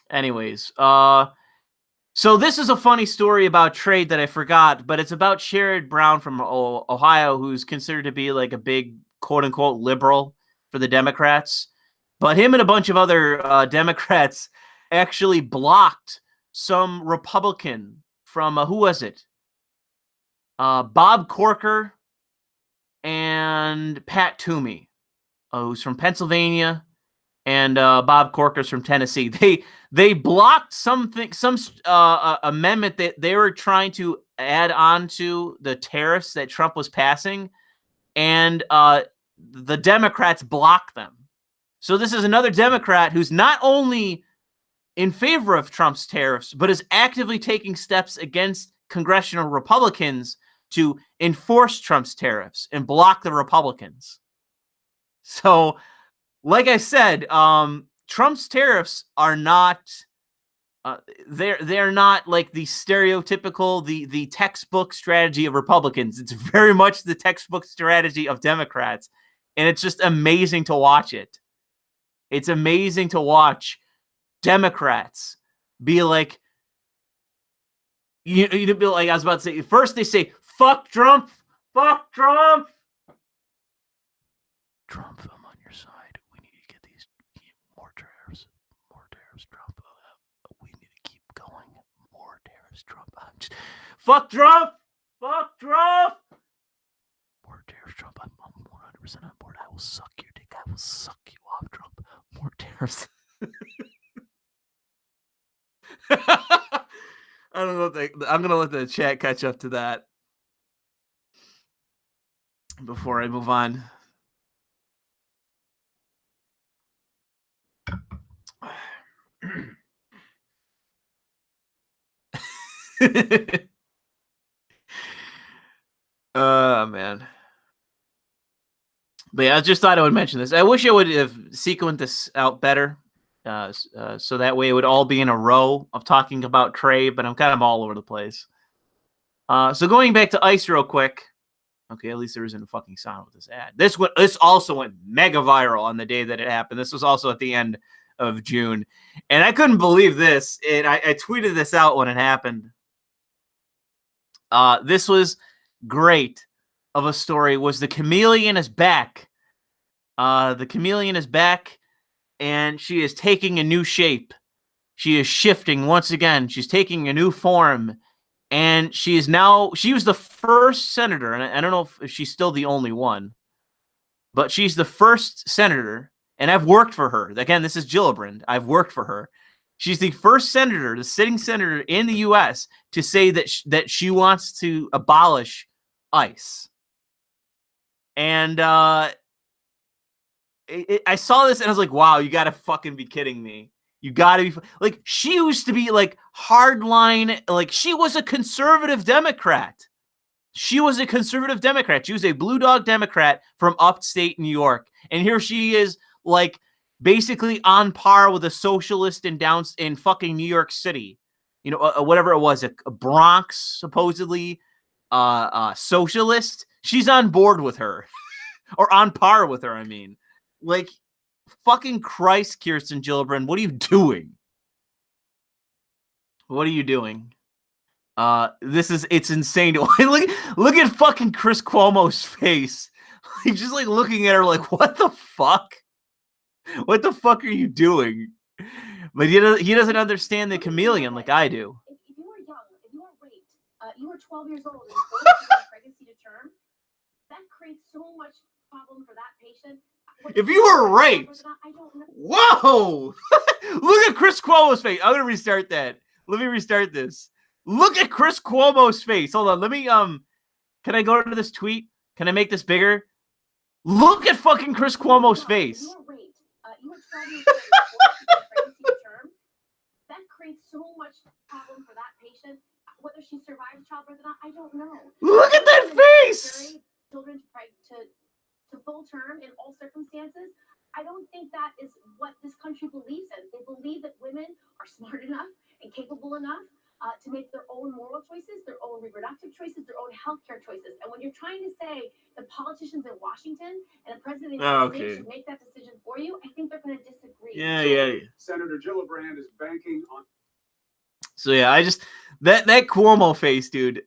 Anyways, so this is a funny story about trade that I forgot, but it's about Sherrod Brown from Ohio, who's considered to be like a big quote-unquote liberal for the Democrats. But him and a bunch of other Democrats actually blocked some Republican from, who was it? Bob Corker and Pat Toomey, who's from Pennsylvania, and Bob Corker's from Tennessee. They blocked some amendment that they were trying to add on to the tariffs that Trump was passing, and the Democrats blocked them. So this is another Democrat who's not only in favor of Trump's tariffs, but is actively taking steps against congressional Republicans to enforce Trump's tariffs and block the Republicans. So, like I said, Trump's tariffs are not they're not like the stereotypical the textbook strategy of Republicans. It's very much the textbook strategy of Democrats, and it's just amazing to watch it. It's amazing to watch Democrats be like, you be like, I was about to say, first they say, fuck Trump, fuck Trump. Trump, I'm on your side. We need to get these more tariffs, Trump. We need to keep going. More tariffs, Trump. Fuck Trump, fuck Trump. More tariffs, Trump. I'm 100% on board. I will suck your dick. I will suck you off, Trump. More tariffs. I don't know. I'm gonna let the chat catch up to that before I move on. Man. But yeah, I just thought I would mention this. I wish I would have sequenced this out better, so that way it would all be in a row of talking about Trey. But I'm kind of all over the place. So going back to ICE real quick. Okay, at least there isn't a fucking sound with this ad. This also went mega viral on the day that it happened. This was also at the end of June, and I couldn't believe this. And I tweeted this out when it happened. This was great of a story. Was the chameleon is back? The chameleon is back, and she is taking a new shape. She is shifting once again. She's taking a new form, and she was the first senator, and I don't know if she's still the only one, but she's the first senator, and I've worked for her. Again, this is Gillibrand. I've worked for her. She's the first senator, the sitting senator in the U.S., to say that she wants to abolish ICE. And I saw this and I was like, wow, you gotta fucking be kidding me. You gotta be like, she used to be like hardline, like she was a conservative Democrat. She was a conservative Democrat. She was a blue dog Democrat from upstate New York. And here she is, like, basically on par with a socialist in fucking New York City. You know, whatever it was, a Bronx, supposedly, socialist. She's on board with her. Or on par with her, I mean. Like, fucking Christ, Kirsten Gillibrand, what are you doing? What are you doing? It's insane. look at fucking Chris Cuomo's face. He's just like looking at her like, what the fuck? What the fuck are you doing? But he doesn't understand the chameleon like I do. If you were young, if you were raped, you were 12 years old and forced to pregnancy to term, that creates so much problem for that patient. If you were raped, whoa! Look at Chris Cuomo's face. I'm gonna restart that. Let me restart this. Look at Chris Cuomo's face. Hold on. Let me can I go to this tweet? Can I make this bigger? Look at fucking Chris Cuomo's face. You were raped. You were 12 years old and forced to pregnancy to term. That creates so much problem for that patient. Whether she survives childbirth or not, I don't know. Look at that face. Children to full term in all circumstances. I don't think that is what this country believes in. They believe that women are smart enough and capable enough to make their own moral choices, their own reproductive choices, their own healthcare choices. And when you're trying to say the politicians in Washington and the president of the United States should make that decision for you, I think they're going to disagree. Yeah. Senator Gillibrand is banking on. So yeah, I just that Cuomo face, dude.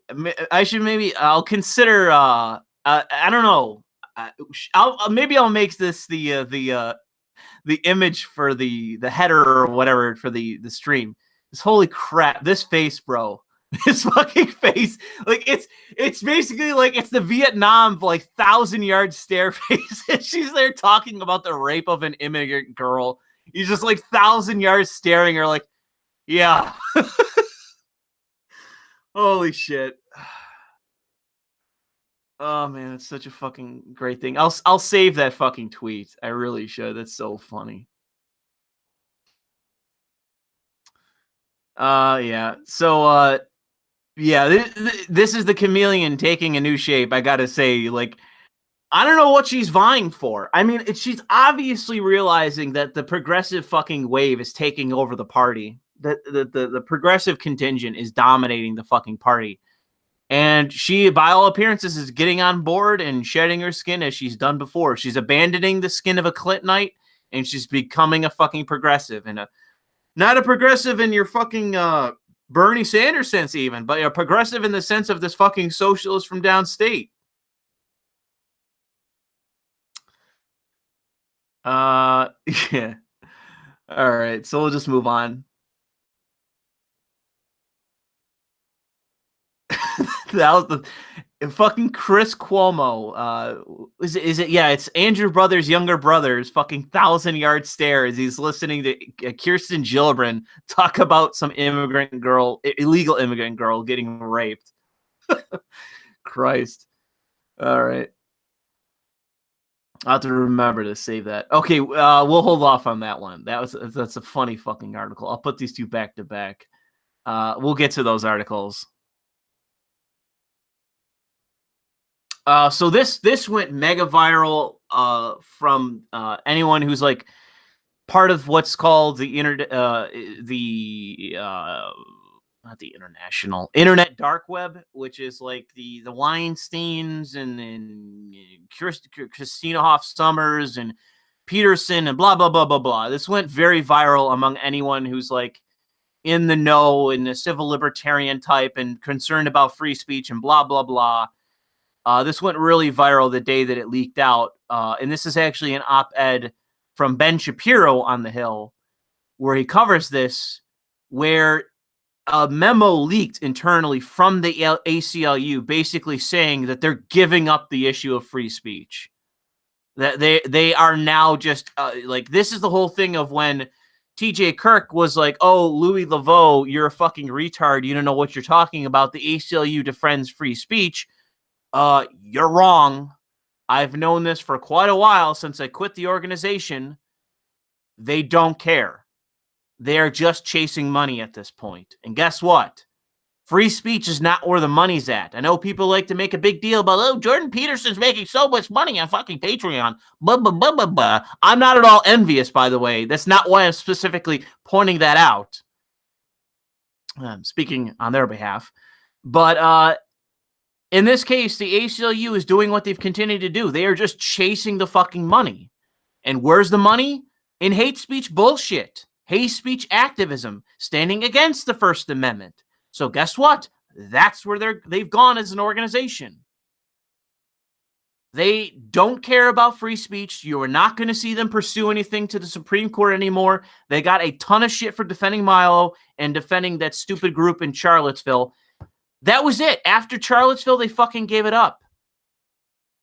I'll consider. I don't know. I'll make this the image for the header or whatever for the stream. This holy crap, this face, bro. This fucking face, like it's basically like it's the Vietnam like 1,000-yard stare face. And she's there talking about the rape of an immigrant girl. He's just like 1,000 yards staring her, like, yeah. Holy shit. Oh man, it's such a fucking great thing. I'll save that fucking tweet. I really should. That's so funny. Yeah. So, yeah, this is the chameleon taking a new shape. I gotta say, like, I don't know what she's vying for. I mean, she's obviously realizing that the progressive fucking wave is taking over the party. That the progressive contingent is dominating the fucking party. And she, by all appearances, is getting on board and shedding her skin as she's done before. She's abandoning the skin of a Clintonite, and she's becoming a fucking progressive. And not a progressive in your fucking Bernie Sanders sense even, but a progressive in the sense of this fucking socialist from downstate. Yeah. All right, so we'll just move on. That was the fucking Chris Cuomo. Is it? Yeah, it's Andrew Brothers' younger brother's fucking 1,000-yard stare as he's listening to Kirsten Gillibrand talk about some illegal immigrant girl getting raped. Christ. All right. I'll have to remember to save that. Okay, we'll hold off on that one. That's a funny fucking article. I'll put these two back to back. We'll get to those articles. So this went mega viral from anyone who's like part of what's called the not the internet dark web, which is like the Weinsteins and Christina Hoff Summers and Peterson and blah blah blah blah blah. This went very viral among anyone who's like in the know and the civil libertarian type and concerned about free speech and blah blah blah. This went really viral the day that it leaked out. And this is actually an op-ed from Ben Shapiro on The Hill, where he covers this, where a memo leaked internally from the ACLU basically saying that they're giving up the issue of free speech. That they are now just like, this is the whole thing of when TJ Kirk was like, oh, Louis Le Vau, you're a fucking retard. You don't know what you're talking about. The ACLU defends free speech. You're wrong. I've known this for quite a while since I quit the organization. They don't care. They're just chasing money at this point. And guess what? Free speech is not where the money's at. I know people like to make a big deal about, oh, Jordan Peterson's making so much money on fucking Patreon. Blah, blah, blah, blah, blah. I'm not at all envious, by the way. That's not why I'm specifically pointing that out. I'm speaking on their behalf. But in this case, the ACLU is doing what they've continued to do. They are just chasing the fucking money. And where's the money? In hate speech bullshit. Hate speech activism. Standing against the First Amendment. So guess what? That's where they've gone as an organization. They don't care about free speech. You are not going to see them pursue anything to the Supreme Court anymore. They got a ton of shit for defending Milo and defending that stupid group in Charlottesville. That was it. After Charlottesville, they fucking gave it up.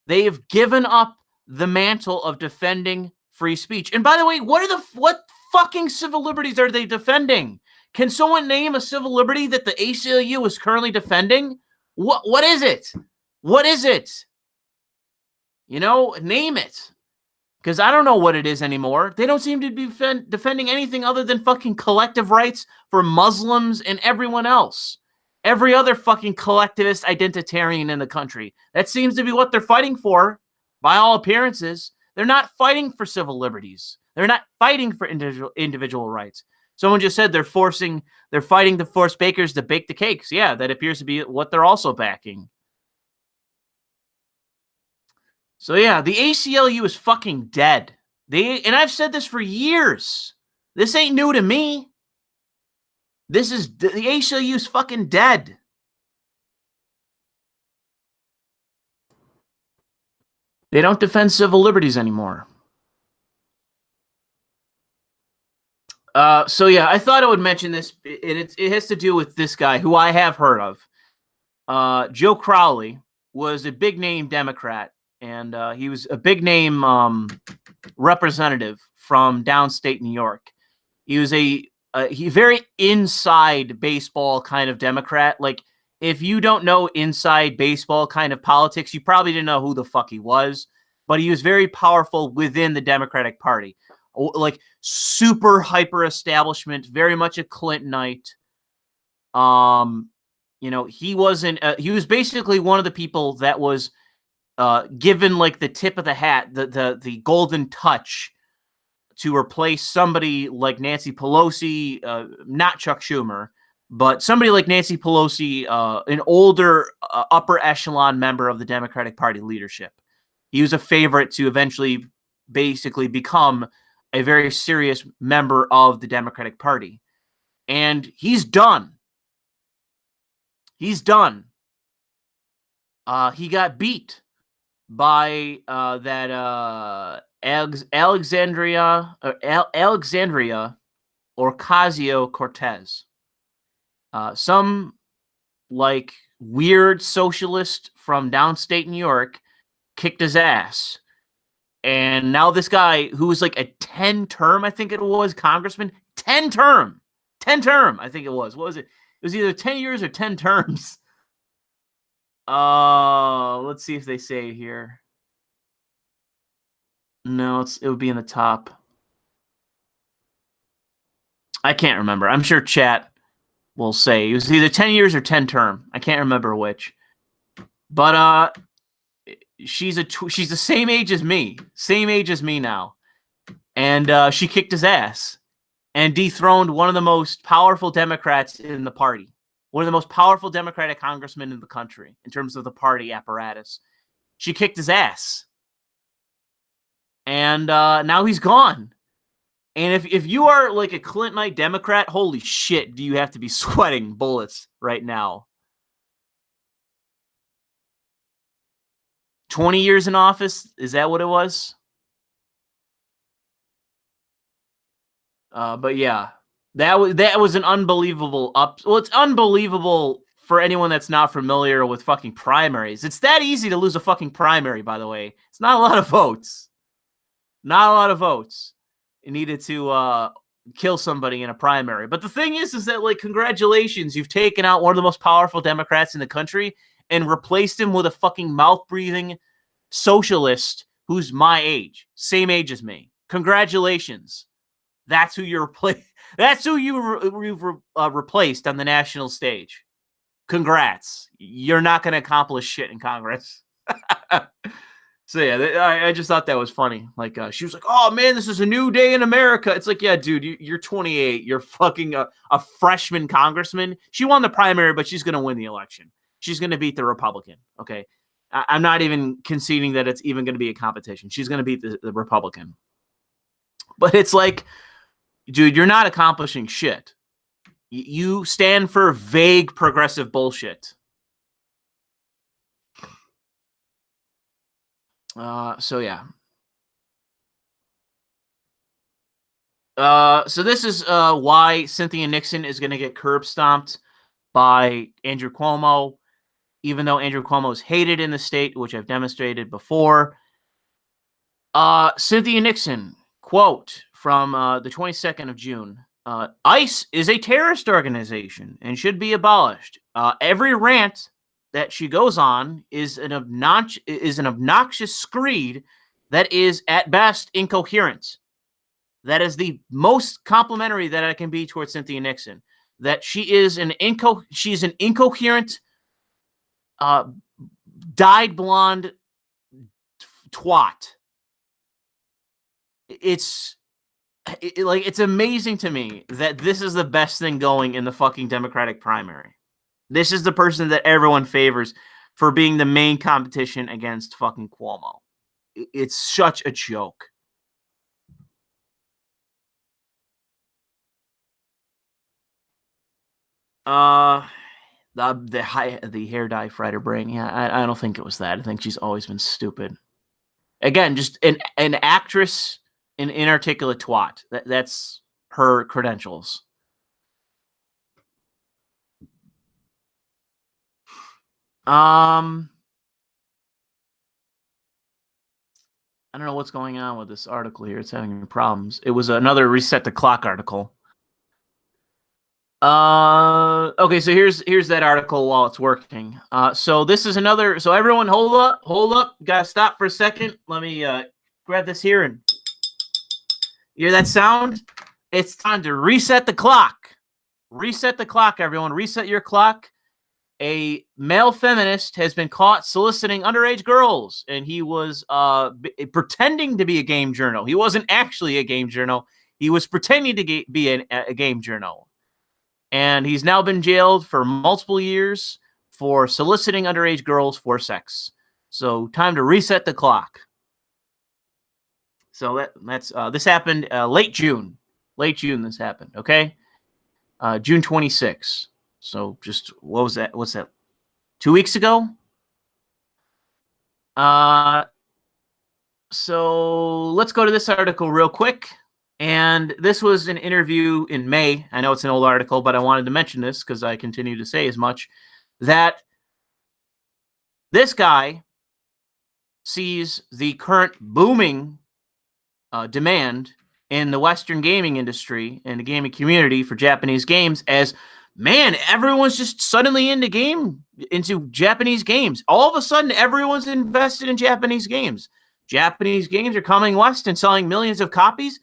They have given up the mantle of defending free speech. And by the way, what fucking civil liberties are they defending? Can someone name a civil liberty that the ACLU is currently defending? What is it? What is it? You know, name it. Because I don't know what it is anymore. They don't seem to be defending anything other than fucking collective rights for Muslims and everyone else. Every other fucking collectivist identitarian in the country. That seems to be what they're fighting for, by all appearances. They're not fighting for civil liberties. They're not fighting for individual rights. Someone just said they're fighting to force bakers to bake the cakes. Yeah, that appears to be what they're also backing. So yeah, the ACLU is fucking dead. And I've said this for years. This ain't new to me. The ACLU is fucking dead. They don't defend civil liberties anymore. So yeah, I thought I would mention this. It has to do with this guy who I have heard of. Joe Crowley was a big name Democrat, and he was a big name representative from downstate New York. He was a very inside baseball kind of Democrat. Like, if you don't know inside baseball kind of politics, you probably didn't know who the fuck he was. But he was very powerful within the Democratic Party. Like, super hyper establishment, very much a Clintonite. You know, he wasn't. He was basically one of the people that was given like the tip of the hat, the golden touch to replace somebody like Nancy Pelosi, not Chuck Schumer, but somebody like Nancy Pelosi, an older upper echelon member of the Democratic Party leadership. He was a favorite to eventually basically become a very serious member of the Democratic Party. And he's done. He's done. He got beat by that Alexandria Ocasio-Cortez. Some like weird socialist from downstate New York kicked his ass. And now this guy who was like a 10-term, I think it was, congressman, 10-term, I think it was. What was it? It was either 10 years or 10 terms. Let's see if they say here. No, it would be in the top. I can't remember. I'm sure chat will say it was either 10 years or 10 term. I can't remember which. But she's the same age as me. Same age as me now. And she kicked his ass and dethroned one of the most powerful Democrats in the party. One of the most powerful Democratic congressmen in the country in terms of the party apparatus. She kicked his ass. And now he's gone. And if you are like a Clintonite Democrat, holy shit, do you have to be sweating bullets right now. 20 years in office? Is that what it was? But yeah, that was an unbelievable Well, it's unbelievable for anyone that's not familiar with fucking primaries. It's that easy to lose a fucking primary, by the way. It's not a lot of votes. Not a lot of votes. You needed to kill somebody in a primary. But the thing is that, like, congratulations, you've taken out one of the most powerful Democrats in the country and replaced him with a fucking mouth-breathing socialist who's my age, same age as me. Congratulations. That's who you That's who you replaced on the national stage. Congrats. You're not going to accomplish shit in Congress. So yeah, I just thought that was funny. Like she was like, "Oh man, this is a new day in America." It's like, yeah, dude, you're 28. You're fucking a freshman congressman. She won the primary, but she's gonna win the election. She's gonna beat the Republican. Okay, I'm not even conceding that it's even gonna be a competition. She's gonna beat the Republican. But it's like, dude, you're not accomplishing shit. You stand for vague progressive bullshit. So yeah. So this is why Cynthia Nixon is going to get curb stomped by Andrew Cuomo, even though Andrew Cuomo is hated in the state, which I've demonstrated before. Cynthia Nixon, quote from the 22nd of June. ICE is a terrorist organization and should be abolished. Every rant that she goes on is an obnoxious screed that is at best incoherent. That is the most complimentary that I can be towards Cynthia Nixon. That she is an incoherent, dyed blonde twat. It's amazing to me that this is the best thing going in the fucking Democratic primary. This is the person that everyone favors for being the main competition against fucking Cuomo. It's such a joke. The hair dye fried her brain. Yeah, I don't think it was that. I think she's always been stupid. Again, just an actress, an inarticulate twat. That's her credentials. I don't know what's going on with this article here. It's having problems. It was another reset the clock article. Okay, so here's that article while it's working. So this is another. So everyone, hold up. Gotta stop for a second. Let me grab this here and hear that sound. It's time to reset the clock Reset the clock, everyone. Reset your clock. A male feminist has been caught soliciting underage girls, and he was pretending to be a game journal. He wasn't actually a game journal. He was pretending to be a game journal. And he's now been jailed for multiple years for soliciting underage girls for sex. So time to reset the clock. So that's this happened late June. Late June this happened, okay? June 26th. So just, what was that? What's that? 2 weeks ago? So let's go to this article real quick. And this was an interview in May. I know it's an old article, but I wanted to mention this because I continue to say as much, that this guy sees the current booming demand in the Western gaming industry and the gaming community for Japanese games as, man, everyone's just suddenly into Japanese games. All of a sudden, everyone's invested in Japanese games. Japanese games are coming west and selling millions of copies.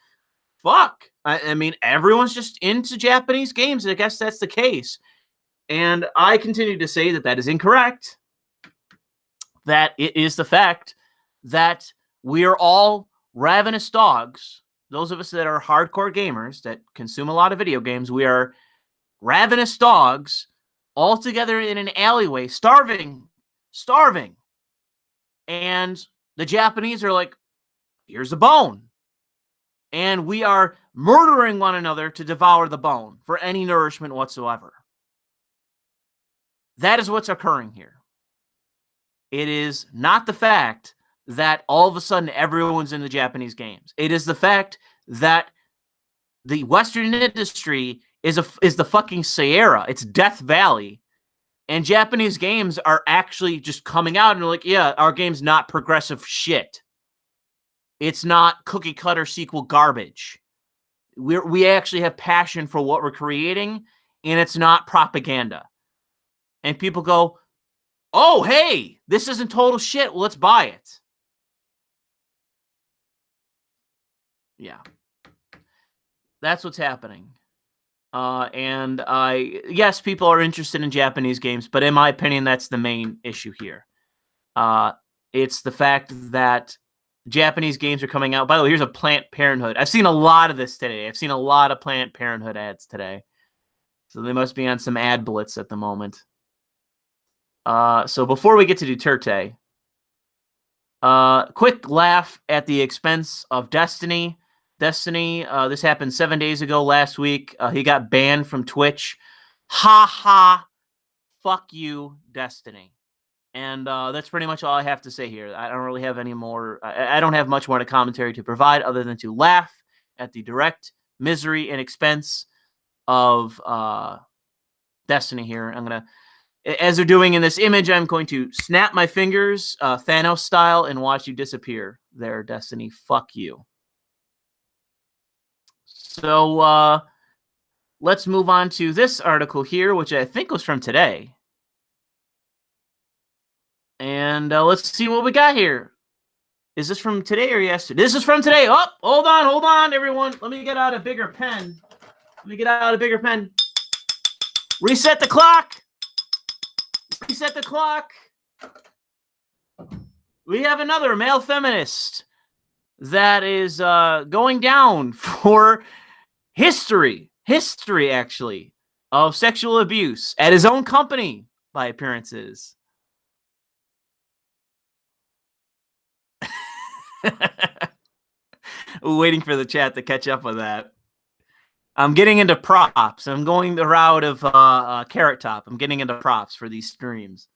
Fuck. I mean, everyone's just into Japanese games. I guess that's the case. And I continue to say that is incorrect. That it is the fact that we are all ravenous dogs. Those of us that are hardcore gamers that consume a lot of video games, we are ravenous dogs all together in an alleyway, starving. And the Japanese are like, here's a bone. And we are murdering one another to devour the bone for any nourishment whatsoever. That is what's occurring here. It is not the fact that all of a sudden everyone's in the Japanese games. It is the fact that the Western industry is the fucking Sierra. It's Death Valley. And Japanese games are actually just coming out and they're like, yeah, our game's not progressive shit. It's not cookie cutter sequel garbage. We actually have passion for what we're creating, and it's not propaganda. And people go, oh, hey, this isn't total shit. Well, let's buy it. Yeah. That's what's happening. Yes, people are interested in Japanese games, but in my opinion, that's the main issue here. It's the fact that Japanese games are coming out. By the way, here's a Planned Parenthood. I've seen a lot of this today. I've seen a lot of Planned Parenthood ads today. So they must be on some ad blitz at the moment. So before we get to Duterte, quick laugh at the expense of Destiny. This happened 7 days ago last week. He got banned from Twitch. Ha ha. Fuck you, Destiny. And that's pretty much all I have to say here. I don't really have any more. I don't have much more to commentary to provide other than to laugh at the direct misery and expense of Destiny here. I'm going to, as they're doing in this image, I'm going to snap my fingers, Thanos style, and watch you disappear there, Destiny. Fuck you. So let's move on to this article here, which I think was from today. And let's see what we got here. Is this from today or yesterday? This is from today. Oh, hold on, everyone. Let me get out a bigger pen. Reset the clock. We have another male feminist that is going down for history actually, of sexual abuse at his own company by appearances. Waiting for the chat to catch up with that. I'm getting into props. I'm going the route of Carrot Top. I'm getting into props for these streams.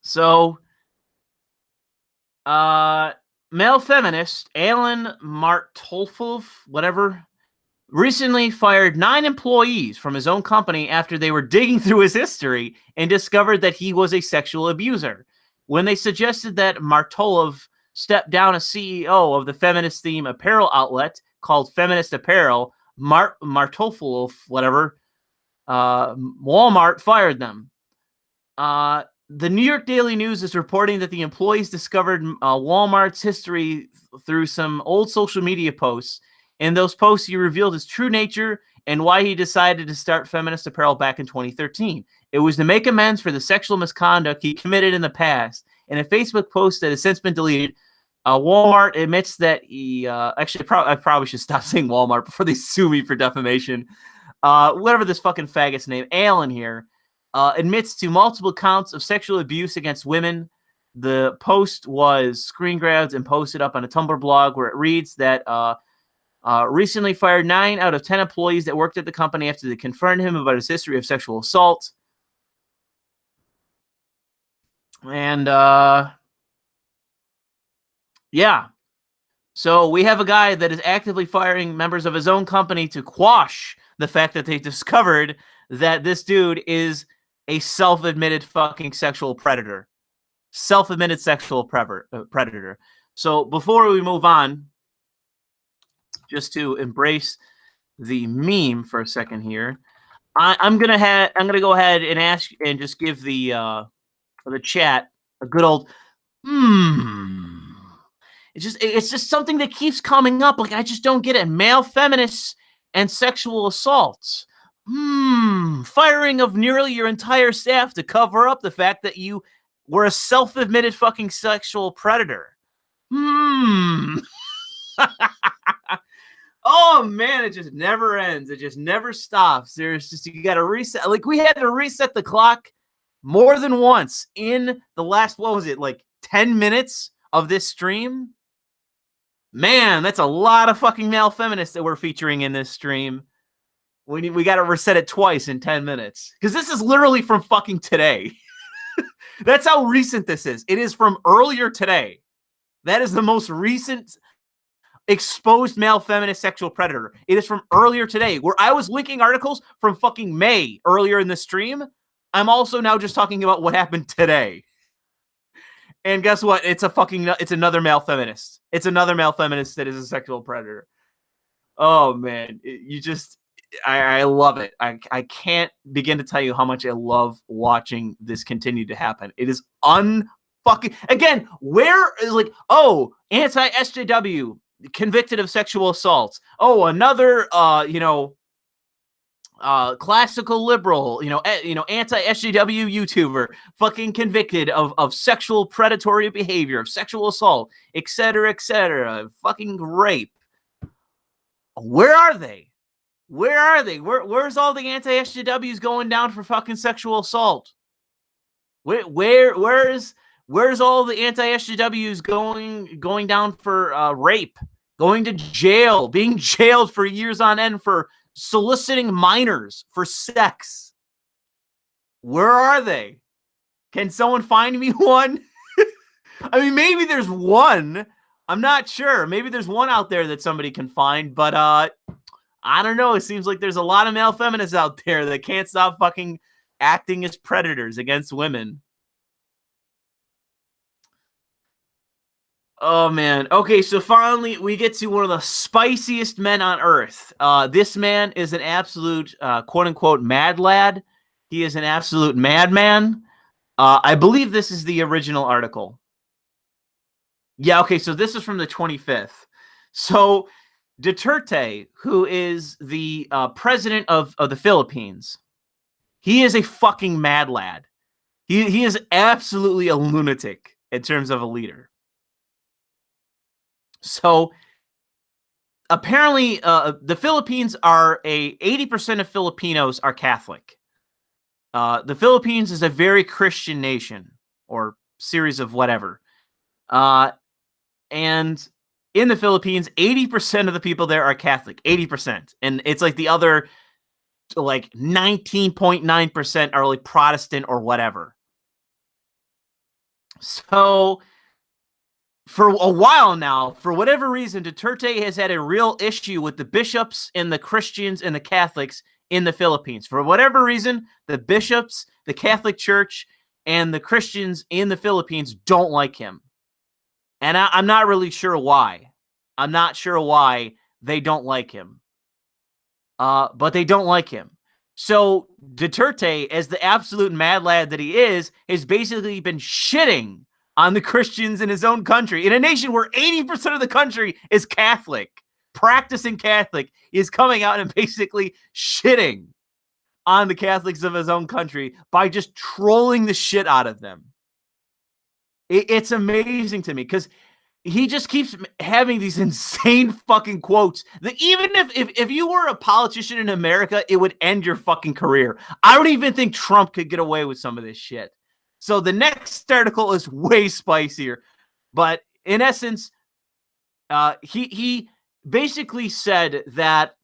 So, male feminist Alan Martolfov, whatever, recently fired 9 employees from his own company after they were digging through his history and discovered that he was a sexual abuser. When they suggested that Martolov step down as CEO of the feminist theme apparel outlet called Feminist Apparel, Martolfov, whatever, Walmart fired them. The New York Daily News is reporting that the employees discovered Walmart's history through some old social media posts In those posts, he revealed his true nature and why he decided to start feminist apparel back in 2013. It was to make amends for the sexual misconduct he committed in the past. In a Facebook post that has since been deleted, Walmart admits that he actually I probably should stop saying Walmart before they sue me for defamation. Whatever this fucking faggot's name, Alan here, admits to multiple counts of sexual abuse against women. The post was screen grabbed and posted up on a Tumblr blog where it reads that recently fired 9 out of 10 employees that worked at the company after they confronted him about his history of sexual assault. And yeah. So we have a guy that is actively firing members of his own company to quash the fact that they discovered that this dude is a self-admitted fucking sexual predator. Self-admitted sexual predator. So before we move on, just to embrace the meme for a second here, I'm gonna go ahead and ask and just give the chat a good old It's just something that keeps coming up. Like, I just don't get it. Male feminists and sexual assaults. Firing of nearly your entire staff to cover up the fact that you were a self-admitted fucking sexual predator. Oh man, it just never ends. It just never stops. There's just, you got to reset. Like, we had to reset the clock more than once in the last, what was it, like 10 minutes of this stream? Man, that's a lot of fucking male feminists that we're featuring in this stream. We got to reset it twice in 10 minutes. Because this is literally from fucking today. That's how recent this is. It is from earlier today. That is the most recent exposed male feminist sexual predator. It is from earlier today, where I was linking articles from fucking May earlier in the stream. I'm also now just talking about what happened today. And guess what? It's another male feminist. It's another male feminist that is a sexual predator. Oh man, I love it. I can't begin to tell you how much I love watching this continue to happen. It is unfucking, again, where is like, oh, anti-SJW convicted of sexual assaults. Oh, another classical liberal, anti-SJW YouTuber, fucking convicted of sexual predatory behavior, of sexual assault, etc., fucking rape. Where are they? Where are they? Where's all the anti-SJWs going down for fucking sexual assault? Where's all the anti-SJWs going down for rape, going to jail, being jailed for years on end for soliciting minors for sex? Where are they? Can someone find me one? I mean, maybe there's one. I'm not sure. Maybe there's one out there that somebody can find, but I don't know. It seems like there's a lot of male feminists out there that can't stop fucking acting as predators against women. Oh, man. Okay, so finally we get to one of the spiciest men on earth. This man is an absolute, quote-unquote, mad lad. He is an absolute madman. I believe this is the original article. Yeah, okay, so this is from the 25th. So Duterte, who is the president of the Philippines, he is a fucking mad lad. He is absolutely a lunatic in terms of a leader. So apparently the Philippines are 80% of Filipinos are Catholic. The Philippines is a very Christian nation, or series of whatever. And in the Philippines, 80% of the people there are Catholic. 80%. And it's like the other, like 19.9% are like Protestant or whatever. So for a while now, for whatever reason, Duterte has had a real issue with the bishops and the Christians and the Catholics in the Philippines. For whatever reason, the bishops, the Catholic Church, and the Christians in the Philippines don't like him. And I'm not really sure why. I'm not sure why they don't like him. But they don't like him. So Duterte, as the absolute mad lad that he is, has basically been shitting on the Christians in his own country, in a nation where 80% of the country is Catholic. practicing Catholic is coming out and basically shitting on the Catholics of his own country by just trolling the shit out of them. It's amazing to me because he just keeps having these insane fucking quotes that even if you were a politician in America, it would end your fucking career. I don't even think Trump could get away with some of this shit. So the next article is way spicier. But in essence, he basically said that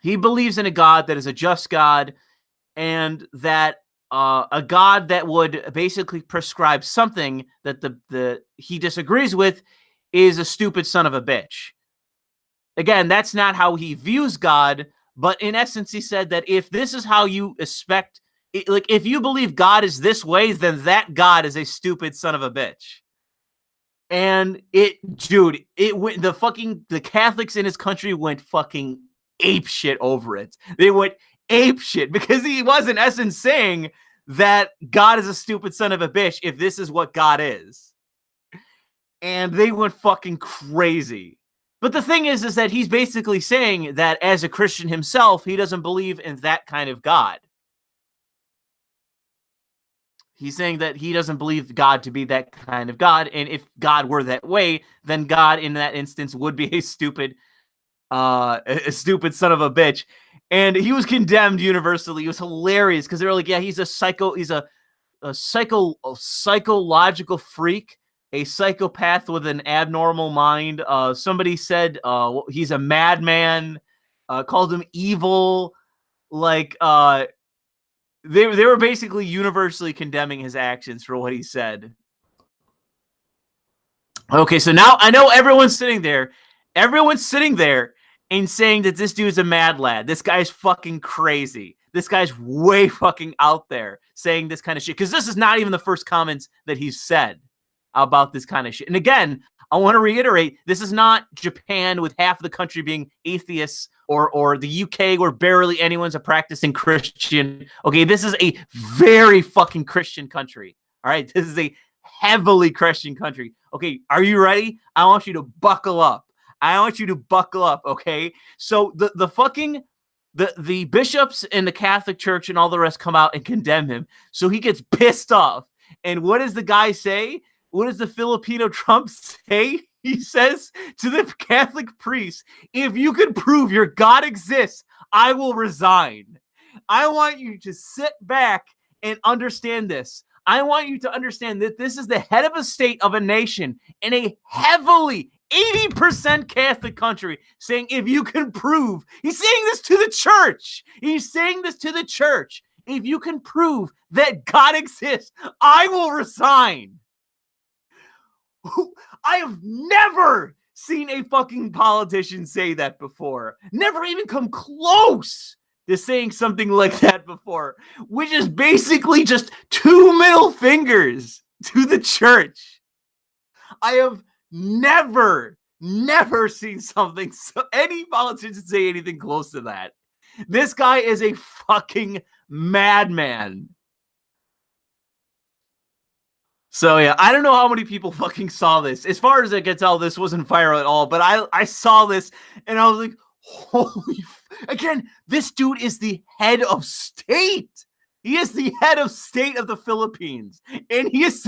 he believes in a God that is a just God and that a God that would basically prescribe something that the he disagrees with is a stupid son of a bitch. Again, that's not how he views God, but in essence, he said that if this is how you expect, like if you believe God is this way, then that God is a stupid son of a bitch. And the Catholics in his country went fucking ape shit over it. They went ape shit because he was in essence saying that God is a stupid son of a bitch if this is what God is. And they went fucking crazy. But the thing is that he's basically saying that as a Christian himself, he doesn't believe in that kind of God. He's saying that he doesn't believe God to be that kind of God. And if God were that way, then God in that instance would be a stupid son of a bitch. And he was condemned universally. It was hilarious because they were like, yeah, he's a psychological freak, a psychopath with an abnormal mind. Somebody said he's a madman, called him evil. Like, they were basically universally condemning his actions for what he said. Okay, so now I know everyone's sitting there and saying that this dude's a mad lad. This guy's fucking crazy. This guy's way fucking out there saying this kind of shit. Because this is not even the first comments that he's said about this kind of shit. And again, I want to reiterate, this is not Japan with half of the country being atheists or the UK where barely anyone's a practicing Christian. Okay, this is a very fucking Christian country. All right, this is a heavily Christian country. Okay, are you ready? I want you to buckle up. Okay? So the bishops and the Catholic Church and all the rest come out and condemn him. So he gets pissed off. And what does the guy say? What does the Filipino Trump say? He says to the Catholic priest, if you can prove your God exists, I will resign. I want you to sit back and understand this. I want you to understand that this is the head of a state of a nation in a heavily 80% Catholic country saying, if you can prove, he's saying this to the church. If you can prove that God exists, I will resign. I have never seen a fucking politician say that before. Never even come close to saying something like that before, which is basically just 2 middle fingers to the church. I have never seen any politician say anything close to that. This guy is a fucking madman. So yeah, I don't know how many people fucking saw this. As far as I can tell, this wasn't viral at all, but I saw this and I was like, holy again, this dude is the head of state. He is the head of state of the Philippines. And he is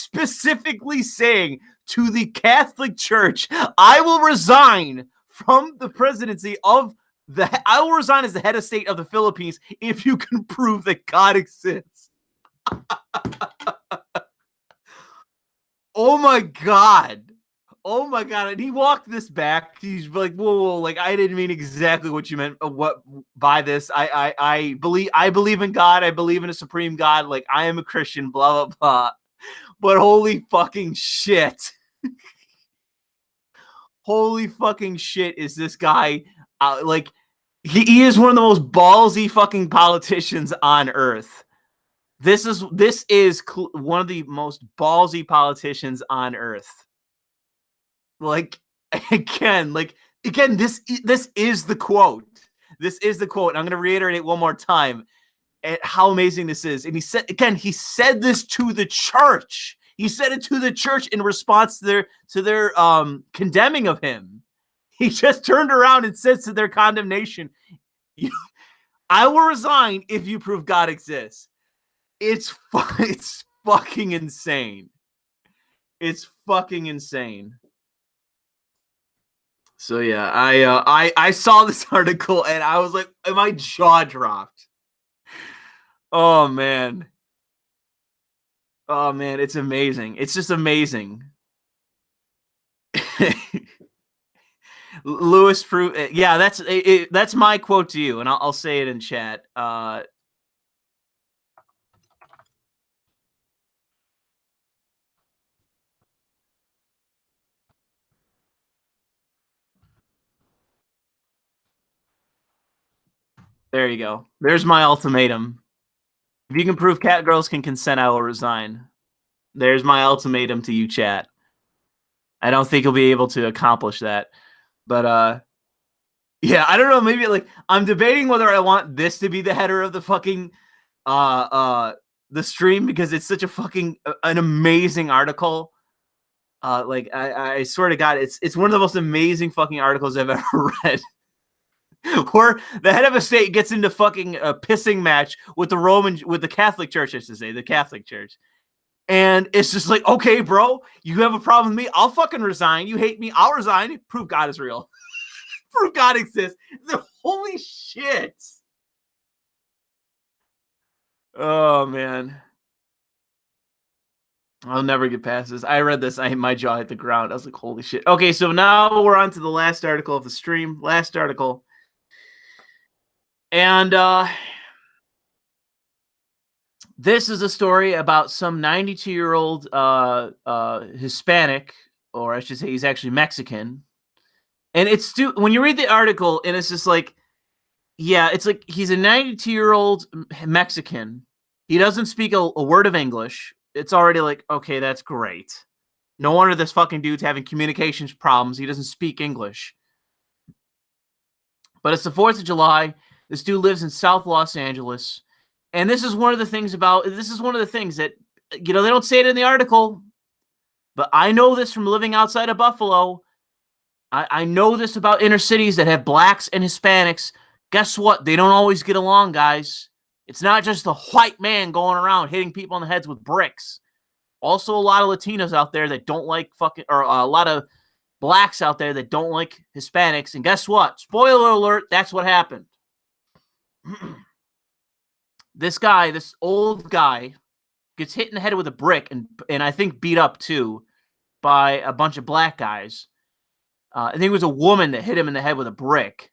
specifically saying to the Catholic Church, I will resign from the presidency I will resign as the head of state of the Philippines if you can prove that God exists. Oh my God. And he walked this back. He's like, whoa, like I didn't mean exactly what you meant by this. I believe in God. I believe in a supreme God. Like I am a Christian, blah, blah, blah. But holy fucking shit. Holy fucking shit is this guy. Like he is one of the most ballsy fucking politicians on earth. This is one of the most ballsy politicians on earth. Like again, this is the quote. This is the quote. I'm going to reiterate it one more time. And how amazing this is. And he said this to the church. He said it to the church in response to their condemning of him. He just turned around and says to their condemnation, I will resign if you prove God exists. It's fucking insane. It's fucking insane. So yeah, I saw this article and I was like, my jaw dropped. Oh man, it's amazing. It's just amazing. Louis proof. Yeah, that's my quote to you, and I'll say it in chat. There you go. There's my ultimatum. If you can prove cat girls can consent, I will resign. There's my ultimatum to you, chat. I don't think you'll be able to accomplish that. But yeah, I don't know, maybe like I'm debating whether I want this to be the header of the fucking the stream because it's such a fucking an amazing article. Like I swear to God, it's one of the most amazing fucking articles I've ever read. Where the head of a state gets into fucking a pissing match with the Catholic Church, I should say, the Catholic Church. And it's just like, okay, bro, you have a problem with me, I'll fucking resign. You hate me, I'll resign. Prove God is real. Prove God exists. Holy shit. Oh, man. I'll never get past this. I read this. My jaw hit the ground. I was like, holy shit. Okay, so now we're on to the last article of the stream. Last article. And this is a story about some 92-year-old Hispanic, or I should say he's actually Mexican. And it's when you read the article, and it's just like, yeah, it's like he's a 92-year-old Mexican. He doesn't speak a word of English. It's already like, okay, that's great. No wonder this fucking dude's having communications problems. He doesn't speak English. But it's the 4th of July. This dude lives in South Los Angeles. And this is one of the things that, you know, they don't say it in the article, but I know this from living outside of Buffalo. I know this about inner cities that have blacks and Hispanics. Guess what? They don't always get along, guys. It's not just the white man going around hitting people in the heads with bricks. Also, a lot of Latinos out there that don't like or a lot of blacks out there that don't like Hispanics. And guess what? Spoiler alert, that's what happened. This old guy, gets hit in the head with a brick and I think beat up too by a bunch of black guys. I think it was a woman that hit him in the head with a brick.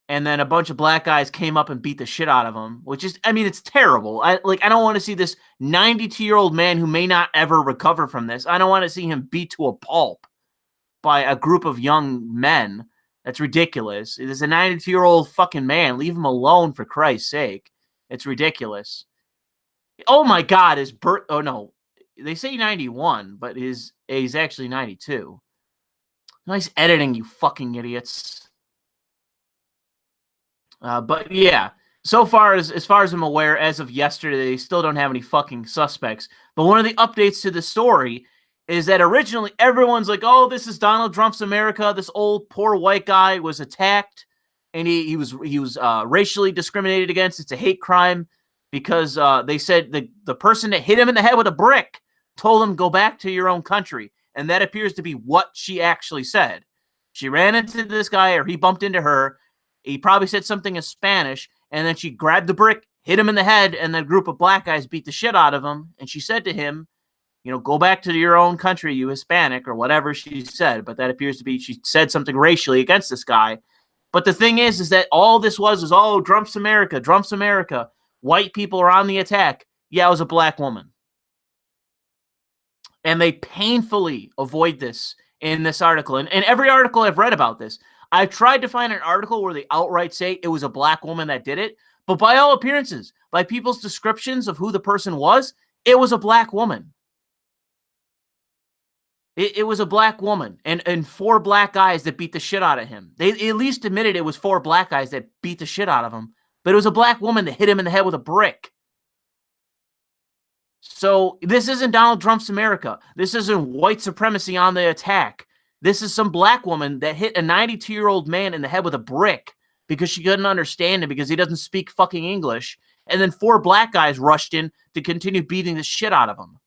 And then a bunch of black guys came up and beat the shit out of him, which is, I mean, it's terrible. I don't want to see this 92-year-old man who may not ever recover from this. I don't want to see him beat to a pulp by a group of young men. That's ridiculous. It is a 92-year-old fucking man. Leave him alone, for Christ's sake. It's ridiculous. Oh my God, oh no. They say 91, but he's actually 92. Nice editing, you fucking idiots. But yeah, so far as far as I'm aware, as of yesterday, they still don't have any fucking suspects. But one of the updates to the story is that originally everyone's like, "Oh, this is Donald Trump's America. This old poor white guy was attacked, and he was racially discriminated against. It's a hate crime because they said the person that hit him in the head with a brick told him go back to your own country, and that appears to be what she actually said. She ran into this guy, or he bumped into her." He probably said something in Spanish, and then she grabbed the brick, hit him in the head, and then a group of black guys beat the shit out of him. And she said to him, you know, go back to your own country, you Hispanic, or whatever she said. But that appears to be, she said something racially against this guy. But the thing is that all this was, oh, Trump's America, Trump's America. White people are on the attack. Yeah, it was a black woman. And they painfully avoid this in this article. And every article I've read about this, I've tried to find an article where they outright say it was a black woman that did it. But by all appearances, by people's descriptions of who the person was, it was a black woman. It was a black woman and 4 black guys that beat the shit out of him. They at least admitted it was 4 black guys that beat the shit out of him. But it was a black woman that hit him in the head with a brick. So this isn't Donald Trump's America. This isn't white supremacy on the attack. This is some black woman that hit a 92-year-old man in the head with a brick because she couldn't understand him because he doesn't speak fucking English. And then 4 black guys rushed in to continue beating the shit out of him.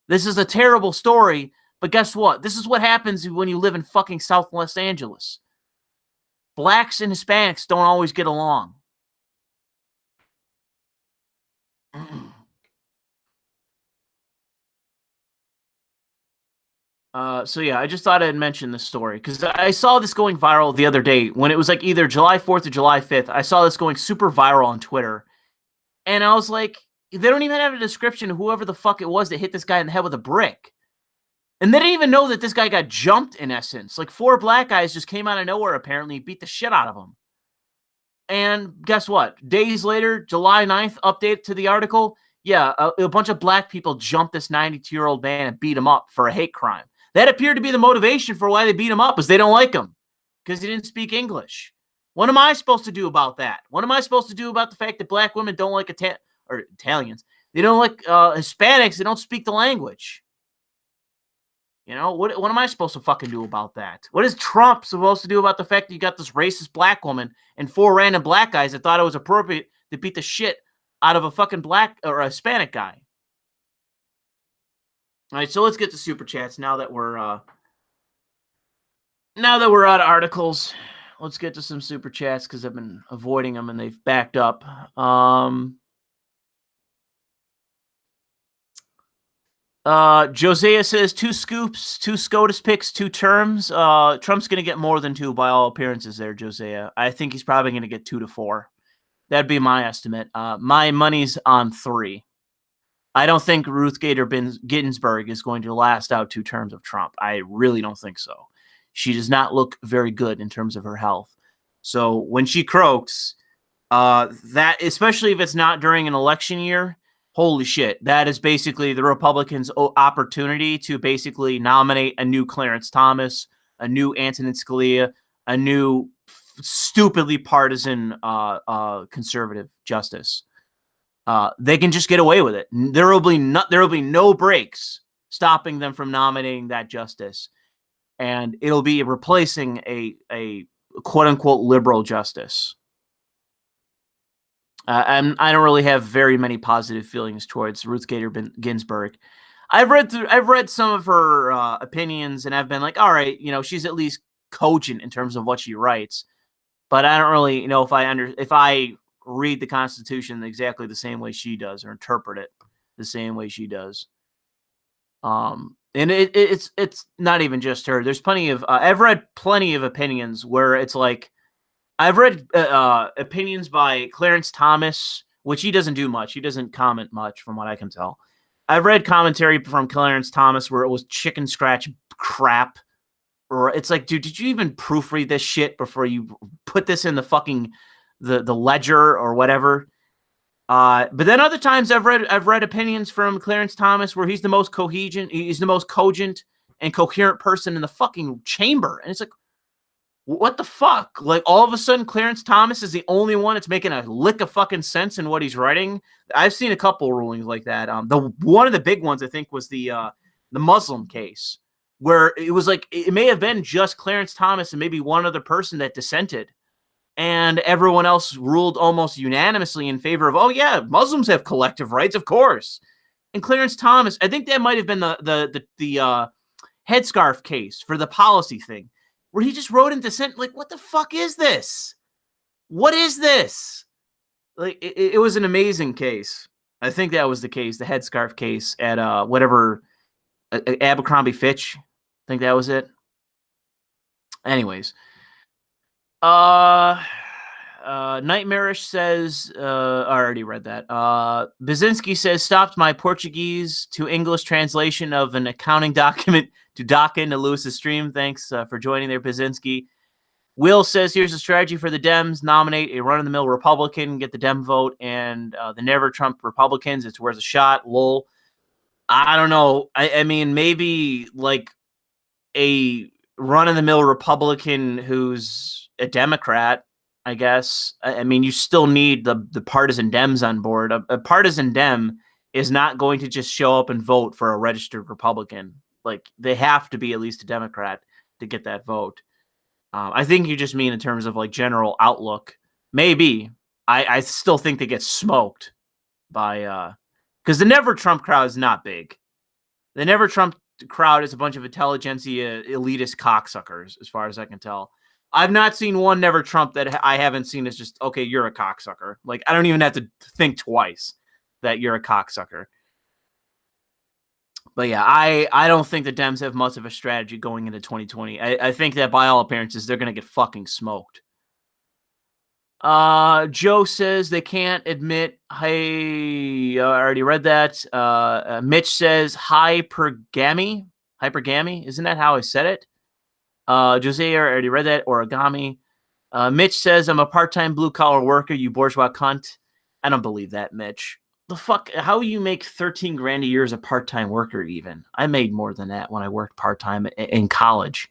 This is a terrible story, but guess what? This is what happens when you live in fucking South Los Angeles. Blacks and Hispanics don't always get along. So yeah, I just thought I'd mention this story because I saw this going viral the other day when it was like either July 4th or July 5th. I saw this going super viral on Twitter. And I was like, they don't even have a description of whoever the fuck it was that hit this guy in the head with a brick. And they didn't even know that this guy got jumped, in essence. Like 4 black guys just came out of nowhere, apparently, beat the shit out of him. And guess what? Days later, July 9th, update to the article. Yeah, a bunch of black people jumped this 92-year-old man and beat him up for a hate crime. That appeared to be the motivation for why they beat him up, is they don't like him because he didn't speak English. What am I supposed to do about that? What am I supposed to do about the fact that black women don't like Italians? They don't like Hispanics. They don't speak the language. You know, what am I supposed to fucking do about that? What is Trump supposed to do about the fact that you got this racist black woman and 4 random black guys that thought it was appropriate to beat the shit out of a fucking black or a Hispanic guy? All right, so let's get to super chats now that we're out of articles. Let's get to some super chats because I've been avoiding them and they've backed up. Josiah says 2 scoops, 2 SCOTUS picks, 2 terms. Trump's going to get more than 2 by all appearances there, Josiah. I think he's probably going to get 2 to 4. That'd be my estimate. My money's on 3. I don't think Ruth Bader Ginsburg is going to last out 2 terms of Trump. I really don't think so. She does not look very good in terms of her health. So when she croaks, that, especially if it's not during an election year, holy shit, that is basically the Republicans' opportunity to basically nominate a new Clarence Thomas, a new Antonin Scalia, a new stupidly partisan conservative justice. They can just get away with it. There will be no breaks stopping them from nominating that justice, and it'll be replacing a quote unquote liberal justice. And I don't really have very many positive feelings towards Ruth Bader Ginsburg. I've read some of her opinions, and I've been like, all right, you know, she's at least cogent in terms of what she writes. But I don't really know if I read the Constitution exactly the same way she does, or interpret it the same way she does. And it's not even just her. There's plenty of I've read plenty of opinions where it's like, I've read opinions by Clarence Thomas, which he doesn't do much. He doesn't comment much from what I can tell. I've read commentary from Clarence Thomas where it was chicken scratch crap. Or it's like, dude, did you even proofread this shit before you put this in the fucking the ledger or whatever? But then other times I've read opinions from Clarence Thomas where he's the most cogent and coherent person in the fucking chamber. And it's like, what the fuck? Like, all of a sudden, Clarence Thomas is the only one that's making a lick of fucking sense in what he's writing. I've seen a couple rulings like that. One of the big ones, I think, was the Muslim case, where it was like, it may have been just Clarence Thomas and maybe one other person that dissented, and everyone else ruled almost unanimously in favor of, oh yeah, Muslims have collective rights, of course. And Clarence Thomas, I think that might have been the headscarf case for the policy thing, where he just wrote in dissent, like, what the fuck is this? What is this? Like, it was an amazing case. I think that was the case, the headscarf case at whatever, Abercrombie Fitch. I think that was it. Anyways. Nightmarish says, I already read that. Baczynski says, stopped my Portuguese to English translation of an accounting document to dock into Lewis's stream. Thanks for joining there, Baczynski. Will says, here's a strategy for the Dems. Nominate a run-of-the-mill Republican, get the Dem vote, and the Never Trump Republicans. It's worth a shot. Lol. I don't know. I mean, maybe like a run-of-the-mill Republican who's a Democrat, I guess. I mean, you still need the partisan Dems on board. A partisan Dem is not going to just show up and vote for a registered Republican. Like, they have to be at least a Democrat to get that vote. I think you just mean in terms of like general outlook. Maybe. I still think they get smoked by because the Never Trump crowd is not big. The Never Trump crowd is a bunch of intelligentsia elitist cocksuckers, as far as I can tell. I've not seen one Never Trump that I haven't seen as just, okay, you're a cocksucker. Like, I don't even have to think twice that you're a cocksucker. But yeah, I don't think the Dems have much of a strategy going into 2020. I think that by all appearances, they're going to get fucking smoked. Joe says they can't admit. Hey, I already read that. Mitch says hypergamy. Hypergamy, isn't that how I said it? Jose, I already read that. Origami. Mitch says I'm a part-time blue-collar worker. You bourgeois cunt. I don't believe that, Mitch. The fuck? How you make 13 grand a year as a part-time worker? Even I made more than that when I worked part-time in college.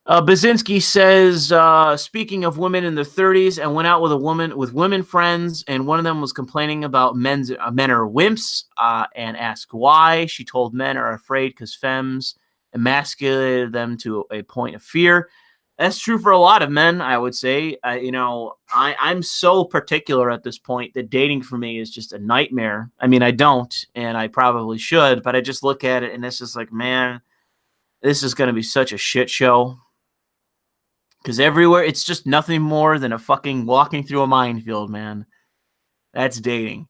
Baczynski says, speaking of women in their 30s, I went out with women friends, and one of them was complaining about men are wimps, and asked why. She told men are afraid because femmes emasculated them to a point of fear. That's true for a lot of men, I would say. I'm so particular at this point that dating for me is just a nightmare. I mean, I don't, and I probably should, but I just look at it, and it's just like, man, this is going to be such a shit show. Because everywhere, it's just nothing more than a fucking walking through a minefield, man. That's dating.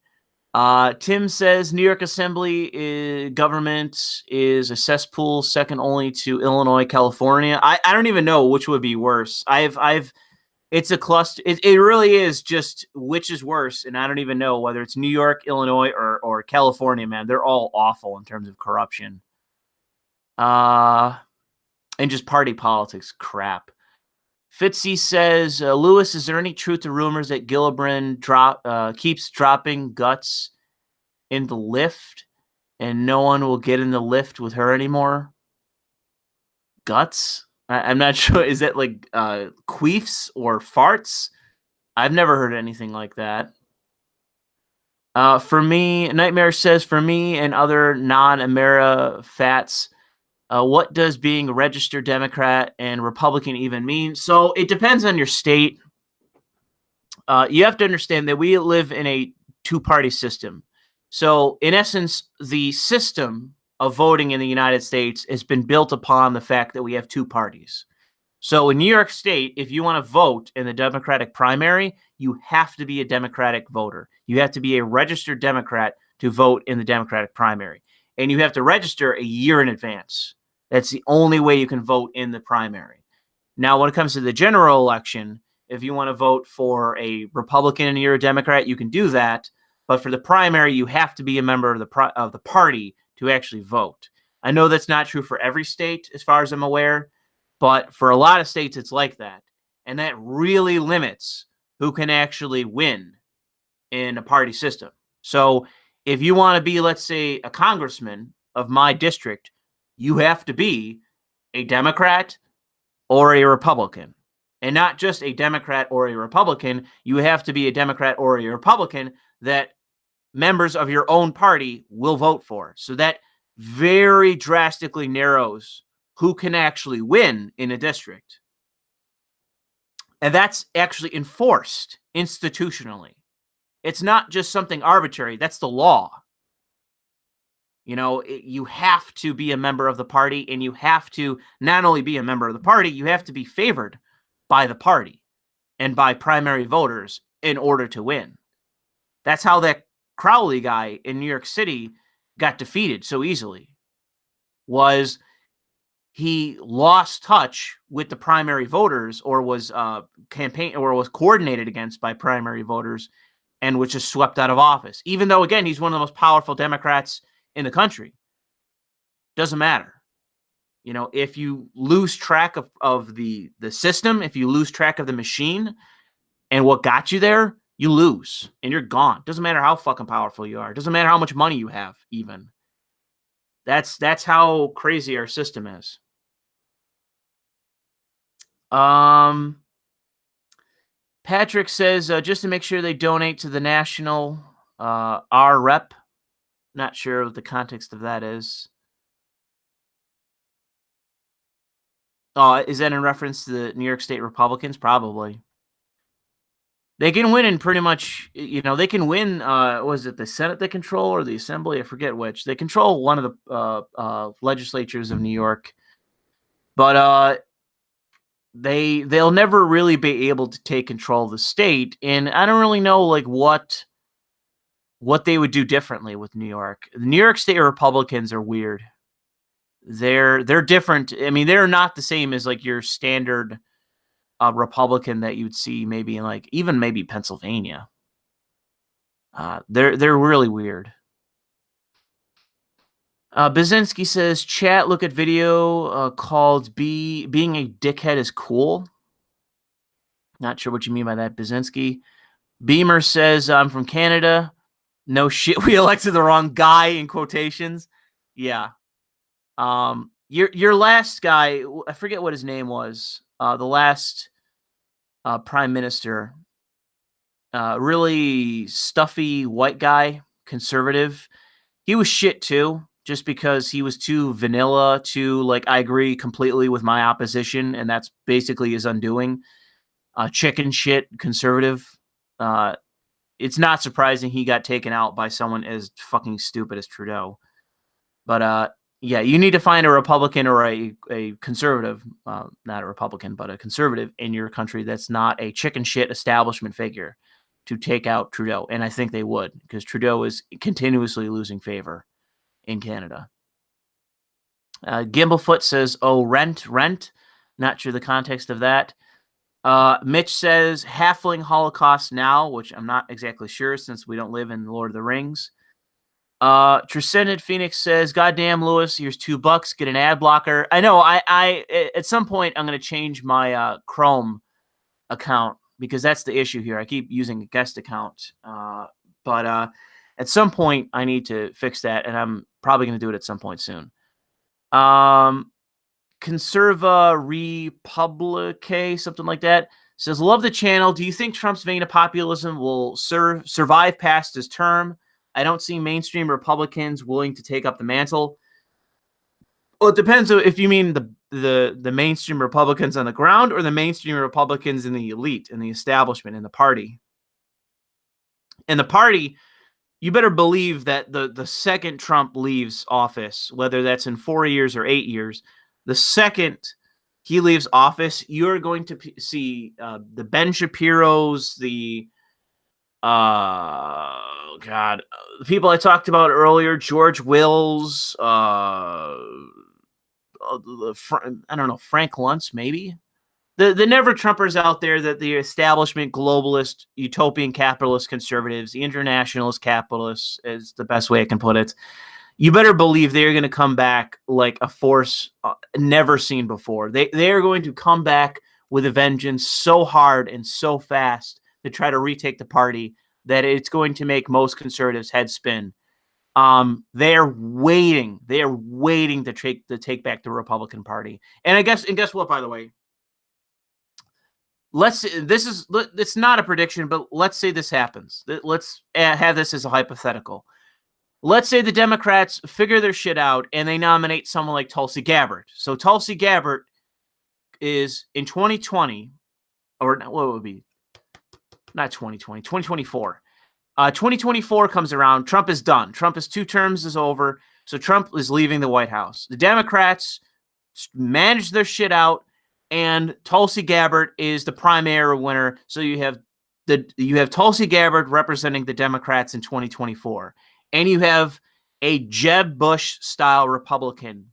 Tim says New York Assembly government is a cesspool, second only to Illinois, California. I don't even know which would be worse. It's a cluster. It really is just which is worse, and I don't even know whether it's New York, Illinois, or California. Man, they're all awful in terms of corruption. And just party politics crap. Fitzy says, Lewis, is there any truth to rumors that Gillibrand keeps dropping guts in the lift and no one will get in the lift with her anymore? Guts? I'm not sure. Is that like queefs or farts? I've never heard anything like that. For me, Nightmare says, for me and other non-Amera fats, what does being a registered Democrat and Republican even mean? So it depends on your state. You have to understand that we live in a two-party system. So in essence, the system of voting in the United States has been built upon the fact that we have two parties. So in New York State, if you want to vote in the Democratic primary, you have to be a Democratic voter. You have to be a registered Democrat to vote in the Democratic primary. And you have to register a year in advance. That's the only way you can vote in the primary. Now, when it comes to the general election, if you want to vote for a Republican and you're a Democrat, you can do that. But for the primary, you have to be a member of the party to actually vote. I know that's not true for every state, as far as I'm aware, but for a lot of states, it's like that. And that really limits who can actually win in a party system. So if you want to be, let's say, a congressman of my district, you have to be a Democrat or a Republican. And not just a Democrat or a Republican. You have to be a Democrat or a Republican that members of your own party will vote for. So that very drastically narrows who can actually win in a district. And that's actually enforced institutionally. It's not just something arbitrary. That's the law. You know, you have to be a member of the party, and you have to not only be a member of the party, you have to be favored by the party and by primary voters in order to win. That's how that Crowley guy in New York City got defeated so easily. Was he lost touch with the primary voters, or was was coordinated against by primary voters, and was just swept out of office. Even though, again, he's one of the most powerful Democrats in the country. Doesn't matter. You know, if you lose track of the system, if you lose track of the machine and what got you there, you lose and you're gone. Doesn't matter how fucking powerful you are. Doesn't matter how much money you have, even. That's how crazy our system is. Patrick says, just to make sure they donate to the national R rep. Not sure what the context of that is. Is that in reference to the New York State Republicans? Probably. They can win in pretty much, they can win, was it the Senate they control or the Assembly? I forget which. They control one of the legislatures of New York. But they'll never really be able to take control of the state. And I don't really know, like, what they would do differently with New York. The New York State Republicans are weird. They're different. I mean, they're not the same as, like, your standard Republican that you'd see maybe in, like, even maybe Pennsylvania. They're really weird. Bazinski says, chat, look at video called Being a Dickhead is Cool. Not sure what you mean by that, Bazinski. Beamer says, I'm from Canada. No shit, we elected the wrong guy, in quotations. Yeah. Your last guy, I forget what his name was. The last prime minister, really stuffy white guy, conservative. He was shit too, just because he was too vanilla, like, I agree completely with my opposition, and that's basically his undoing. Chicken shit, conservative. It's not surprising he got taken out by someone as fucking stupid as Trudeau. But yeah, you need to find a Republican or a conservative, not a Republican, but a conservative in your country that's not a chicken shit establishment figure to take out Trudeau. And I think they would, because Trudeau is continuously losing favor in Canada. Gimblefoot says, oh, rent. Not sure the context of that. Mitch says, Halfling Holocaust now, which I'm not exactly sure since we don't live in Lord of the Rings. Transcendent Phoenix says, goddamn, Lewis, here's $2. Get an ad blocker. I know, I at some point, I'm going to change my Chrome account, because that's the issue here. I keep using a guest account. But at some point, I need to fix that, and I'm probably going to do it at some point soon. Conserva Republique, something like that, says, love the channel. Do you think Trump's vein of populism will survive past his term? I don't see mainstream Republicans willing to take up the mantle. Well, it depends if you mean the mainstream Republicans on the ground or the mainstream Republicans in the elite, in the establishment, in the party. In the party, you better believe that the second Trump leaves office, whether that's in 4 years or 8 years, the second he leaves office, you're going to see the Ben Shapiros, the the people I talked about earlier, George Wills, I don't know, Frank Luntz, maybe. The never Trumpers out there, that the establishment, globalist, utopian capitalist conservatives, the internationalist capitalists is the best way I can put it. You better believe they're going to come back like a force never seen before. They are going to come back with a vengeance so hard and so fast to try to retake the party that it's going to make most conservatives head spin. They're waiting. They are waiting to take back the Republican Party. And guess what, by the way? It's not a prediction, but let's say this happens. Let's have this as a hypothetical. Let's say the Democrats figure their shit out and they nominate someone like Tulsi Gabbard. So Tulsi Gabbard is in 2020, or what would it be? Not 2020, 2024. 2024 comes around. Trump is done. Trump's 2 terms is over. So Trump is leaving the White House. The Democrats manage their shit out, and Tulsi Gabbard is the primary winner. So you have Tulsi Gabbard representing the Democrats in 2024. And you have a Jeb Bush style Republican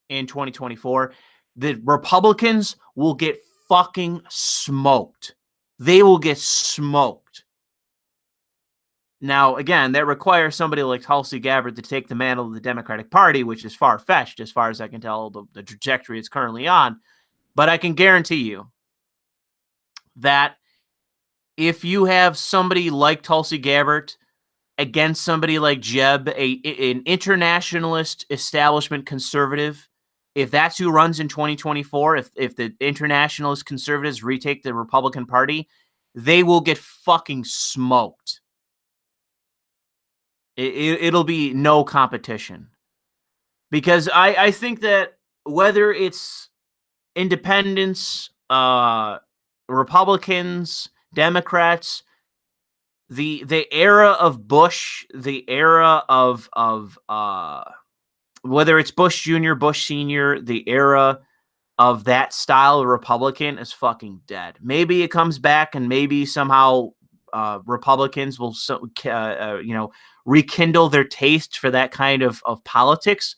in 2024. The Republicans will get fucking smoked. They will get smoked. Now, again, that requires somebody like Tulsi Gabbard to take the mantle of the Democratic Party, which is far-fetched as far as I can tell the trajectory it's currently on. But I can guarantee you that if you have somebody like Tulsi Gabbard against somebody like Jeb, an internationalist establishment conservative, if that's who runs in 2024, if the internationalist conservatives retake the Republican Party, they will get fucking smoked. It'll be no competition. Because I think that whether it's independents, Republicans, Democrats, the era of Bush, the era of whether it's Bush Jr., Bush Sr., the era of that style of Republican is fucking dead. Maybe it comes back, and maybe somehow Republicans will rekindle their taste for that kind of politics.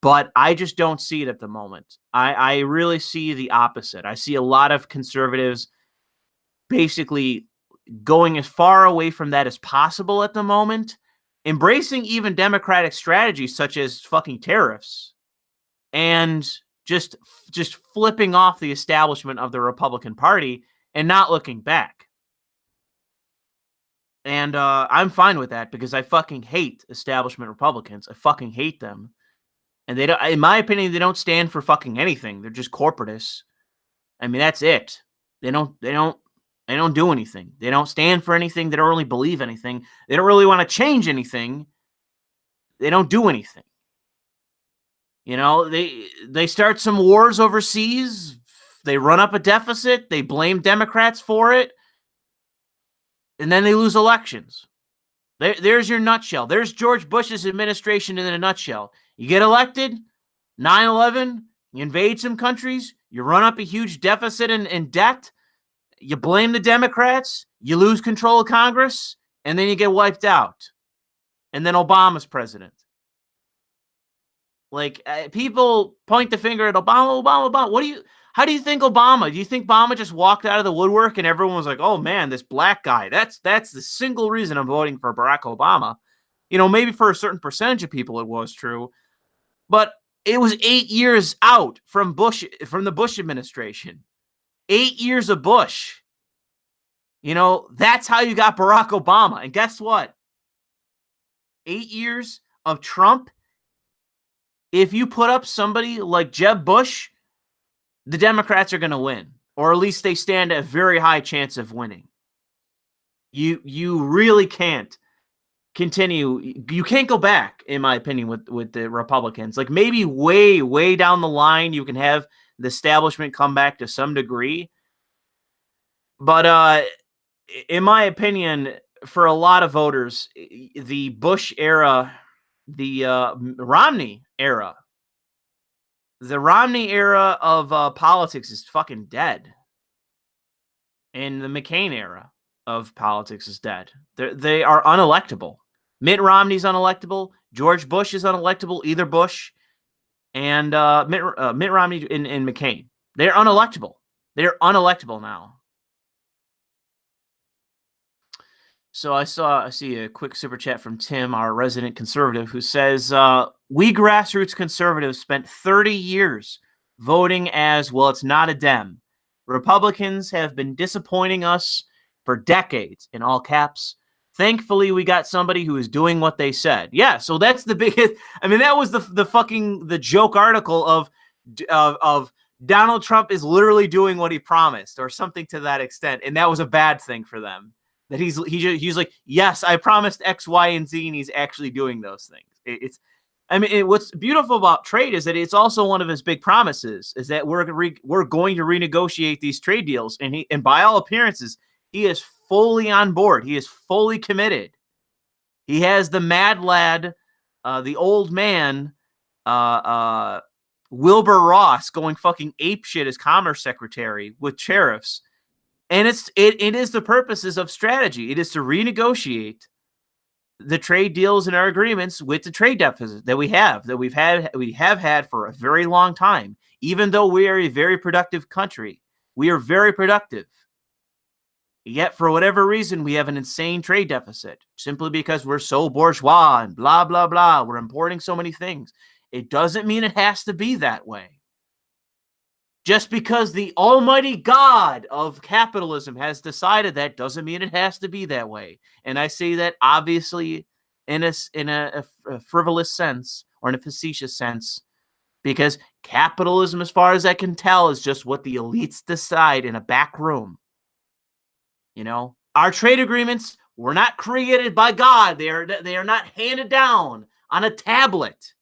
But I just don't see it at the moment. I really see the opposite. I see a lot of conservatives basically going as far away from that as possible at the moment, embracing even democratic strategies such as fucking tariffs, and just flipping off the establishment of the Republican Party and not looking back. And I'm fine with that because I fucking hate establishment Republicans. I fucking hate them. And they don't, in my opinion, they don't stand for fucking anything. They're just corporatists. I mean, that's it. They don't do anything. They don't stand for anything. They don't really believe anything. They don't really want to change anything. They don't do anything. You know, they start some wars overseas. They run up a deficit. They blame Democrats for it. And then they lose elections. There's your nutshell. There's George Bush's administration in a nutshell. You get elected, 9/11, you invade some countries, you run up a huge deficit in debt, you blame the Democrats, you lose control of Congress, and then you get wiped out. And then Obama's president. Like, people point the finger at Obama. How do you think Obama? Do you think Obama just walked out of the woodwork and everyone was like, "Oh man, this black guy. That's the single reason I'm voting for Barack Obama." You know, maybe for a certain percentage of people it was true, but it was 8 years out from the Bush administration. 8 years of Bush. You know, that's how you got Barack Obama. And guess what? 8 years of Trump. If you put up somebody like Jeb Bush, the Democrats are going to win, or at least they stand a very high chance of winning. You really can't continue. You can't go back, in my opinion, with the Republicans. Like, maybe way down the line, you can have the establishment come back to some degree. But in my opinion, for a lot of voters, the Bush era, the Romney era, of politics is fucking dead. And the McCain era of politics is dead. They are unelectable. Mitt Romney's unelectable. George Bush is unelectable. Either Bush and Mitt Romney and McCain. They're unelectable. They're unelectable now. So I see a quick super chat from Tim, our resident conservative, who says, we grassroots conservatives spent 30 years voting as, well, it's not a Dem. Republicans have been disappointing us for decades, in all caps. Thankfully, we got somebody who is doing what they said. Yeah, so that's the biggest. I mean, that was the joke article of Donald Trump is literally doing what he promised, or something to that extent, and that was a bad thing for them. That he's like, yes, I promised X, Y, and Z, and he's actually doing those things. What's beautiful about trade is that it's also one of his big promises, is that we're going to renegotiate these trade deals, and by all appearances, he is fully on board. He is fully committed. He has the mad lad, the old man, Wilbur Ross going fucking apeshit as Commerce Secretary with tariffs. And it is the purposes of strategy. It is to renegotiate the trade deals and our agreements with the trade deficit that we have had for a very long time. Even though we are a very productive country, we are very productive. Yet for whatever reason, we have an insane trade deficit simply because we're so bourgeois and blah blah blah. We're importing so many things. It doesn't mean it has to be that way. Just because the almighty God of capitalism has decided that doesn't mean it has to be that way. And I say that obviously in a frivolous sense, or in a facetious sense, because capitalism, as far as I can tell, is just what the elites decide in a back room. You know, our trade agreements were not created by God. They are not handed down on a tablet.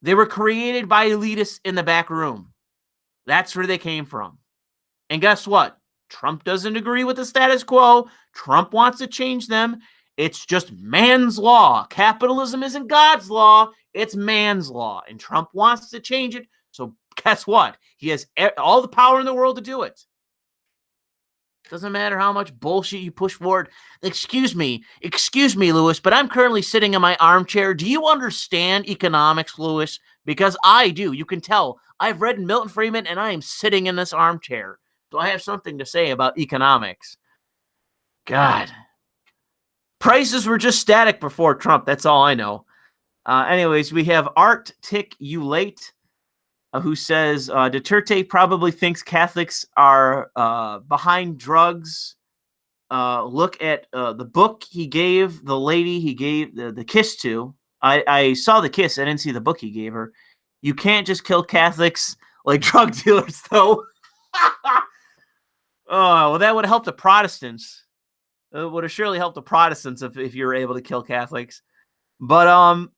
They were created by elitists in the back room. That's where they came from. And guess what? Trump doesn't agree with the status quo. Trump wants to change them. It's just man's law. Capitalism isn't God's law. It's man's law. And Trump wants to change it. So guess what? He has all the power in the world to do it. Doesn't matter how much bullshit you push forward. Excuse me, Louis, but I'm currently sitting in my armchair. Do you understand economics, Louis? Because I do. You can tell. I've read Milton Friedman, and I am sitting in this armchair. So I have something to say about economics. God. Prices were just static before Trump. That's all I know. Anyways, we have Art Tick You Late, who says Duterte probably thinks Catholics are behind drugs. Look at the book he gave the lady he gave the kiss to. I saw the kiss. I didn't see the book he gave her. You can't just kill Catholics like drug dealers, though. Oh, well, that would help the Protestants. It would have surely helped the Protestants if you were able to kill Catholics. But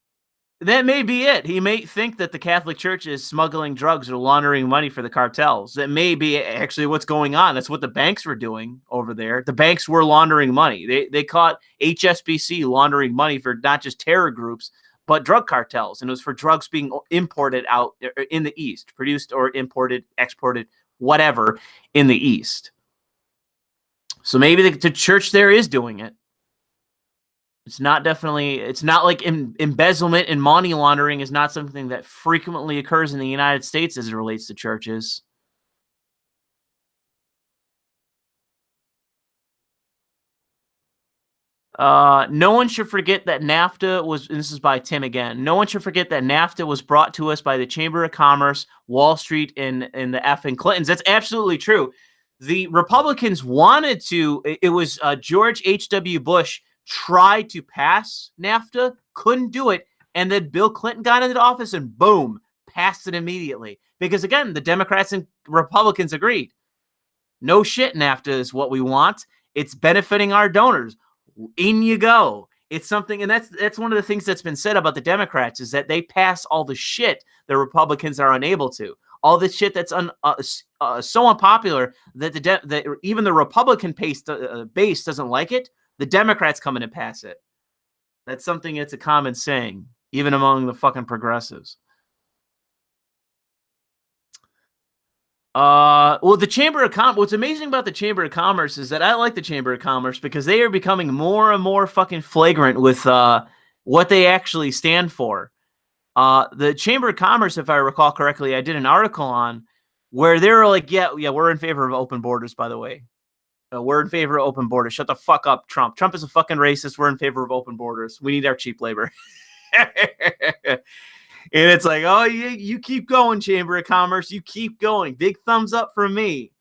that may be it. He may think that the Catholic Church is smuggling drugs or laundering money for the cartels. That may be actually what's going on. That's what the banks were doing over there. The banks were laundering money. They caught HSBC laundering money for not just terror groups, but drug cartels. And it was for drugs being imported out in the East, produced or imported, exported, whatever, in the East. So maybe the church there is doing it. It's not like embezzlement and money laundering is not something that frequently occurs in the United States as it relates to churches. No one should forget that NAFTA was, and this is by Tim again, no one should forget that NAFTA was brought to us by the Chamber of Commerce, Wall Street, and the effing Clintons. That's absolutely true. The Republicans wanted to, it was George H.W. Bush tried to pass NAFTA, couldn't do it, and then Bill Clinton got into office and boom, passed it immediately. Because again, the Democrats and Republicans agreed. No shit, NAFTA is what we want. It's benefiting our donors. In you go. It's something, and that's one of the things that's been said about the Democrats is that they pass all the shit the Republicans are unable to. All this shit that's so unpopular that even the Republican base doesn't like it. The Democrats come in and pass it. That's something that's a common saying, even among the fucking progressives. Well, the Chamber of Commerce, what's amazing about the Chamber of Commerce is that I like the Chamber of Commerce because they are becoming more and more fucking flagrant with what they actually stand for. The Chamber of Commerce, if I recall correctly, I did an article on where they were like, yeah, we're in favor of open borders, by the way. We're in favor of open borders. Shut the fuck up, Trump. Trump is a fucking racist. We're in favor of open borders. We need our cheap labor. And it's like, oh, you keep going, Chamber of Commerce. You keep going. Big thumbs up from me.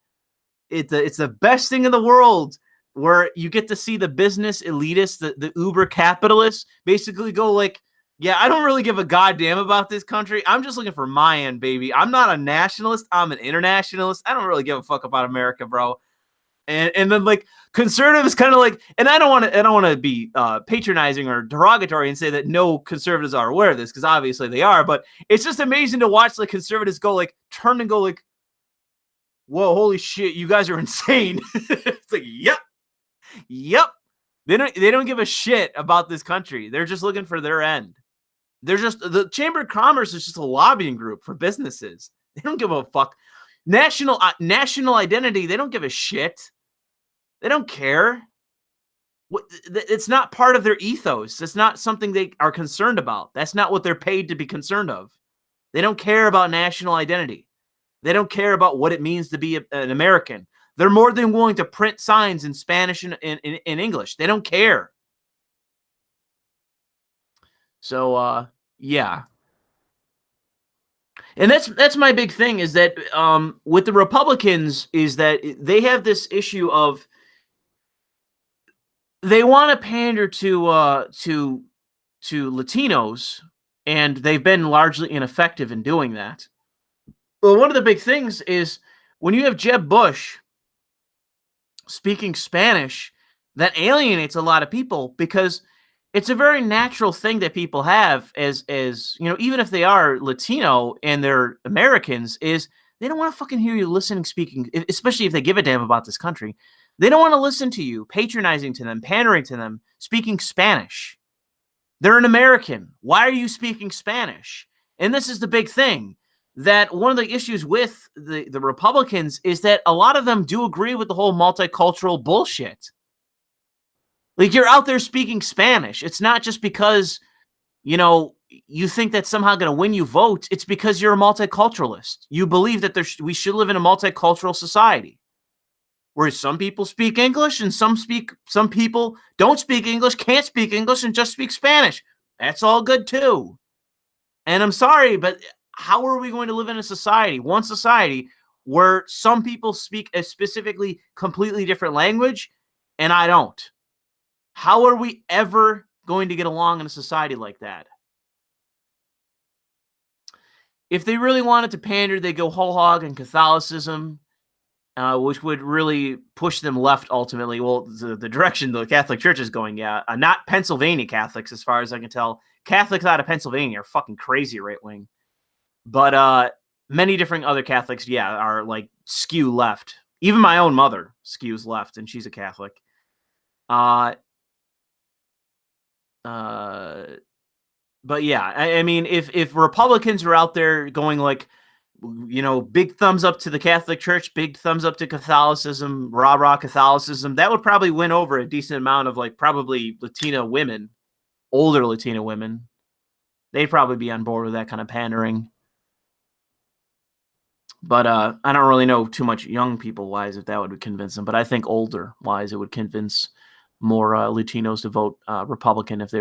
It's the best thing in the world where you get to see the business elitists, the uber capitalists, basically go like, yeah, I don't really give a goddamn about this country. I'm just looking for my end, baby. I'm not a nationalist. I'm an internationalist. I don't really give a fuck about America, bro. And then like conservatives kind of like, and I don't want to be patronizing or derogatory and say that no conservatives are aware of this because obviously they are, but it's just amazing to watch like conservatives go like turn and go like, whoa, holy shit, you guys are insane. It's like, yep. They don't give a shit about this country. They're just looking for their end. The Chamber of Commerce is just a lobbying group for businesses. They don't give a fuck. National identity, they don't give a shit. They don't care. It's not part of their ethos. It's not something they are concerned about. That's not what they're paid to be concerned of. They don't care about national identity. They don't care about what it means to be an American. They're more than willing to print signs in Spanish and in English. They don't care. So, yeah. And that's my big thing is that with the Republicans is that they have this issue of they want to pander to Latinos, and they've been largely ineffective in doing that. Well, one of the big things is when you have Jeb Bush speaking Spanish, that alienates a lot of people because it's a very natural thing that people have as you know, even if they are Latino and they're Americans, is They don't want to fucking hear you listening, speaking, especially if they give a damn about this country. They don't want to listen to you, patronizing to them, pandering to them, speaking Spanish. They're an American. Why are you speaking Spanish? And this is the big thing, that one of the issues with the Republicans is that a lot of them do agree with the whole multicultural bullshit. Like, you're out there speaking Spanish. It's not just because, you think that's somehow going to win you votes. It's because you're a multiculturalist. You believe that we should live in a multicultural society where some people speak English and some people don't speak English, can't speak English, and just speak Spanish. That's all good too. And I'm sorry, but how are we going to live in one society where some people speak a specifically completely different language and I don't? How are we ever going to get along in a society like that? If they really wanted to pander, they go whole hog in Catholicism, which would really push them left ultimately. Well, the direction the Catholic Church is going, not Pennsylvania Catholics, as far as I can tell. Catholics out of Pennsylvania are fucking crazy right wing. But many different other Catholics, are like skew left. Even my own mother skews left, and she's a Catholic. But yeah, I mean, if Republicans are out there going like, big thumbs up to the Catholic Church, big thumbs up to Catholicism, rah Catholicism, that would probably win over a decent amount of like probably Latina women, older Latina women. They'd probably be on board with that kind of pandering. But I don't really know too much young people wise if that would convince them. But I think older wise, it would convince more Latinos to vote Republican if they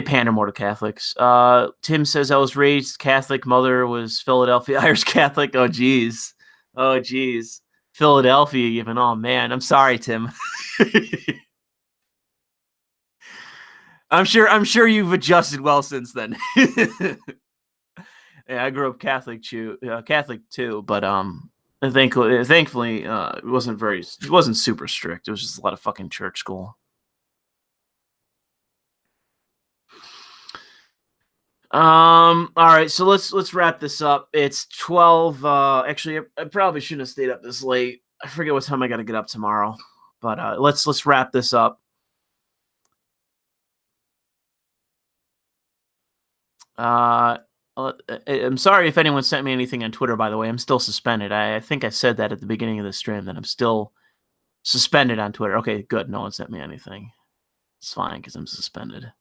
pander more to Catholics. Tim says, I was raised Catholic. Mother was Philadelphia Irish Catholic. Oh, geez. Philadelphia even. Oh, man. I'm sorry, Tim. I'm sure you've adjusted well since then. Yeah, I grew up Catholic too, but thankfully, it wasn't super strict. It was just a lot of fucking church school. All right, so let's wrap this up. It's 12. Actually, I probably shouldn't have stayed up this late. I forget what time I got to get up tomorrow, but let's wrap this up. I'm sorry if anyone sent me anything on Twitter, by the way. I'm still suspended. I think I said that at the beginning of the stream, that I'm still suspended on Twitter. Okay, good. No one sent me anything. It's fine because I'm suspended.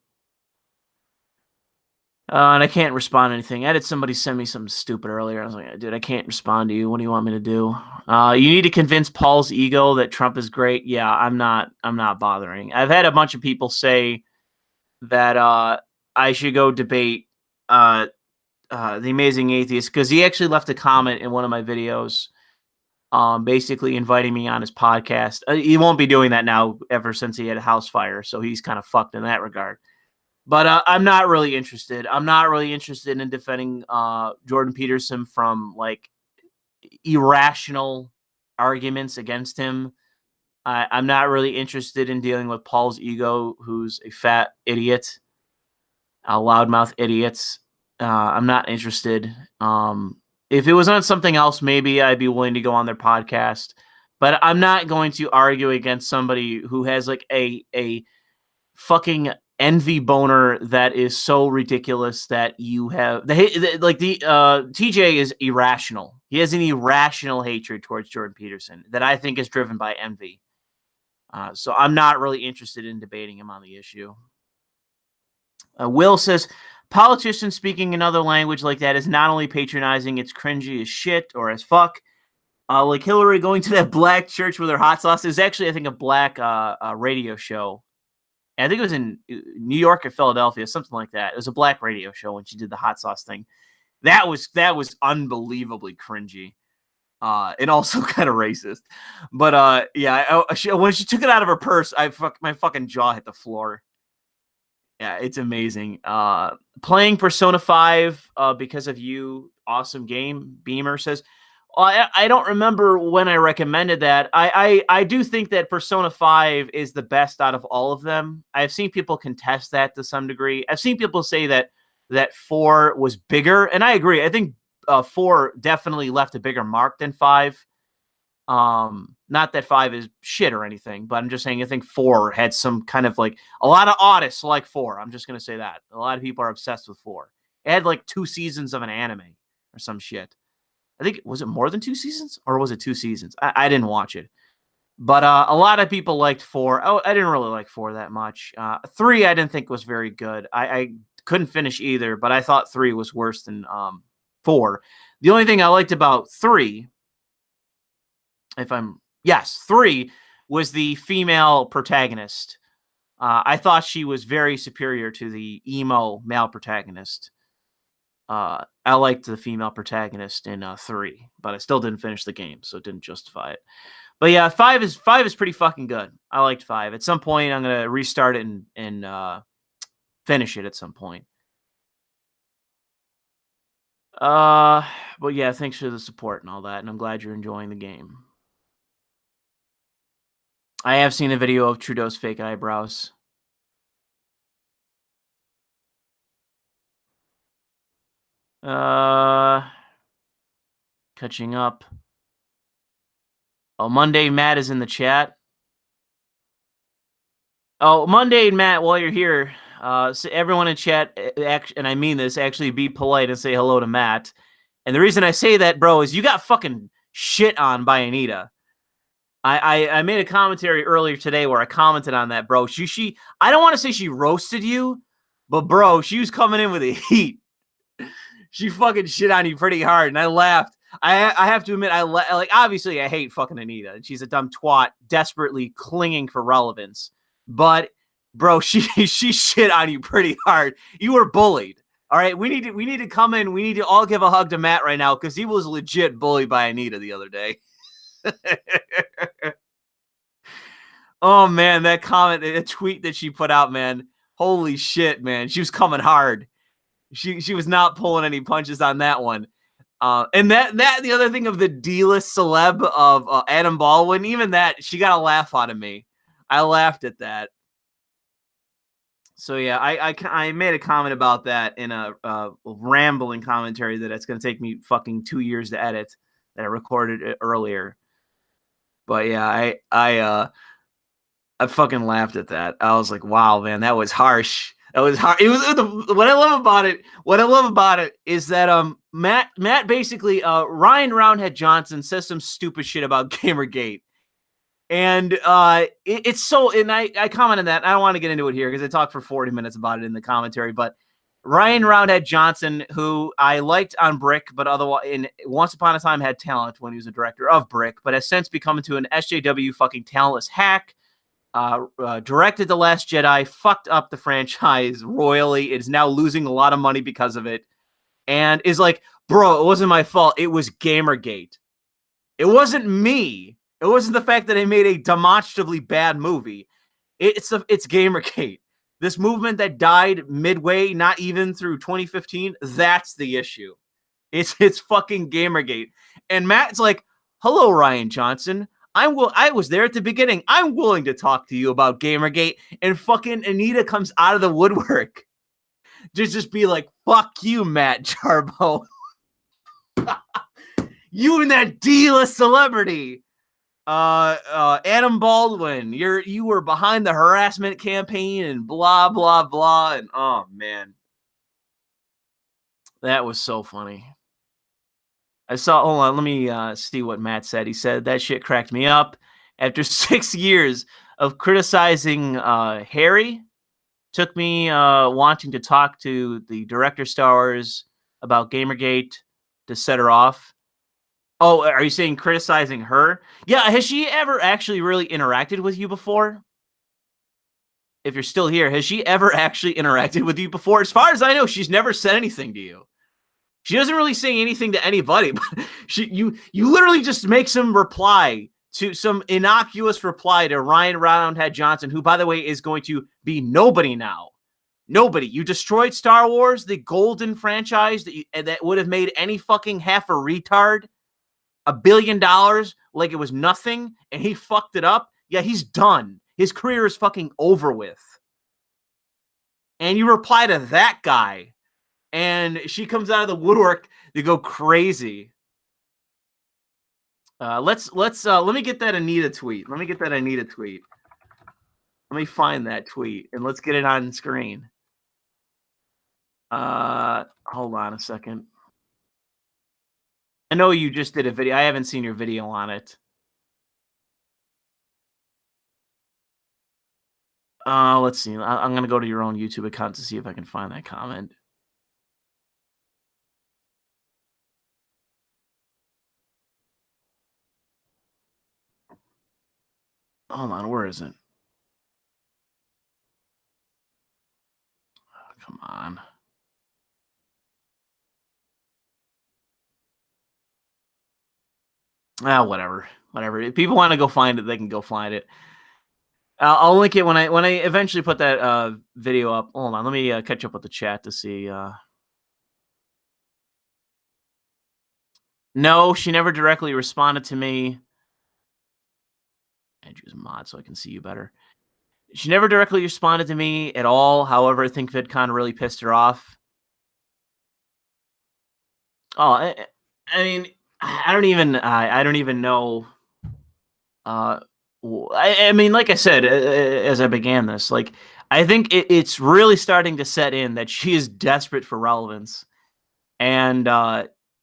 And I can't respond to anything. I had somebody send me something stupid earlier. I was like, dude, I can't respond to you. What do you want me to do? You need to convince Paul's ego that Trump is great. Yeah, I'm not bothering. I've had a bunch of people say that I should go debate The Amazing Atheist, because he actually left a comment in one of my videos basically inviting me on his podcast. He won't be doing that now ever since he had a house fire, so he's kind of fucked in that regard. But I'm not really interested. I'm not really interested in defending Jordan Peterson from like irrational arguments against him. I'm not really interested in dealing with Paul's ego, who's a fat idiot, a loudmouth idiot. I'm not interested. If it was on something else, maybe I'd be willing to go on their podcast. But I'm not going to argue against somebody who has like a fucking envy boner that is so ridiculous that you have TJ is irrational. He has an irrational hatred towards Jordan Peterson that I think is driven by envy. So I'm not really interested in debating him on the issue. Will says, politicians speaking another language like that is not only patronizing, it's cringy as shit or as fuck. Like Hillary going to that black church with her hot sauce is actually, I think, a black radio show. And I think it was in New York or Philadelphia, something like that. It was a black radio show when she did the hot sauce thing. That was unbelievably cringy. And also kind of racist. But when she took it out of her purse, my fucking jaw hit the floor. Yeah, it's amazing. Playing Persona 5 because of you. Awesome game. Beamer says, I don't remember when I recommended that. I do think that Persona 5 is the best out of all of them. I've seen people contest that to some degree. I've seen people say that 4 was bigger, and I agree. I think 4 definitely left a bigger mark than 5. Not that 5 is shit or anything, but I'm just saying I think 4 had some kind of like a lot of artists like 4. I'm just gonna say that a lot of people are obsessed with 4. It had like 2 seasons of an anime or some shit. I think was it more than 2 seasons or was it 2 seasons? I didn't watch it, but a lot of people liked 4. Oh, I didn't really like 4 that much. 3 I didn't think was very good. I couldn't finish either, but I thought 3 was worse than 4. The only thing I liked about 3. 3 was the female protagonist. I thought she was very superior to the emo male protagonist. I liked the female protagonist in 3, but I still didn't finish the game, so it didn't justify it. But yeah, 5 is pretty fucking good. I liked 5. At some point, I'm gonna restart it and finish it at some point. But yeah, thanks for the support and all that, and I'm glad you're enjoying the game. I have seen a video of Trudeau's fake eyebrows. Catching up. Oh, Monday Matt is in the chat. Oh, Monday Matt, while you're here, so everyone in chat, and I mean this, actually be polite and say hello to Matt. And the reason I say that, bro, is you got fucking shit on by Anita. I made a commentary earlier today where I commented on that, bro. She I don't want to say she roasted you, but bro, she was coming in with the heat. She fucking shit on you pretty hard, and I laughed. I have to admit, like obviously I hate fucking Anita. She's a dumb twat, desperately clinging for relevance. But bro, she shit on you pretty hard. You were bullied. All right, we need to come in. We need to all give a hug to Matt right now because he was legit bullied by Anita the other day. Oh man, that comment, the tweet that she put out, man. Holy shit, man. She was coming hard. She was not pulling any punches on that one. And that the other thing of the D-list celeb of Adam Baldwin, even that, she got a laugh out of me. I laughed at that. So yeah, I made a comment about that in a rambling commentary that it's going to take me fucking 2 years to edit that I recorded earlier. But yeah, I fucking laughed at that. I was like, wow, man, that was harsh. That was hard. It was what I love about it. What I love about it is that Matt basically Ryan Roundhead Johnson says some stupid shit about Gamergate, and it's so. And I commented that. I don't want to get into it here because I talked for 40 minutes about it in the commentary. But Ryan Roundhead Johnson, who I liked on Brick, but otherwise, once upon a time had talent when he was a director of Brick, but has since become into an SJW fucking talentless hack. Directed The Last Jedi, fucked up the franchise royally. It's now losing a lot of money because of it. And is like, bro, it wasn't my fault. It was Gamergate. It wasn't me. It wasn't the fact that I made a demonstrably bad movie. It's Gamergate. This movement that died midway, not even through 2015, that's the issue. It's fucking Gamergate. And Matt's like, hello, Ryan Johnson. I was there at the beginning. I'm willing to talk to you about Gamergate. And fucking Anita comes out of the woodwork to just be like, fuck you, Matt Jarbo. You and that D-list celebrity. Adam Baldwin, you were behind the harassment campaign and blah, blah, blah. And oh, man. That was so funny. Hold on, let me see what Matt said. He said, that shit cracked me up. After 6 years of criticizing Harry, took me wanting to talk to the director stars about Gamergate to set her off. Oh, are you saying criticizing her? Yeah, has she ever actually really interacted with you before? If you're still here, has she ever actually interacted with you before? As far as I know, she's never said anything to you. She doesn't really say anything to anybody, but you literally just make some innocuous reply to Ryan Roundhead Johnson, who, by the way, is going to be nobody now. Nobody. You destroyed Star Wars, the golden franchise that would have made any fucking half a retard $1 billion like it was nothing, and he fucked it up. Yeah, he's done. His career is fucking over with. And you reply to that guy. And she comes out of the woodwork. You go crazy. Let me get that Anita tweet. Let me find that tweet and let's get it on screen. Hold on a second. I know you just did a video. I haven't seen your video on it. Let's see. I'm gonna go to your own YouTube account to see if I can find that comment. Hold on, where is it? Oh, come on. Whatever. If people want to go find it, they can go find it. I'll link it when I eventually put that video up. Hold on, let me catch up with the chat to see. No, she never directly responded to me. Andrew's a mod, so I can see you better. She never directly responded to me at all. However, I think VidCon really pissed her off. Oh, I mean, I don't even know. I mean, like I said, as I began this, like, I think it's really starting to set in that she is desperate for relevance, and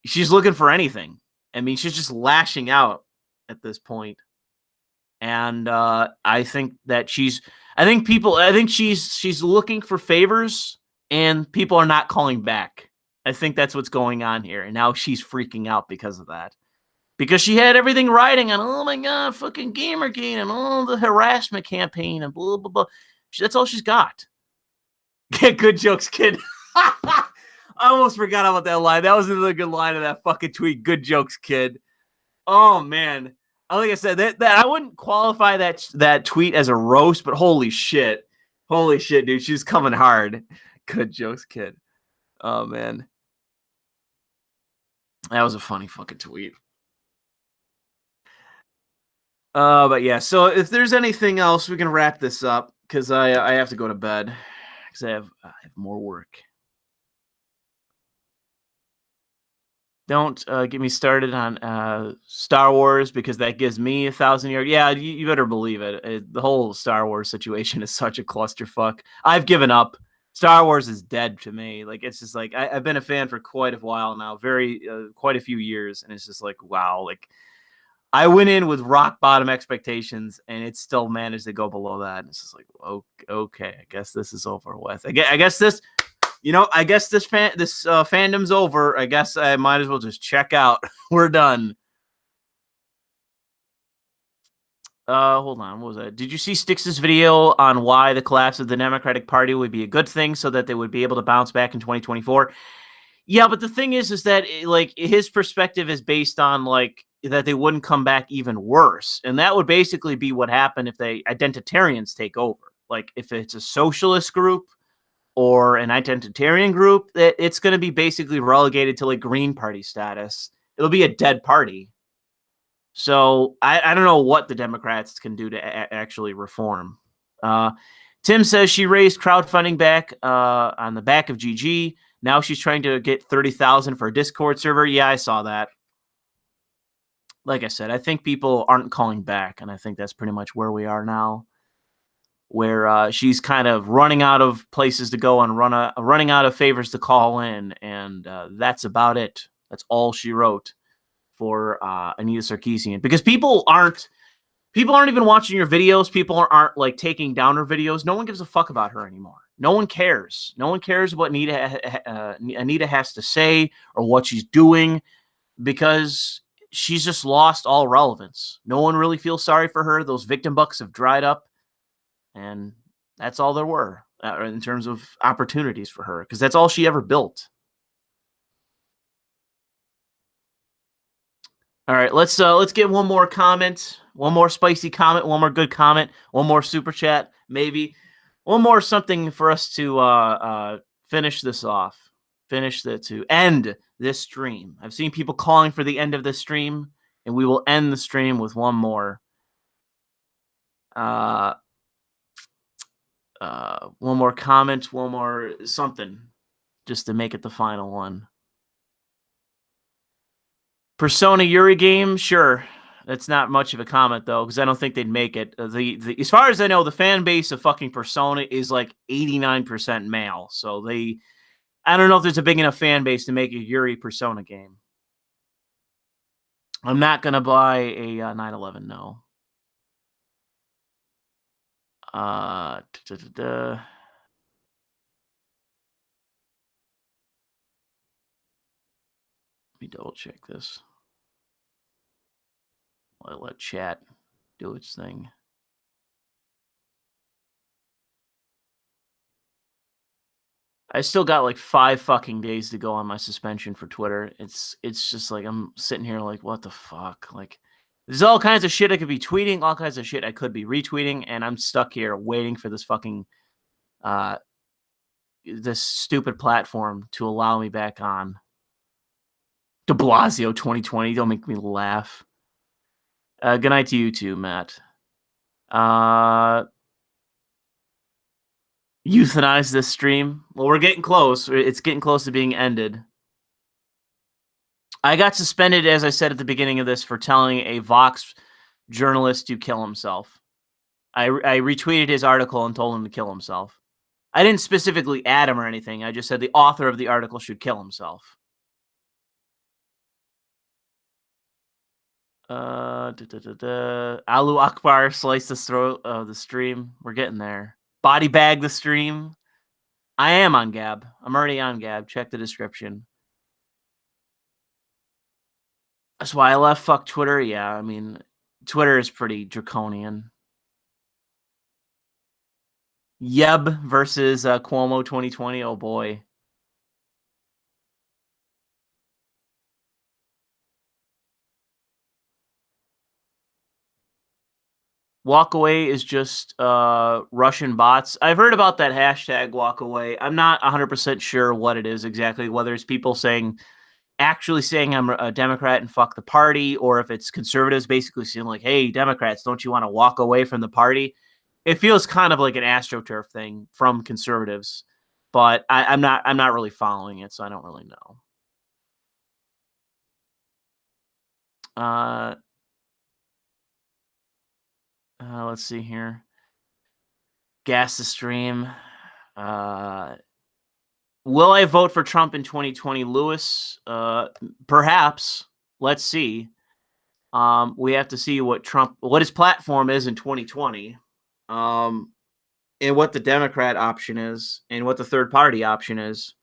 she's looking for anything. I mean, she's just lashing out at this point, and I think that she's looking for favors, and people are not calling back. I think that's what's going on here, and now she's freaking out because of that. Because she had everything riding on, oh my God, fucking Gamergate and all the harassment campaign and blah, blah, blah. That's all she's got. Good jokes, kid. I almost forgot about that line. That was another good line of that fucking tweet. Good jokes, kid. Oh, man. Like I said, that I wouldn't qualify that tweet as a roast, but holy shit. Holy shit, dude. She's coming hard. Good jokes, kid. Oh, man. That was a funny fucking tweet. But yeah, so if there's anything else, we can wrap this up because I have to go to bed because I have more work. Don't get me started on Star Wars because that gives me 1,000 yards. Yeah, you better believe it. The whole Star Wars situation is such a clusterfuck. I've given up. Star Wars is dead to me. Like, it's just like I've been a fan for quite a while now, quite a few years, and it's just like, wow, like. I went in with rock bottom expectations, and it still managed to go below that. And it's just like, okay, I guess this is over with. I guess this, fandom's over. I guess I might as well just check out. We're done. Hold on. What was that? Did you see Styx's video on why the collapse of the Democratic Party would be a good thing so that they would be able to bounce back in 2024? Yeah, but the thing is that like his perspective is based on like that they wouldn't come back even worse, and that would basically be what happened if they identitarians take over. Like if it's a socialist group or an identitarian group, that it's going to be basically relegated to like Green Party status. It'll be a dead party. So I don't know what the Democrats can do to actually reform. Tim says she raised crowdfunding back on the back of GG. Now she's trying to get 30,000 for a Discord server. Yeah, I saw that. Like I said, I think people aren't calling back, and I think that's pretty much where we are now, where she's kind of running out of places to go and running out of favors to call in, and that's about it. That's all she wrote for Anita Sarkeesian, because people aren't even watching your videos. People aren't like taking down her videos. No one gives a fuck about her anymore. No one cares. No one cares what Anita has to say or what she's doing, because she's just lost all relevance. No one really feels sorry for her. Those victim bucks have dried up, and that's all there were in terms of opportunities for her, because that's all she ever built. All right, let's get one more comment, one more spicy comment, one more good comment, one more super chat, maybe one more something for us to finish this off, to end this stream. I've seen people calling for the end of this stream, and we will end the stream with one more, one more comment, one more something, just to make it the final one. Persona Yuri game, sure. That's not much of a comment though, because I don't think they'd make it. As far as I know, the fan base of fucking Persona is like 89% male. So I don't know if there's a big enough fan base to make a Yuri Persona game. I'm not gonna buy a 9/11. No. Let me double check this. I'll let chat do its thing. I still got like 5 fucking days to go on my suspension for Twitter. It's just like I'm sitting here like, what the fuck? Like, there's all kinds of shit I could be tweeting, all kinds of shit I could be retweeting, and I'm stuck here waiting for this fucking this stupid platform to allow me back on. De Blasio 2020, don't make me laugh. Good night to you too, Matt. Euthanize this stream. Well, we're getting close. It's getting close to being ended. I got suspended, as I said at the beginning of this, for telling a Vox journalist to kill himself. I retweeted his article and told him to kill himself. I didn't specifically add him or anything. I just said the author of the article should kill himself. Alu Akbar sliced the throat of the stream. We're getting there. Body bag the stream. I am on Gab. I'm already on Gab. Check the description. That's why I left. Fuck Twitter. Yeah, I mean, Twitter is pretty draconian. Yeb versus Cuomo 2020. Oh boy. Walk away is just Russian bots. I've heard about that hashtag walk away. I'm not 100% sure what it is exactly, whether it's people actually saying I'm a Democrat and fuck the party, or if it's conservatives basically saying like, hey, Democrats, don't you want to walk away from the party? It feels kind of like an AstroTurf thing from conservatives, but I'm not really following it, so I don't really know. Let's see here. Gas the stream. Will I vote for Trump in 2020, Lewis? Perhaps. Let's see. We have to see what his platform is in 2020, and what the Democrat option is, and what the third party option is.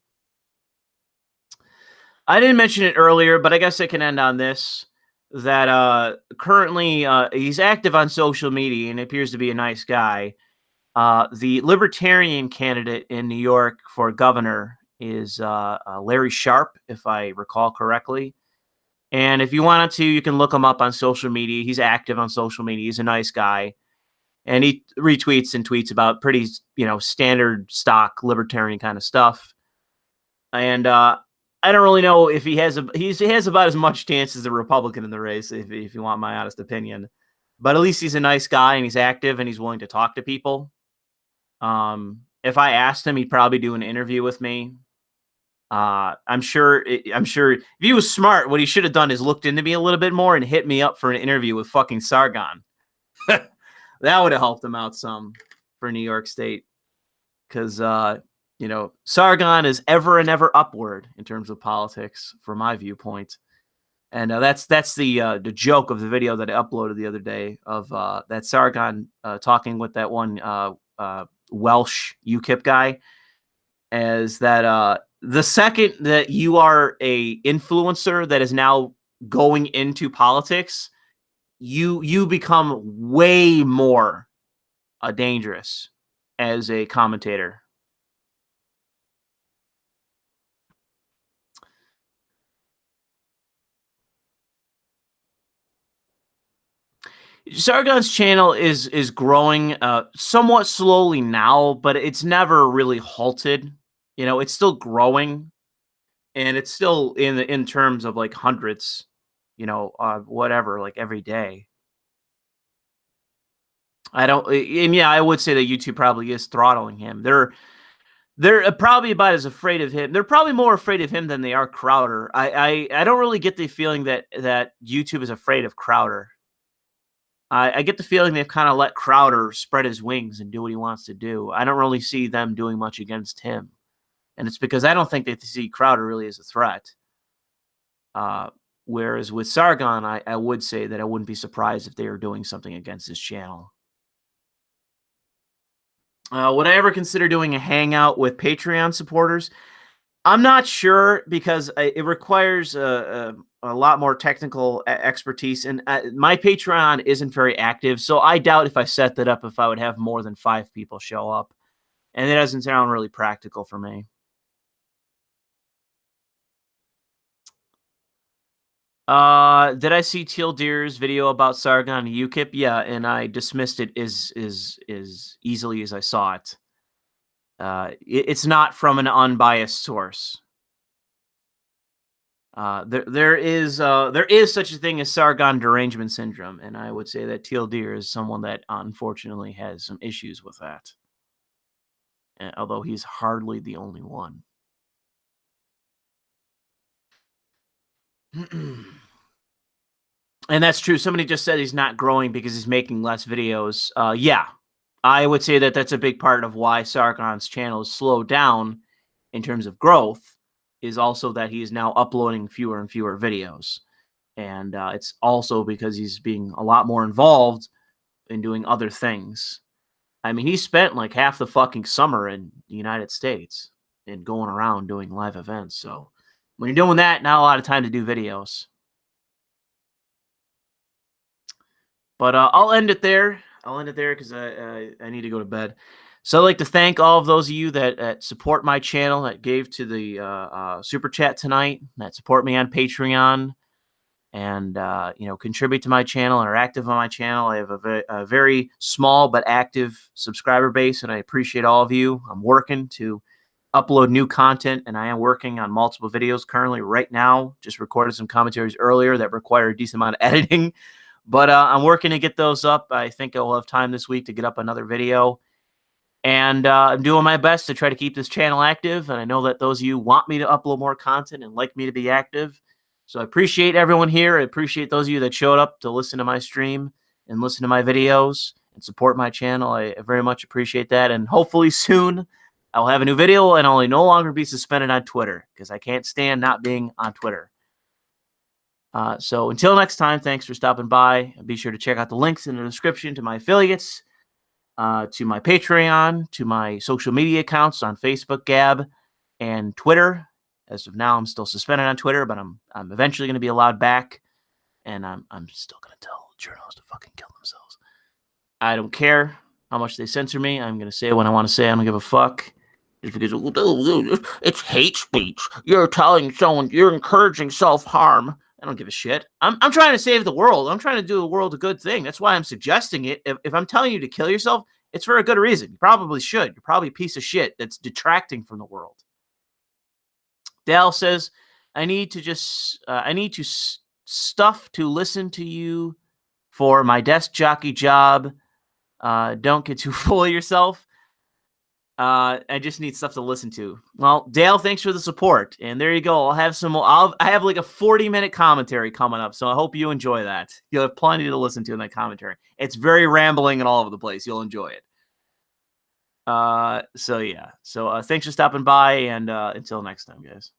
I didn't mention it earlier, but I guess I can end on this. That currently he's active on social media and appears to be a nice guy. The Libertarian candidate in New York for governor is Larry Sharp, if I recall correctly. And if you wanted to, you can look him up on social media. He's active on social media. He's a nice guy. And he retweets and tweets about pretty, standard stock libertarian kind of stuff. And I don't really know if he has about as much chance as a Republican in the race, if you want my honest opinion. But at least he's a nice guy and he's active and he's willing to talk to people. If I asked him, he'd probably do an interview with me. I'm sure if he was smart, what he should have done is looked into me a little bit more and hit me up for an interview with fucking Sargon. That would have helped him out some for New York State. Because, Sargon is ever and ever upward in terms of politics, from my viewpoint. And that's the joke of the video that I uploaded the other day of that Sargon talking with that one Welsh UKIP guy, as that the second that you are a influencer that is now going into politics, you become way more dangerous as a commentator. Sargon's channel is growing somewhat slowly now, but it's never really halted. It's still growing, and it's still in terms of like hundreds, whatever, like every day. I would say that YouTube probably is throttling him. They're probably about as afraid of him. They're probably more afraid of him than they are Crowder. I don't really get the feeling that YouTube is afraid of Crowder. I get the feeling they've kind of let Crowder spread his wings and do what he wants to do. I don't really see them doing much against him. And it's because I don't think they see Crowder really as a threat. Whereas with Sargon, I would say that I wouldn't be surprised if they were doing something against his channel. Would I ever consider doing a hangout with Patreon supporters? I'm not sure because it requires a lot more technical expertise, and my Patreon isn't very active, so I doubt if I set that up if I would have more than 5 people show up, and it doesn't sound really practical for me. Did I see Teal Deer's video about Sargon and UKIP? Yeah, and I dismissed it as easily as I saw it. It's not from an unbiased source. There is such a thing as Sargon derangement syndrome, and I would say that Teal Deer is someone that unfortunately has some issues with that. Although he's hardly the only one. And that's true. Somebody just said he's not growing because he's making less videos. Yeah, I would say that that's a big part of why Sargon's channel is slowed down in terms of growth, is also that he is now uploading fewer and fewer videos. And it's also because he's being a lot more involved in doing other things. I mean, he spent like half the fucking summer in the United States and going around doing live events. So when you're doing that, not a lot of time to do videos. But I'll end it there. I'll end it there because I need to go to bed. So I'd like to thank all of those of you that support my channel, that gave to the Super Chat tonight, that support me on Patreon, and contribute to my channel and are active on my channel. I have a very small but active subscriber base, and I appreciate all of you. I'm working to upload new content, and I am working on multiple videos currently right now. Just recorded some commentaries earlier that require a decent amount of editing. But I'm working to get those up. I think I'll have time this week to get up another video. And I'm doing my best to try to keep this channel active. And I know that those of you want me to upload more content and like me to be active. So I appreciate everyone here. I appreciate those of you that showed up to listen to my stream and listen to my videos and support my channel. I very much appreciate that. And hopefully soon I'll have a new video and I'll no longer be suspended on Twitter because I can't stand not being on Twitter. So until next time, thanks for stopping by. Be sure to check out the links in the description to my affiliates, to my Patreon, to my social media accounts on Facebook, Gab, and Twitter. As of now, I'm still suspended on Twitter, but I'm eventually going to be allowed back, and I'm still going to tell journalists to fucking kill themselves. I don't care how much they censor me. I'm going to say what I want to say. I don't give a fuck. Just because it's hate speech. You're telling someone, you're encouraging self-harm. I don't give a shit. I'm trying to save the world. I'm trying to do the world a good thing. That's why I'm suggesting it. If I'm telling you to kill yourself, it's for a good reason. You probably should. You're probably a piece of shit that's detracting from the world. Dale says, I need to stuff to listen to you for my desk jockey job. Don't get too full of yourself. I just need stuff to listen to. Well, Dale, thanks for the support. And there you go. I'll have some more. I have like a 40-minute commentary coming up, so I hope you enjoy that. You'll have plenty to listen to in that commentary. It's very rambling and all over the place. You'll enjoy it. So yeah. So thanks for stopping by, and until next time, guys.